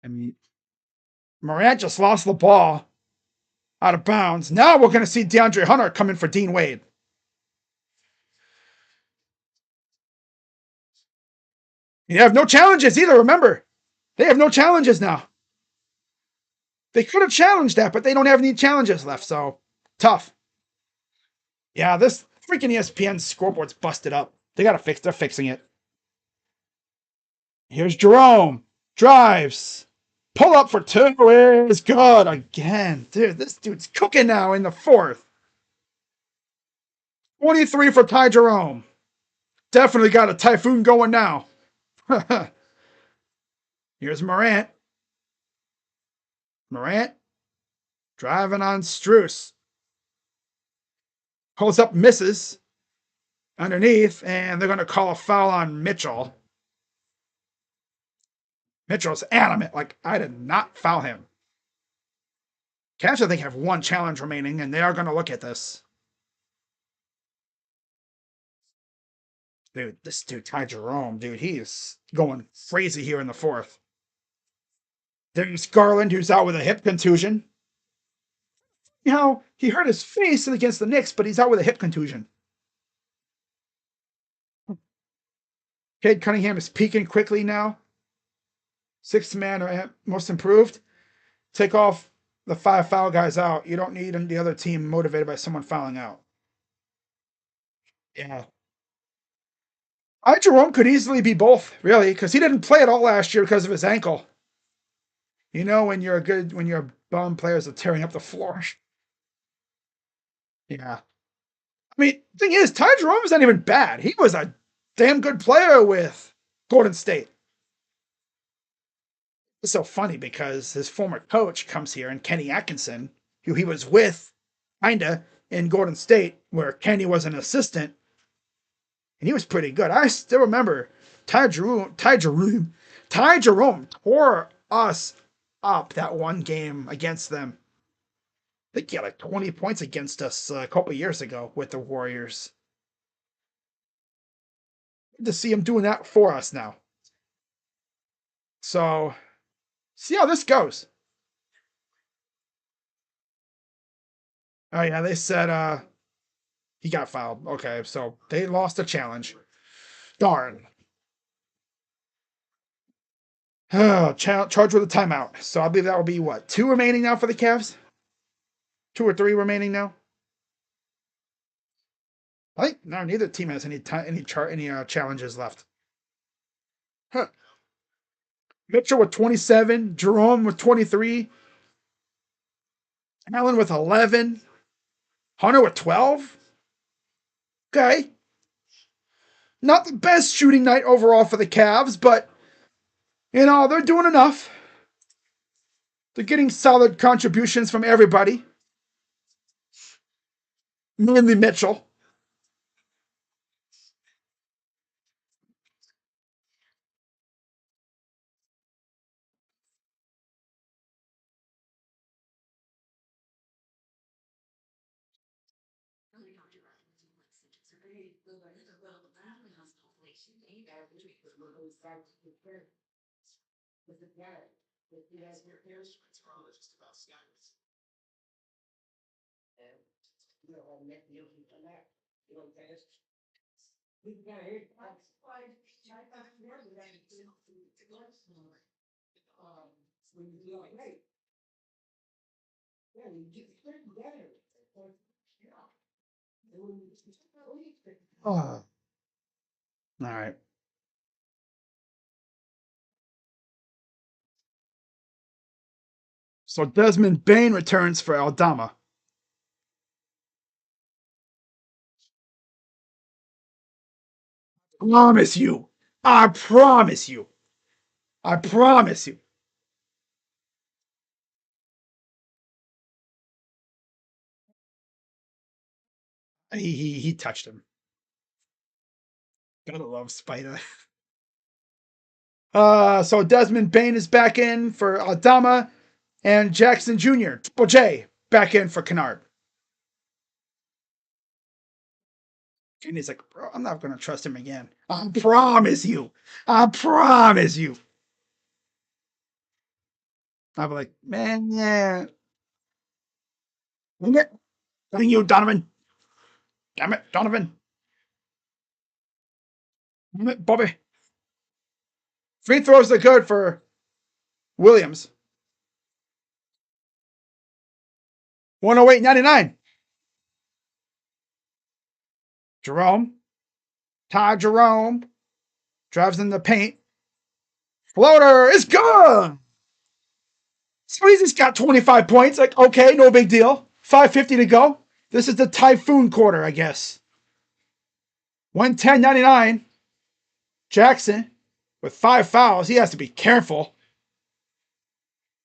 I mean, Morant just lost the ball out of bounds. Now we're going to see DeAndre Hunter come in for Dean Wade. You have no challenges either, remember. They have no challenges now. They could have challenged that, but they don't have any challenges left, so tough. Yeah, this freaking ESPN scoreboard's busted up. They gotta fix. They're fixing it. Here's Jerome. Drives. Pull up for two is good again. Dude, this dude's cooking now in the fourth. 23 for Ty Jerome. Definitely got a typhoon going now. Here's Morant. Morant driving on Struess. Pulls up, misses underneath, and they're going to call a foul on Mitchell. Mitchell's adamant, like, I did not foul him. Cavs, I think, have one challenge remaining, and they are going to look at this. Dude, this dude, Ty Jerome, dude, he is going crazy here in the fourth. There's Garland, who's out with a hip contusion. You know, he hurt his face against the Knicks, but he's out with a hip contusion. Cade Cunningham is peaking quickly now. Sixth man, most improved. Take off the 5 foul guys out. You don't need the other team motivated by someone fouling out. Yeah. Jerome could easily be both, really, because he didn't play at all last year because of his ankle. You know, when your bum players are tearing up the floor. Yeah. I mean, the thing is, Ty Jerome is not even bad. He was a damn good player with Golden State. It's so funny because his former coach comes here, and Kenny Atkinson, who he was with, kinda, in Golden State, where Kenny was an assistant, and he was pretty good. I still remember Ty Jerome tore us up that one game against them. I think he had like 20 points against us a couple years ago with the Warriors. Good to see him doing that for us now. So, see how this goes. Oh yeah, they said he got fouled. Okay, so they lost a challenge. Darn. Charged with a timeout. So I believe that will be what? 2 remaining now for the Cavs? 2 or 3 remaining now? I think no, neither team has any challenges left. Huh. Mitchell with 27, Jerome with 23, Allen with 11, Hunter with 12. Okay. Not the best shooting night overall for the Cavs, but, you know, they're doing enough. They're getting solid contributions from everybody. Mainly Mitchell. Oh. All right. So Desmond Bain returns for Aldama. Promise you. I promise you. I promise you. He touched him. Gotta love Spider. So Desmond Bain is back in for Aldama, and Jackson Jr. Triple J back in for Kennard. And he's like, bro, I'm not gonna trust him again. I promise you. I promise you. I'll be like, man, yeah. Dang it. Dang you, Donovan. Damn it, Donovan. Damn it, Bobby. Free throws are good for Williams. 108.99. Jerome. Ty Jerome. Drives in the paint. Floater is good. Squeezy's got 25 points. Like, okay, no big deal. 5:50 to go. This is the typhoon quarter, I guess. 110.99. Jackson with 5 fouls. He has to be careful.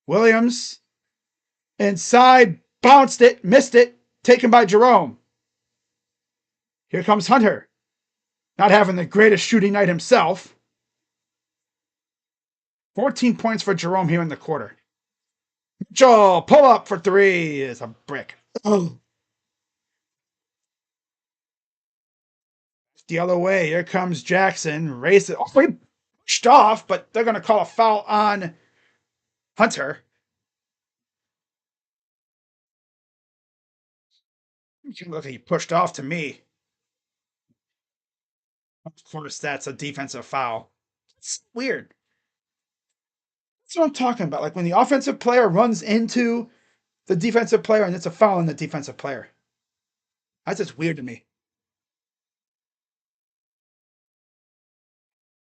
Williams inside, bounced it, missed it, taken by Jerome. Here comes Hunter. Not having the greatest shooting night himself. 14 points for Jerome here in the quarter. Joel, pull up for 3 is a brick. Oh. The other way. Here comes Jackson. Race it. Oh, he pushed off, but they're going to call a foul on Hunter. Look, he pushed off to me. Of course, that's a defensive foul. It's weird. That's what I'm talking about. Like when the offensive player runs into the defensive player and it's a foul on the defensive player. That's just weird to me.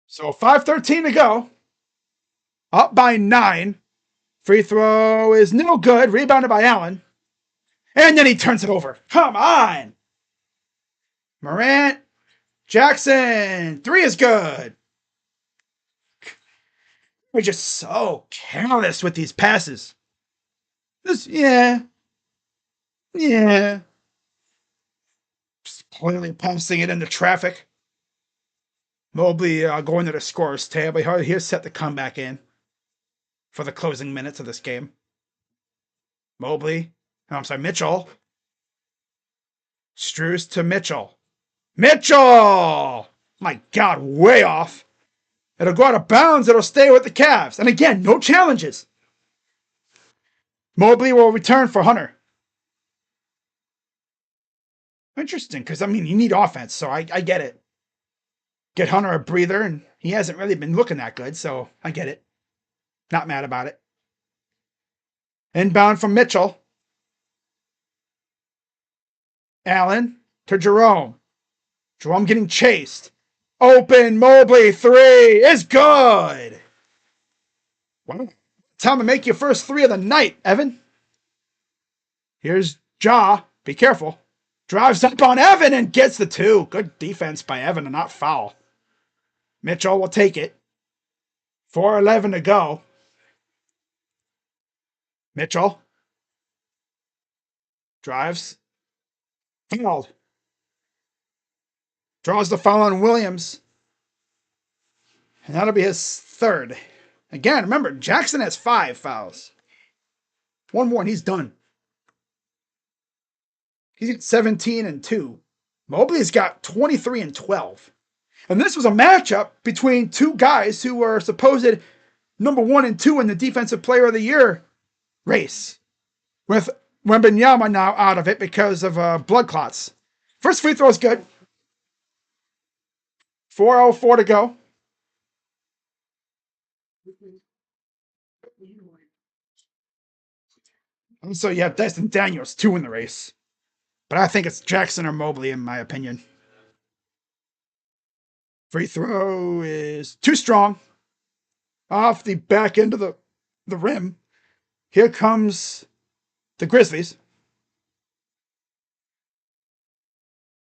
So 5:13 to go. Up by 9. Free throw is no good. Rebounded by Allen. And then he turns it over. Come on. Morant. Jackson. 3 is good. We're just so careless with these passes. Yeah. Just clearly passing it into traffic. Mobley going to the scorer's table. He'll set the comeback in for the closing minutes of this game. Mitchell. Strus to Mitchell. Mitchell! My God, way off. It'll go out of bounds. It'll stay with the Cavs. And again, no challenges. Mobley will return for Hunter. Interesting, because, you need offense, so I get it. Get Hunter a breather, and he hasn't really been looking that good, so I get it. Not mad about it. Inbound from Mitchell. Allen to Jerome. Jerome getting chased. Open, Mobley, 3 is good. Wow. Time to make your first 3 of the night, Evan. Here's Ja. Be careful. Drives up on Evan and gets the 2. Good defense by Evan and not foul. Mitchell will take it. 4:11 to go. Mitchell. Drives. Fouled. Draws the foul on Williams. And that'll be his 3rd. Again, remember, Jackson has 5 fouls. 1 more and he's done. He's got 17 and 2. Mobley's got 23 and 12. And this was a matchup between 2 guys who were supposed number 1 and 2 in the Defensive Player of the Year race. With Wembanyama now out of it because of blood clots. First free throw is good. 4:04 to go. And so you have Dyson Daniels 2 in the race. But I think it's Jackson or Mobley in my opinion. Free throw is too strong. Off the back end of the rim. Here comes the Grizzlies.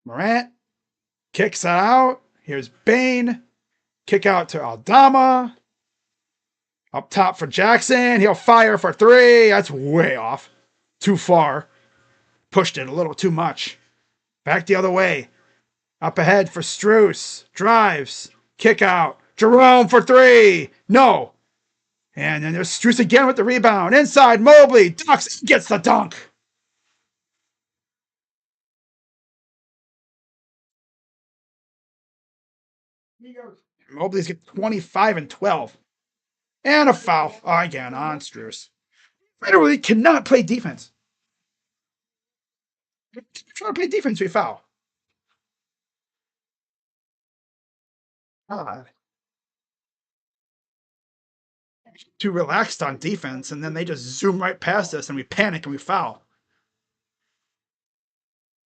Morant kicks out. Here's Bane. Kick out to Aldama. Up top for Jackson. He'll fire for 3. That's way off. Too far. Pushed it a little too much. Back the other way. Up ahead for Strus. Drives. Kick out. Jerome for 3. No. And then there's Strus again with the rebound. Inside, Mobley. Ducks. Gets the dunk. Mobley's got 25 and 12. And a foul. Oh, again, on Strus. Literally cannot play defense. Trying to play defense, we foul. God. Too relaxed on defense, and then they just zoom right past us, and we panic and we foul.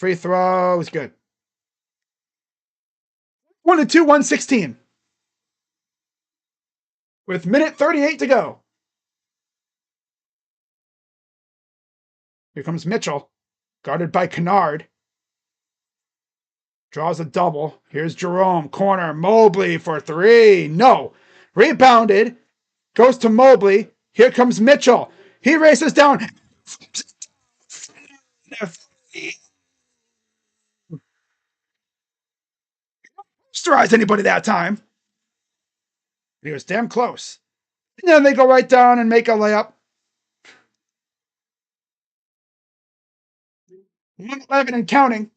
Free throw is good. 1-2, 116. With minute 38 to go. Here comes Mitchell, guarded by Kennard. Draws a double. Here's Jerome. Corner. Mobley for three. No. Rebounded. Goes to Mobley. Here comes Mitchell. He races down. Posterize anybody that time. He was damn close. And then they go right down and make a layup. 111 and counting.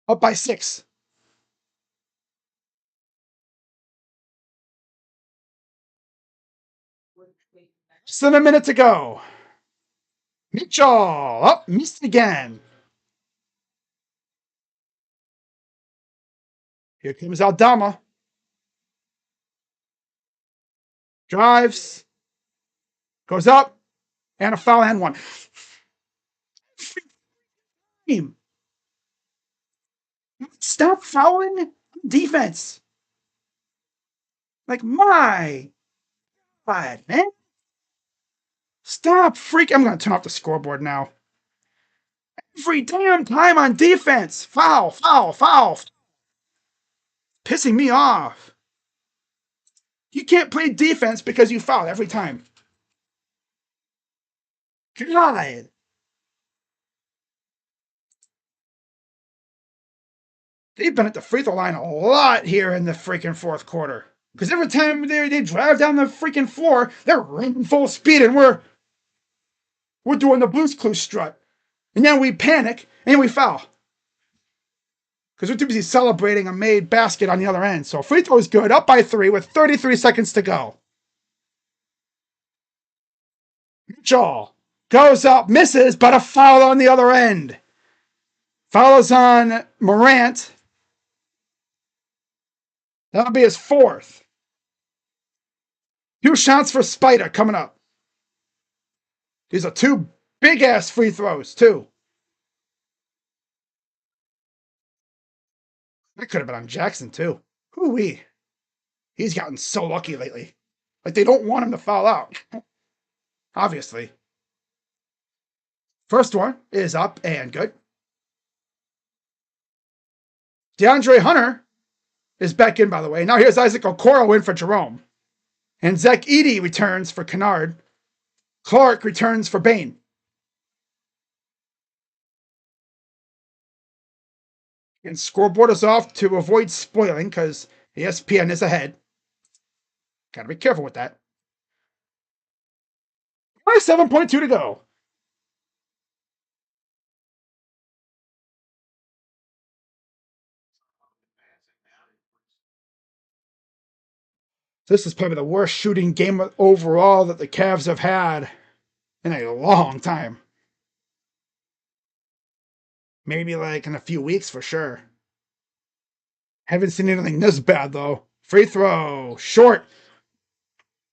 Up by 6. Just a minute to go. Mitchell. Oh, missed again. Here comes Aldama. Drives. Goes up. And a foul and one. Stop fouling defense. Like, my God, man. Stop freaking. I'm going to turn off the scoreboard now. Every damn time on defense. Foul, foul, foul. Pissing me off. You can't play defense because you foul every time. God. They've been at the free throw line a lot here in the freaking fourth quarter. Because every time they drive down the freaking floor, they're running full speed and we're doing the Blues Clues strut. And then we panic and we foul. Because we're too busy celebrating a made basket on the other end. So free throw is good. Up by 3 with 33 seconds to go. Mitchell goes up, misses, but a foul on the other end. Fouls on Morant. That'll be his 4th. 2 shots for Spider coming up. These are 2 big-ass free throws, too. That could have been on Jackson, too. Hoo-wee. He's gotten so lucky lately. Like, they don't want him to foul out. Obviously. First one is up and good. DeAndre Hunter is back in, by the way. Now here's Isaac Okoro in for Jerome. And Zach Edey returns for Kennard. Clark returns for Bain. And scoreboard is off to avoid spoiling because ESPN is ahead. Gotta be careful with that. 27.2 to go. This is probably the worst shooting game overall that the Cavs have had in a long time. Maybe like in a few weeks for sure. Haven't seen anything this bad though. Free throw, short.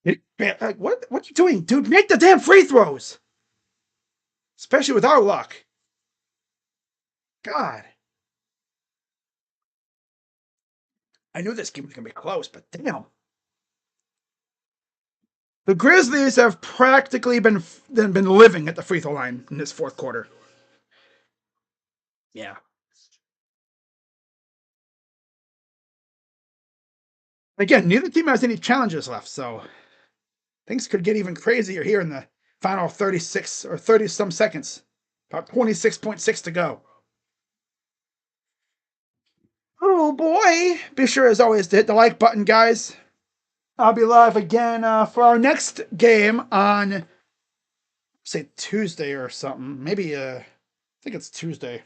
What are you doing, dude? Make the damn free throws. Especially with our luck. God. I knew this game was going to be close, but damn. The Grizzlies have practically been living at the free throw line in this fourth quarter. Yeah. Again, neither team has any challenges left, so things could get even crazier here in the final 36 or 30-some seconds. About 26.6 to go. Oh, boy. Be sure, as always, to hit the like button, guys. I'll be live again for our next game on, say, Tuesday or something. Maybe, I think it's Tuesday.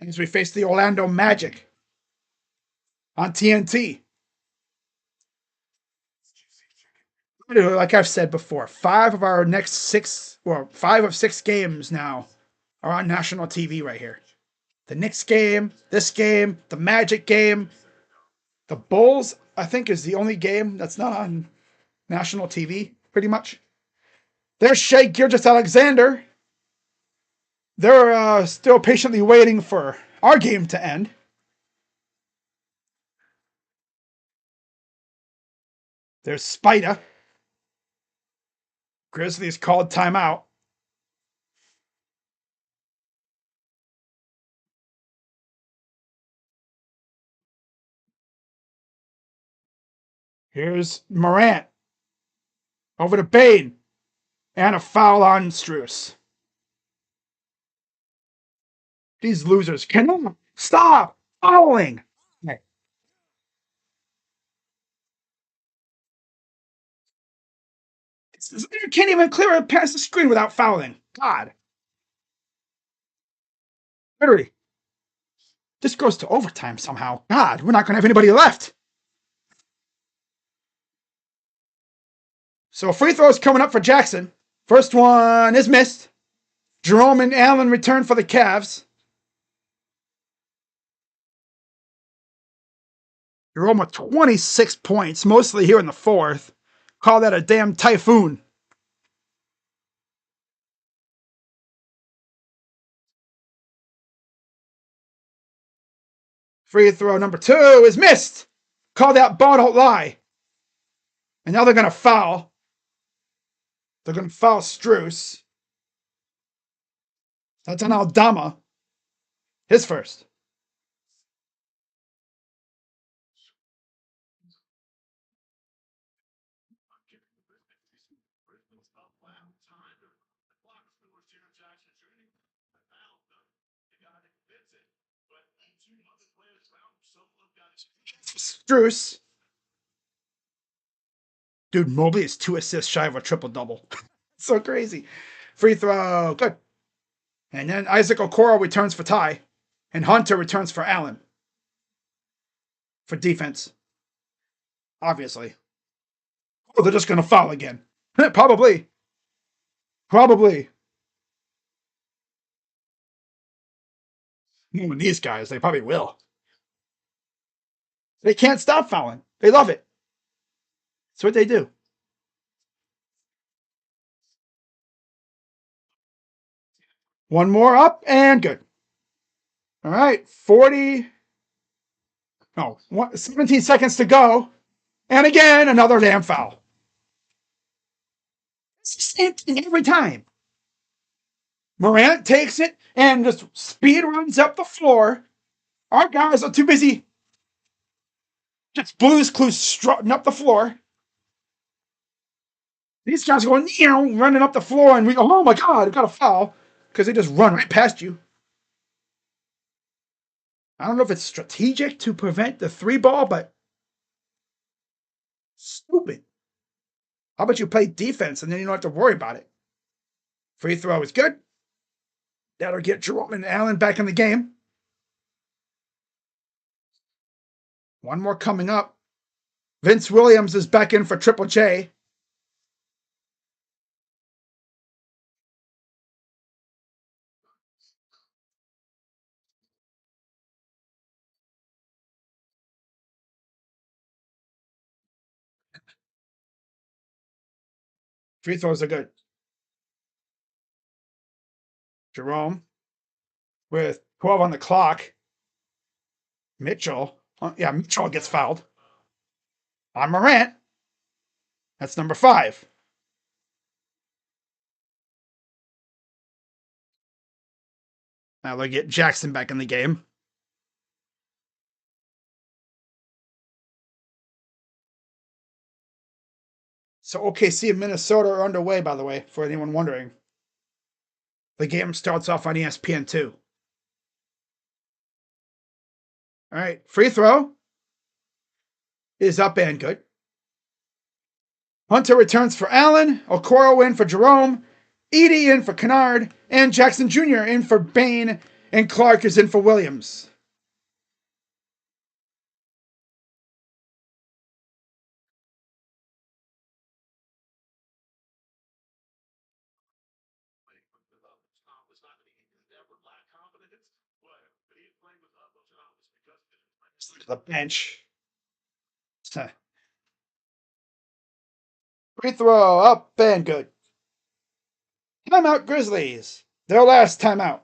As we face the Orlando Magic on TNT. Like I've said before, 5 of 6 games now are on national TV right here. The Knicks game, this game, the Magic game. The Bulls, I think, is the only game that's not on national TV, pretty much. There's Shai Gilgeous-Alexander They're still patiently waiting for our game to end. There's Spider. Grizzlies called timeout. Here's Morant over to Bane. And a foul on Struess. These losers cannot stop fouling. You can't even clear it past the screen without fouling. God. Literally. This goes to overtime somehow. God, we're not going to have anybody left. So free throws coming up for Jackson. First one is missed. Jerome and Allen return for the Cavs. Jerome with 26 points, mostly here in the fourth. Call that a damn typhoon. Free throw number 2 is missed. Call that ball don't lie. And now they're going to foul. They're going to foul Struess. That's on Aldama. His first. Struess. Dude, Mobley is 2 assists shy of a triple-double. So crazy. Free throw. Good. And then Isaac Okoro returns for Ty. And Hunter returns for Allen. For defense. Obviously. Oh, they're just going to foul again. Probably. Knowing these guys, they probably will. They can't stop fouling. They love it. That's what they do. One more up and good. All right, 17 seconds to go. And again, another damn foul. It's the same thing every time. Morant takes it and just speed runs up the floor. Our guys are too busy just Blues Clues strutting up the floor. These guys are going, running up the floor, and we go, oh my God, I've got a foul, because they just run right past you. I don't know if it's strategic to prevent the 3-ball, but stupid. How about you play defense, and then you don't have to worry about it? Free throw is good. That'll get Jerome and Allen back in the game. One more coming up. Vince Williams is back in for Triple J. Free throws are good. Jerome with 12 on the clock. Mitchell. Mitchell gets fouled. On Morant. That's number 5. Now they'll get Jackson back in the game. So OKC and Minnesota are underway, by the way, for anyone wondering. The game starts off on ESPN 2. All right, free throw is up and good. Hunter returns for Allen, Okoro in for Jerome, Edey in for Kennard, and Jackson Jr. in for Bane, and Clark is in for Williams. The bench. Free throw up and good. Timeout Grizzlies. Their last timeout.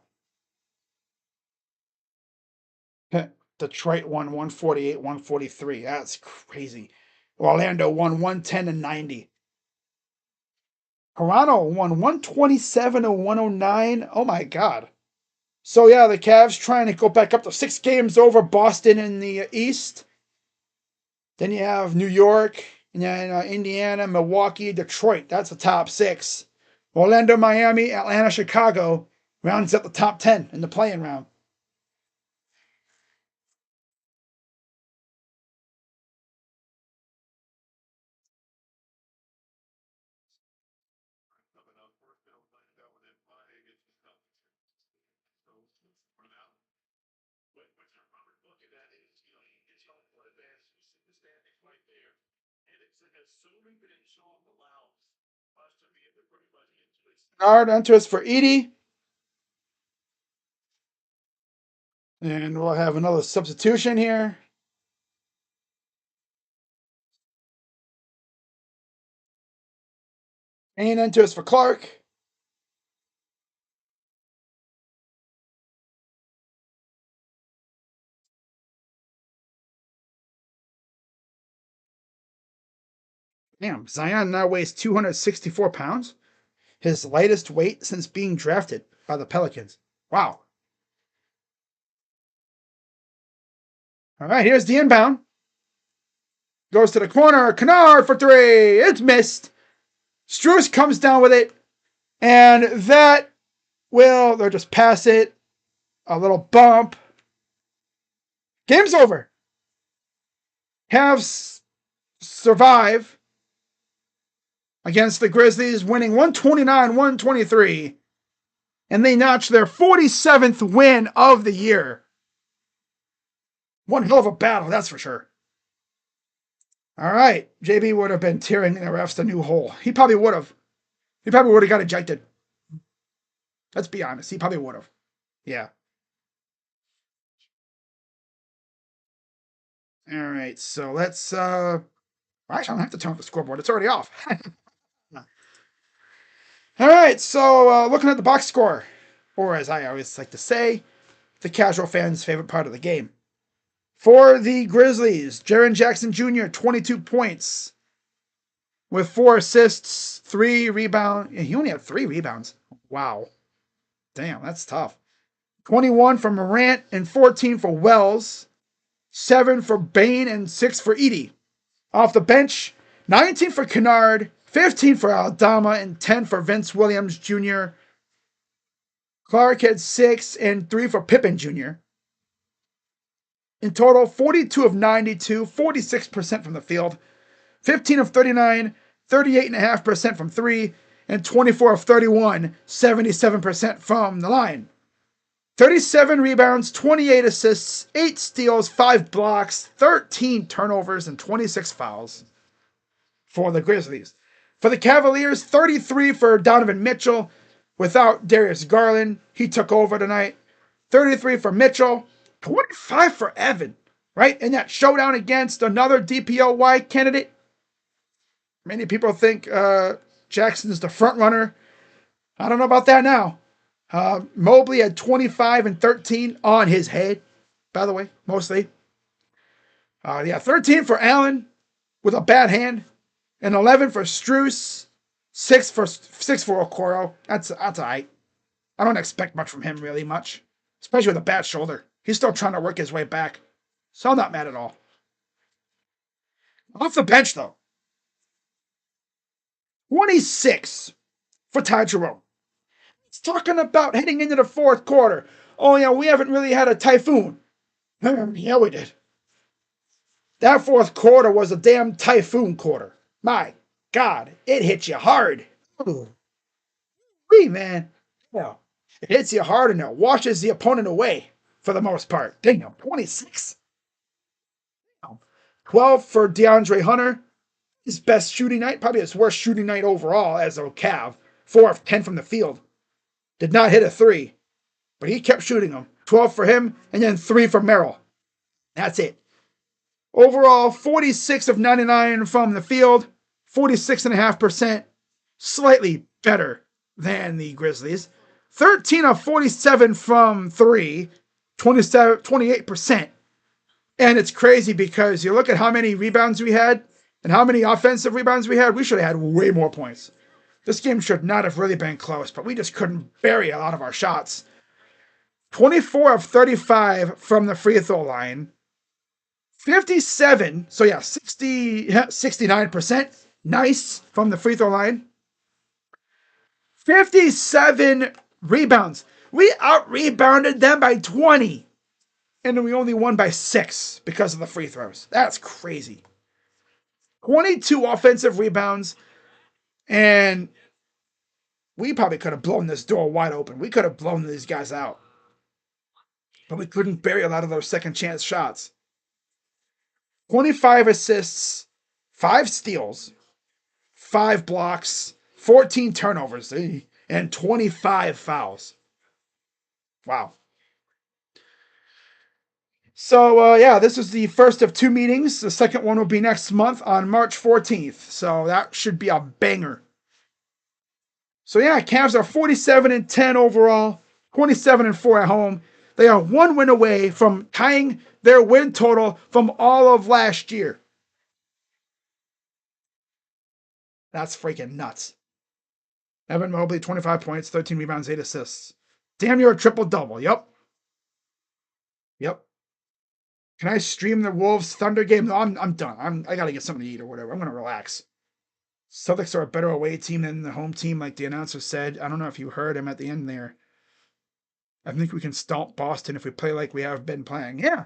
Detroit won 148, 143. That's crazy. Orlando won 110 and 90. Toronto won 127 and 109. Oh my God. So yeah, the Cavs trying to go back up to 6 games over Boston in the East. Then you have New York, and then Indiana, Milwaukee, Detroit. That's the top 6. Orlando, Miami, Atlanta, Chicago rounds up the top 10 in the play-in round. Bernard enters for Edie. And we'll have another substitution here. Kane enters for Clark. Damn, Zion now weighs 264 pounds. His lightest weight since being drafted by the Pelicans. Wow. All right, here's the inbound. Goes to the corner. Kennard for 3. It's missed. Strus comes down with it. And that will, they'll just pass it. A little bump. Game's over. Cavs survive against the Grizzlies, winning 129-123. And they notch their 47th win of the year. One hell of a battle, that's for sure. All right, JB would have been tearing the refs a new hole. He probably would have. He probably would have got ejected. Let's be honest. He probably would have. Yeah. All right, so let's actually, I don't have to turn off the scoreboard. It's already off. All right, so looking at the box score, or as I always like to say, the casual fan's favorite part of the game. For the Grizzlies, Jaren Jackson Jr., 22 points with 4 assists, 3 rebounds. Yeah, he only had 3 rebounds. Wow. Damn, that's tough. 21 for Morant and 14 for Wells. 7 for Bain and 6 for Edie. Off the bench, 19 for Kennard, 15 for Aldama, and 10 for Vince Williams Jr. Clark had 6 and 3 for Pippen Jr. In total, 42 of 92, 46% from the field, 15 of 39, 38.5% from 3, and 24 of 31, 77% from the line. 37 rebounds, 28 assists, 8 steals, 5 blocks, 13 turnovers, and 26 fouls for the Grizzlies. For the Cavaliers, 33 for Donovan Mitchell. Without Darius Garland, he took over tonight. 33 for Mitchell, 25 for Evan, right? In that showdown against another DPOY candidate. Many people think Jackson's the front runner. I don't know about that now. Mobley had 25 and 13 on his head, by the way, mostly. 13 for Allen with a bad hand, and 11 for Strus, 6 for Okoro. That's all right. I don't expect much from him, really much, especially with a bad shoulder. He's still trying to work his way back, so I'm not mad at all. Off the bench, though, 26 for Ty Jerome. It's talking about heading into the fourth quarter. Oh, yeah, we haven't really had a typhoon. Yeah, we did. That fourth quarter was a damn typhoon quarter. My God, it hit you hard. Wee, man. Yeah. It hits you hard and it washes the opponent away for the most part. Damn, 26. 12 for DeAndre Hunter. His best shooting night, probably his worst shooting night overall as a Cav. 4 of 10 from the field. Did not hit a 3, but he kept shooting them. 12 for him, and then 3 for Merrill. That's it. Overall, 46 of 99 from the field, 46.5%, slightly better than the Grizzlies. 13 of 47 from 3, 28%. And it's crazy because you look at how many rebounds we had and how many offensive rebounds we had. We should have had way more points. This game should not have really been close, but we just couldn't bury a lot of our shots. 24 of 35 from the free throw line. 57, so yeah, 69%. Nice from the free throw line. 57 rebounds. We out-rebounded them by 20. And we only won by 6 because of the free throws. That's crazy. 22 offensive rebounds, and we probably could have blown this door wide open. We could have blown these guys out. But we couldn't bury a lot of those second chance shots. 25 assists, 5 steals, 5 blocks, 14 turnovers, and 25 fouls. Wow. So, yeah, this is the first of 2 meetings. The second one will be next month on March 14th. So that should be a banger. So, yeah, Cavs are 47-10 overall, 27-4 at home. They are 1 win away from tying their win total from all of last year. That's freaking nuts. Evan Mobley, 25 points, 13 rebounds, 8 assists. Damn near a triple-double. Yep. Can I stream the Wolves Thunder game? No, I'm done. I got to get something to eat or whatever. I'm going to relax. Celtics are a better away team than the home team, like the announcer said. I don't know if you heard him at the end there. I think we can stomp Boston if we play like we have been playing. Yeah,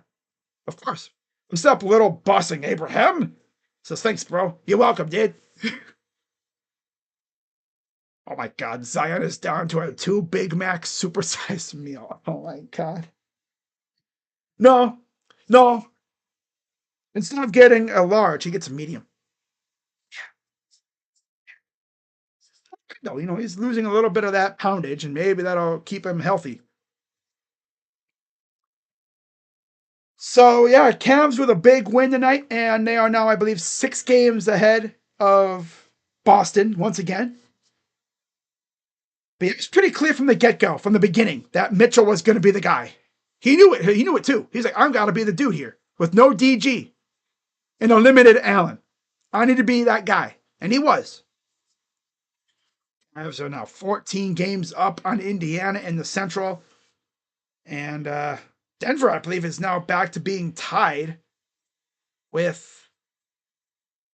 of course. What's up, little bossing Abraham? Says, thanks, bro. You're welcome, dude. Oh my God, Zion is down to a 2 Big Mac supersized meal. Oh my God. No. Instead of getting a large, he gets a medium. No, he's losing a little bit of that poundage, and maybe that'll keep him healthy. So, yeah, Cavs with a big win tonight, and they are now, I believe, 6 games ahead of Boston once again. But it was pretty clear from the get-go, from the beginning, that Mitchell was going to be the guy. He knew it. He knew it, too. He's like, I'm got to be the dude here with no DG and a limited Allen. I need to be that guy. And he was. Cavs are now 14 games up on Indiana in the Central. And Denver, I believe, is now back to being tied with,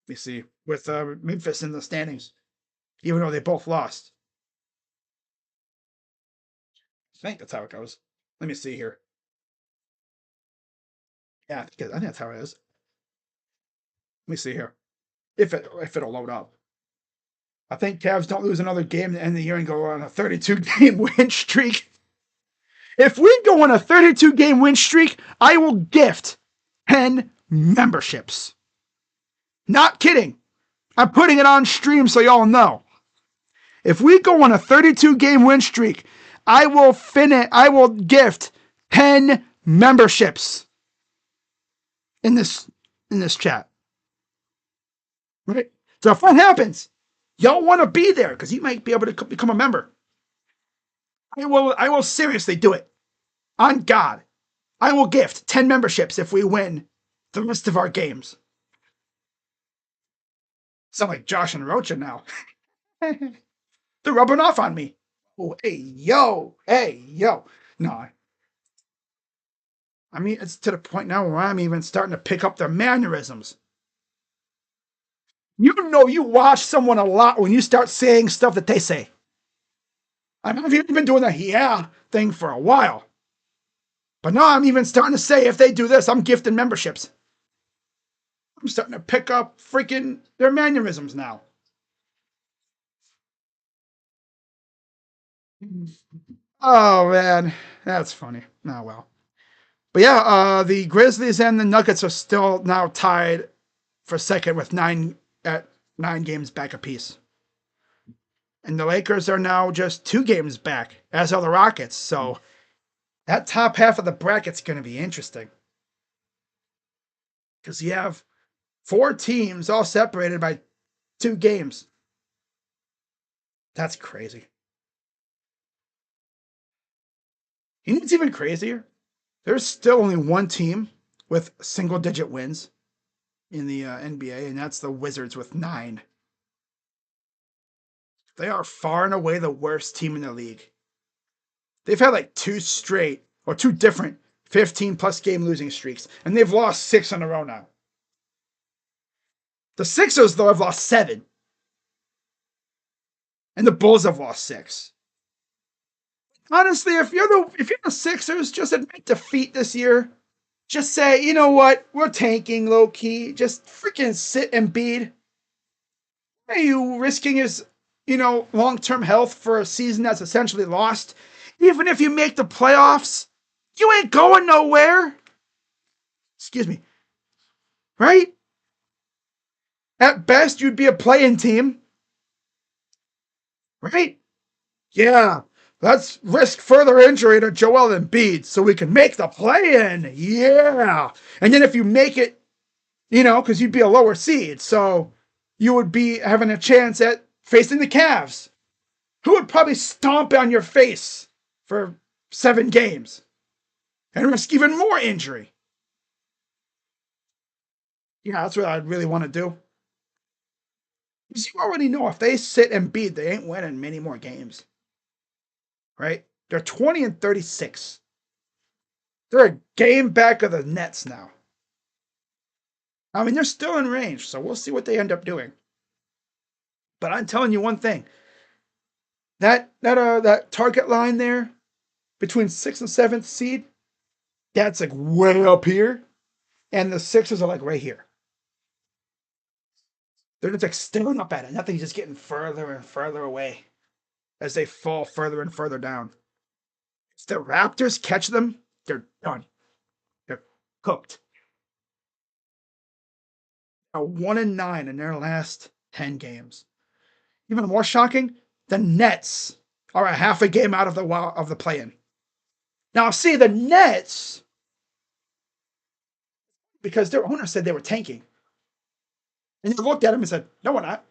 let me see, with Memphis in the standings, even though they both lost. I think that's how it goes. Let me see here. Yeah, I think that's how it is. Let me see here. If it'll load up. I think Cavs don't lose another game to end the year and go on a 32-game win streak. If we go on a 32-game win streak, I will gift 10 memberships. Not kidding. I'm putting it on stream so y'all know. If we go on a 32-game win streak, I will gift 10 memberships in this chat. Right? So if that happens, y'all want to be there because you might be able to become a member. I will seriously do it. On God. I will gift 10 memberships if we win the rest of our games. Sound like Josh and Rocha now. They're rubbing off on me. Oh, hey, yo. No. I mean, it's to the point now where I'm even starting to pick up their mannerisms. You know you watch someone a lot when you start saying stuff that they say. I've even been doing the yeah thing for a while. But now I'm even starting to say if they do this, I'm gifting memberships. I'm starting to pick up freaking their mannerisms now. Oh, man. That's funny. Oh, well. But yeah, the Grizzlies and the Nuggets are still now tied for second with 9 games back apiece. And the Lakers are now just 2 games back, as are the Rockets. So that top half of the bracket's going to be interesting. Because you have 4 teams all separated by 2 games. That's crazy. You know what's even crazier? There's still only one team with single-digit wins in the NBA, and that's the Wizards with 9. They are far and away the worst team in the league. They've had like 2 straight or 2 different 15-plus game losing streaks, and they've lost 6 in a row now. The Sixers, though, have lost 7. And the Bulls have lost 6. Honestly, if you're the Sixers, just admit defeat this year. Just say, you know what, we're tanking low key. Just freaking sit Embiid. Are you risking his, long-term health for a season that's essentially lost? Even if you make the playoffs, you ain't going nowhere. Excuse me. Right? At best, you'd be a play-in team. Right? Yeah. Let's risk further injury to Joel Embiid so we can make the play-in. Yeah. And then if you make it, because you'd be a lower seed, so you would be having a chance at facing the Cavs, who would probably stomp on your face for 7 games and risk even more injury. Yeah, that's what I'd really want to do. Because you already know if they sit Embiid, they ain't winning many more games. Right? They're 20-36. They're a game back of the Nets now. I mean, they're still in range, so we'll see what they end up doing. But I'm telling you one thing. That target line there between 6th and 7th seed, that's like way up here. And the Sixers are like right here. They're just like staring up at it. Nothing's just getting further and further away as they fall further and further down. If the Raptors catch them, they're done. They're cooked. 1-9 in their last 10 games. Even more shocking, the Nets are a half a game out of the play-in. Now, see, the Nets, because their owner said they were tanking. And they looked at him and said, no, we're not.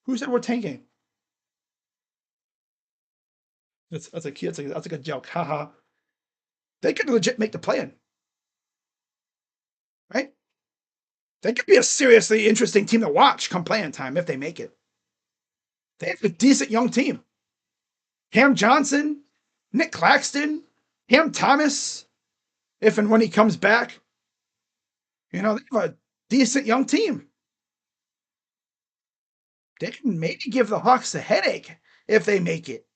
Who said we're tanking? That's a good joke. Haha. They could legit make the play-in. Right? They could be a seriously interesting team to watch come play-in time if they make it. They have a decent young team. Cam Johnson, Nick Claxton, Cam Thomas, if and when he comes back. They have a decent young team. They can maybe give the Hawks a headache if they make it.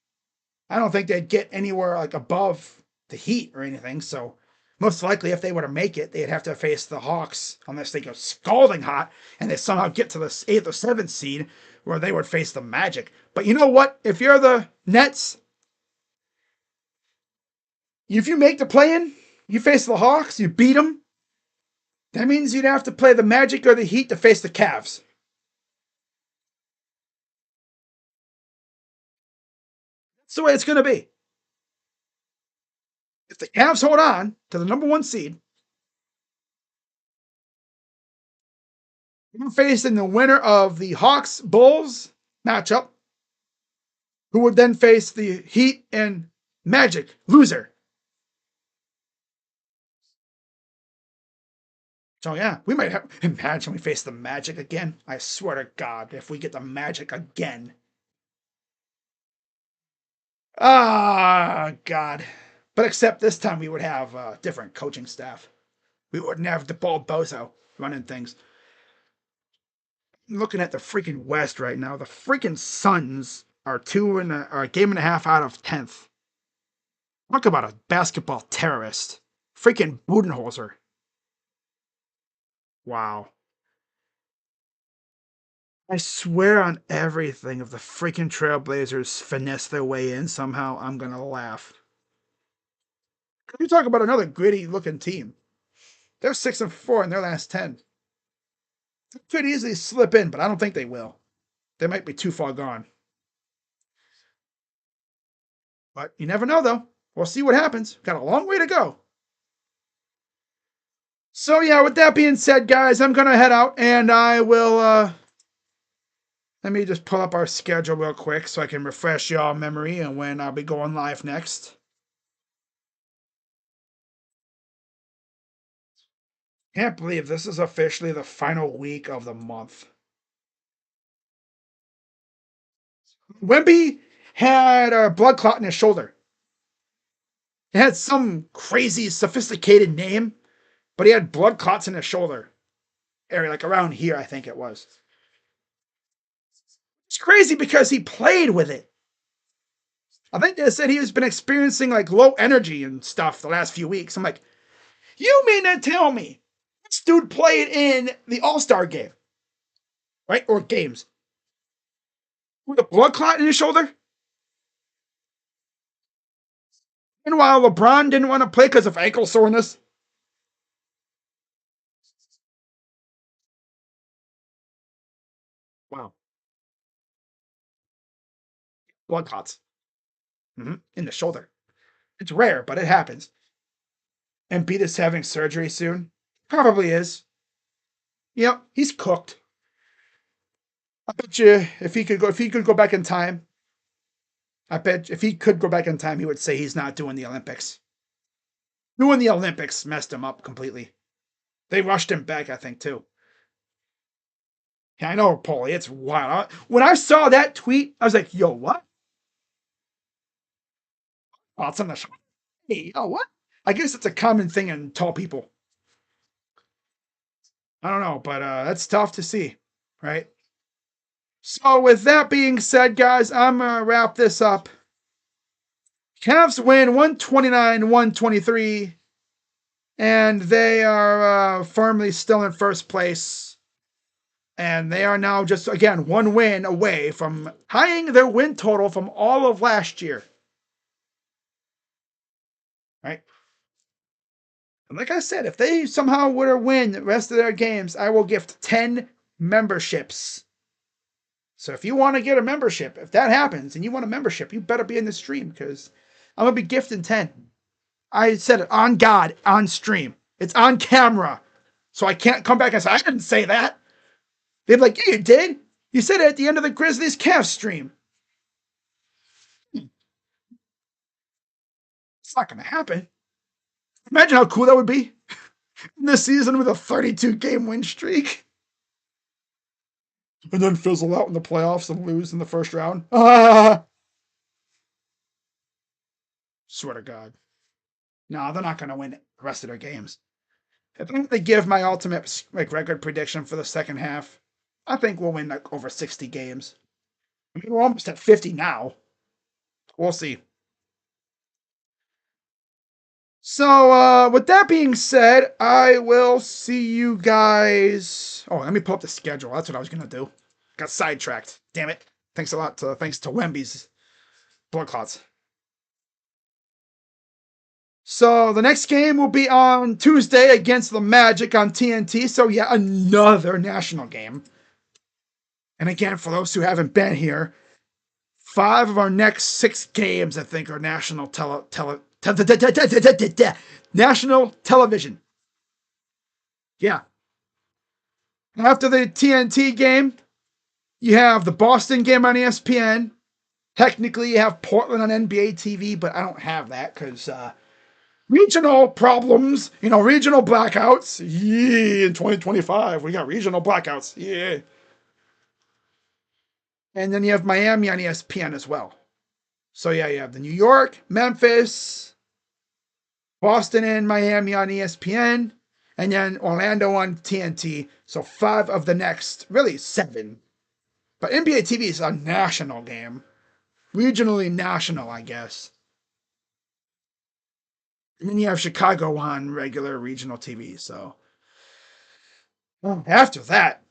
I don't think they'd get anywhere like above the Heat or anything. So most likely, if they were to make it, they'd have to face the Hawks unless they go scalding hot and they somehow get to the 8th or 7th seed where they would face the Magic. But you know what? If you're the Nets, if you make the play-in, you face the Hawks, you beat them, that means you'd have to play the Magic or the Heat to face the Cavs. That's the way it's going to be. If the Cavs hold on to the number 1 seed, you're facing the winner of the Hawks-Bulls matchup, who would then face the Heat and Magic loser. So yeah, we might have, imagine we face the Magic again. I swear to God, if we get the Magic again. Ah, God. But except this time we would have a different coaching staff. We wouldn't have the bald bozo running things. I'm looking at the freaking West right now. The freaking Suns are a game and a half out of 10th. Talk about a basketball terrorist. Freaking Budenholzer. Wow. I swear on everything, if the freaking Trailblazers finesse their way in somehow, I'm gonna laugh. You talk about another gritty looking team. They're 6-4 in their last 10. They could easily slip in, but I don't think they will. They might be too far gone. But you never know, though. We'll see what happens. Got a long way to go. So yeah, with that being said, guys, I'm gonna head out and I will let me just pull up our schedule real quick so I can refresh y'all memory and when I'll be going live next. Can't believe this is officially the final week of the month. Wemby had a blood clot in his shoulder. It had some crazy, sophisticated name, but he had blood clots in his shoulder area, like around here, I think it was. It's crazy because he played with it. I think they said he's been experiencing like low energy and stuff the last few weeks. I'm like, you mean to tell me this dude played in the All-Star game, right? Or games with a blood clot in his shoulder? Meanwhile, LeBron didn't want to play because of ankle soreness. Wow. Blood clots in the shoulder. It's rare, but it happens. And Embiid is having surgery soon. Probably is. Yep, he's cooked. I bet you if he could go back in time, I bet if he could go back in time, he would say he's not doing the Olympics. Doing the Olympics messed him up completely. They rushed him back, I think, too. Yeah, I know, Paulie. It's wild. When I saw that tweet, I was like, yo, what? Oh, it's on the show. Hey, oh, what? I guess it's a common thing in tall people. I don't know, but that's tough to see, right? So, with that being said, guys, I'm going to wrap this up. Cavs win 129-123, and they are firmly still in first place. And they are now just, again, one win away from tying their win total from all of last year. Right? And like I said, if they somehow were to win the rest of their games, I will gift 10 memberships. So if you want to get a membership, if that happens and you want a membership, you better be in the stream because I'm going to be gifting 10. I said it on God, on stream. It's on camera. So I can't come back and say, I didn't say that. They'd be like, yeah, you did. You said it at the end of the Grizzlies Cavs stream. It's not going to happen. Imagine how cool that would be this season with a 32-game win streak. And then fizzle out in the playoffs and lose in the first round. Swear to God. No, they're not going to win the rest of their games. If they give my ultimate record prediction for the second half, I think we'll win like over 60 games. I mean, we're almost at 50 now. We'll see. So, with that being said, I will see you guys. Oh, let me pull up the schedule. That's what I was gonna do. Got sidetracked. Damn it. Thanks a lot. Thanks to Wemby's blood clots. So the next game will be on Tuesday against the Magic on TNT. So yeah, another national game. And again, for those who haven't been here, 5 of our next 6 games, I think, are national national television. Yeah. After the TNT game, you have the Boston game on ESPN. Technically, you have Portland on NBA TV, but I don't have that because regional problems, regional blackouts. Yeah, in 2025, we got regional blackouts. Yeah. And then you have Miami on ESPN as well. So yeah, you have the New York, Memphis, Boston, and Miami on ESPN, and then Orlando on TNT. So 5 of the next, really 7. But NBA TV is a national game. Regionally national, I guess. And then you have Chicago on regular regional TV. So after that,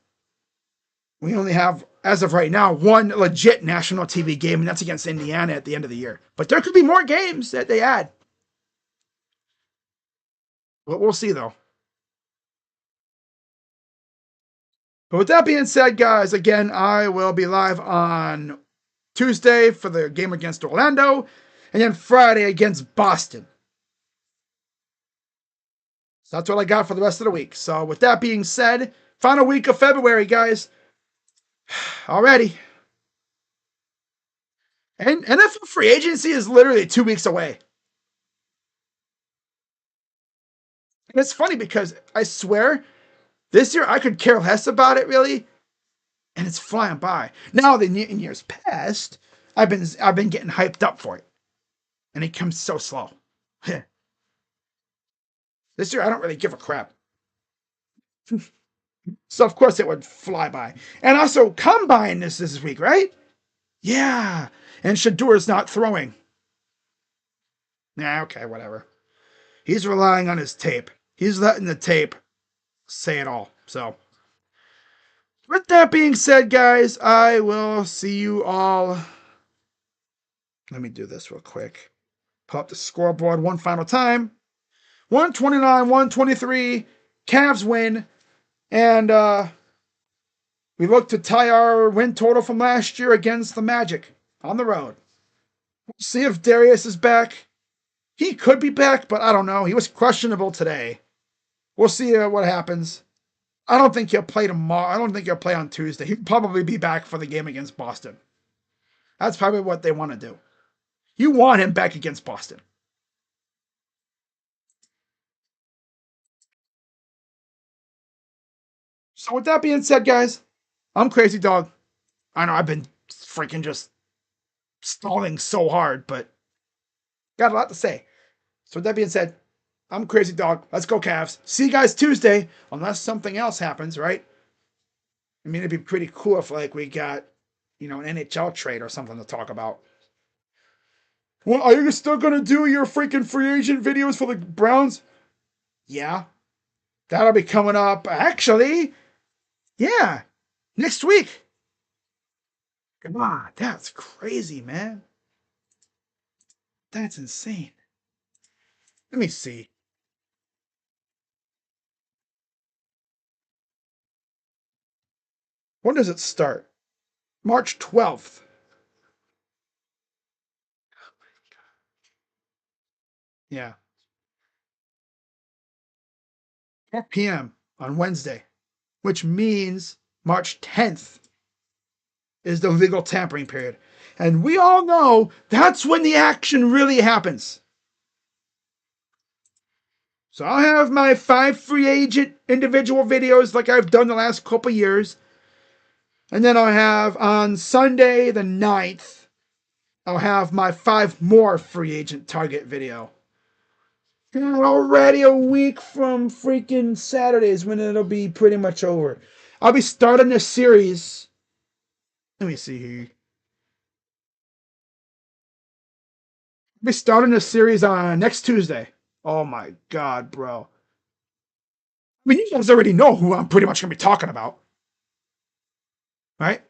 we only have, as of right now, 1 legit national TV game, and that's against Indiana at the end of the year. But there could be more games that they add. But we'll see, though. But with that being said, guys, again, I will be live on Tuesday for the game against Orlando, and then Friday against Boston. So that's what I got for the rest of the week. So with that being said, final week of February, guys. Already. And NFL free agency is literally 2 weeks away. it's funny because I swear this year I could care less about it really, and it's flying by. Now in years past, I've been getting hyped up for it, and it comes so slow. This year I don't really give a crap. So of course it would fly by. And also Combine this week, right? Yeah. And Shadur's not throwing. Yeah, okay, whatever. He's relying on his tape. He's letting the tape say it all. So with that being said, guys, I will see you all. Let me do this real quick. Pull up the scoreboard one final time. 129, 123. Cavs win. And we look to tie our win total from last year against the Magic on the road. We'll see if Darius is back. He could be back, but I don't know. He was questionable today. We'll see what happens. I don't think he'll play tomorrow. I don't think he'll play on Tuesday. He'll probably be back for the game against Boston. That's probably what they want to do. You want him back against Boston. So with that being said, guys, I'm Crazy Dog. I know I've been freaking just stalling so hard, but got a lot to say. So with that being said, I'm Crazy Dog. Let's go Cavs. See you guys Tuesday, unless something else happens, right? I mean, it'd be pretty cool if like we got, an NHL trade or something to talk about. Well, are you still gonna do your freaking free agent videos for the Browns? Yeah, that'll be coming up. Actually, yeah, next week. Come on, that's crazy, man. That's insane. Let me see. When does it start? March 12th. Yeah, 4 p.m. on Wednesday, which means March 10th is the legal tampering period. And we all know that's when the action really happens. So I'll have my 5 free agent individual videos like I've done the last couple years. And then I'll have on Sunday the 9th, I'll have my 5 more free agent target video. And already a week from freaking Saturdays when it'll be pretty much over. I'll be starting this series. Let me see here. I'll be starting this series on next Tuesday. Oh my God, bro. I mean, you guys already know who I'm pretty much going to be talking about. Right?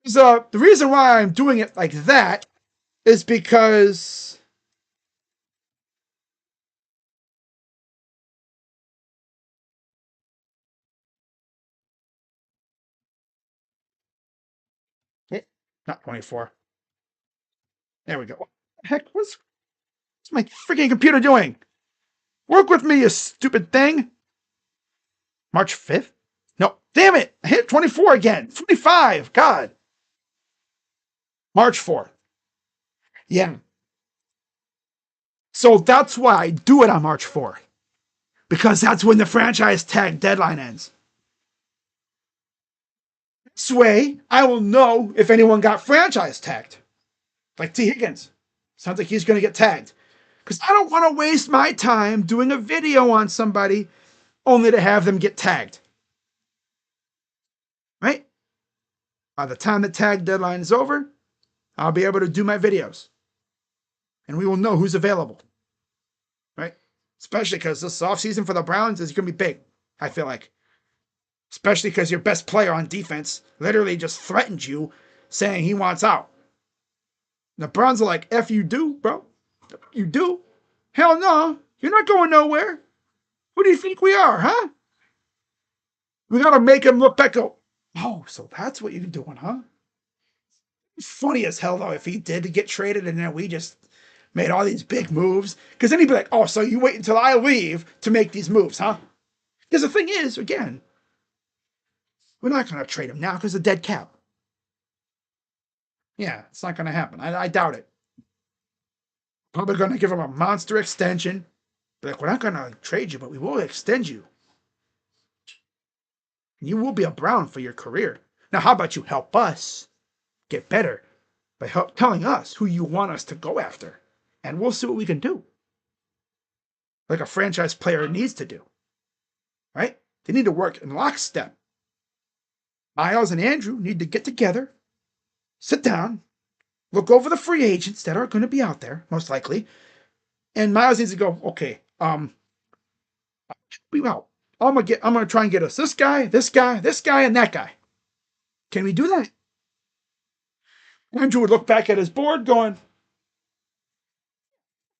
So the reason why I'm doing it like that is because not 24. There we go. Heck, what's my freaking computer doing? Work with me, you stupid thing. March 5th? No, damn it. I hit 24 again. 25. God. March 4th. Yeah. So that's why I do it on March 4th. Because that's when the franchise tag deadline ends. This way, I will know if anyone got franchise tagged. Like T. Higgins. Sounds like he's going to get tagged. Because I don't want to waste my time doing a video on somebody only to have them get tagged. Right? By the time the tag deadline is over, I'll be able to do my videos. And we will know who's available. Right? Especially because this offseason for the Browns is going to be big, I feel like. Especially because your best player on defense literally just threatened you saying he wants out. The Browns are like, F you do, bro. You do? Hell no. You're not going nowhere. Who do you think we are, huh? We got to make him look back. Oh, so that's what you're doing, huh? Funny as hell, though, if he did get traded and then we just made all these big moves. Because then he'd be like, oh, so you wait until I leave to make these moves, huh? Because the thing is, again, we're not going to trade him now because of dead cap. Yeah, it's not going to happen. I doubt it. Probably going to give him a monster extension. They're like, we're not gonna trade you, but we will extend you. You will be a Brown for your career. Now, how about you help us get better by telling us who you want us to go after, and we'll see what we can do. Like a franchise player needs to do, right? They need to work in lockstep. Miles and Andrew need to get together, sit down, look over the free agents that are going to be out there, most likely. And Miles needs to go, okay, well, I'm gonna try and get us this guy, this guy, this guy, and that guy. Can we do that? Andrew would look back at his board going,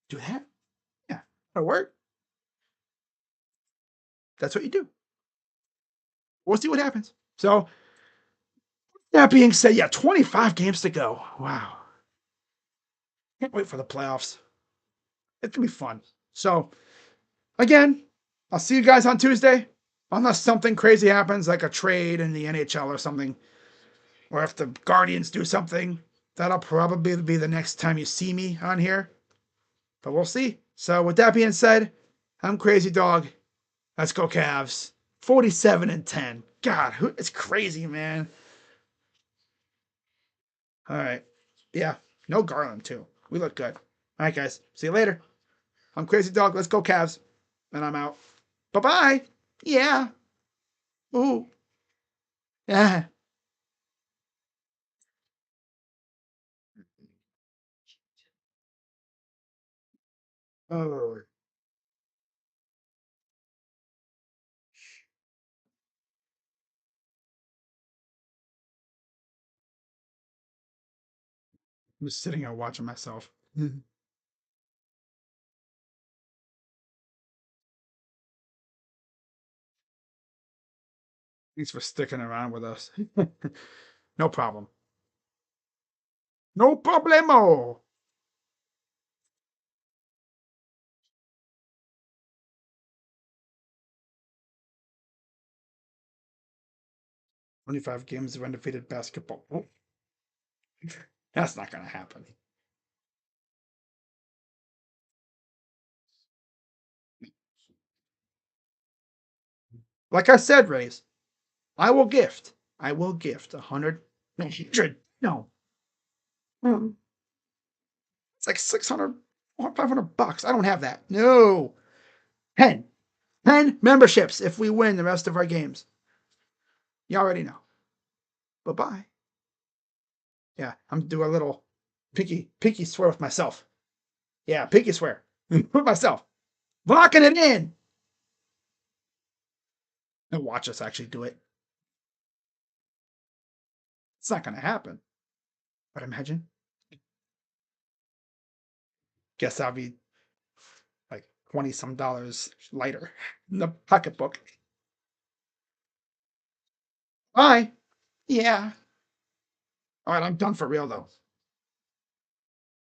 do that? Yeah, that'll work. That's what you do. We'll see what happens. So, that being said, yeah, 25 games to go. Wow. Can't wait for the playoffs. It's going to be fun. So, again, I'll see you guys on Tuesday. Unless something crazy happens, like a trade in the NHL or something. Or if the Guardians do something, that'll probably be the next time you see me on here. But we'll see. So, with that being said, I'm Crazy Dog. Let's go Cavs. 47-10. God, it's crazy, man. All right. Yeah. No Garland, too. We look good. All right, guys. See you later. I'm Crazy Dog. Let's go Cavs. And I'm out. Bye-bye. Yeah. Ooh. Yeah. Oh. I'm just sitting here watching myself. Thanks for sticking around with us. No problem. No problemo. 25 games of undefeated basketball. Oh, that's not going to happen. Like I said, Rays, I will gift. I will gift 100. No. It's like 600, 500 bucks. I don't have that. No. 10. 10 memberships if we win the rest of our games. You already know. Bye-bye. Yeah, I'm doing a little pinky swear with myself. Yeah, pinky swear. With myself. Locking it in. And watch us actually do it. It's not going to happen. But imagine. Guess I'll be like 20 some dollars lighter in the pocketbook. Bye. Yeah. All right, I'm done for real though.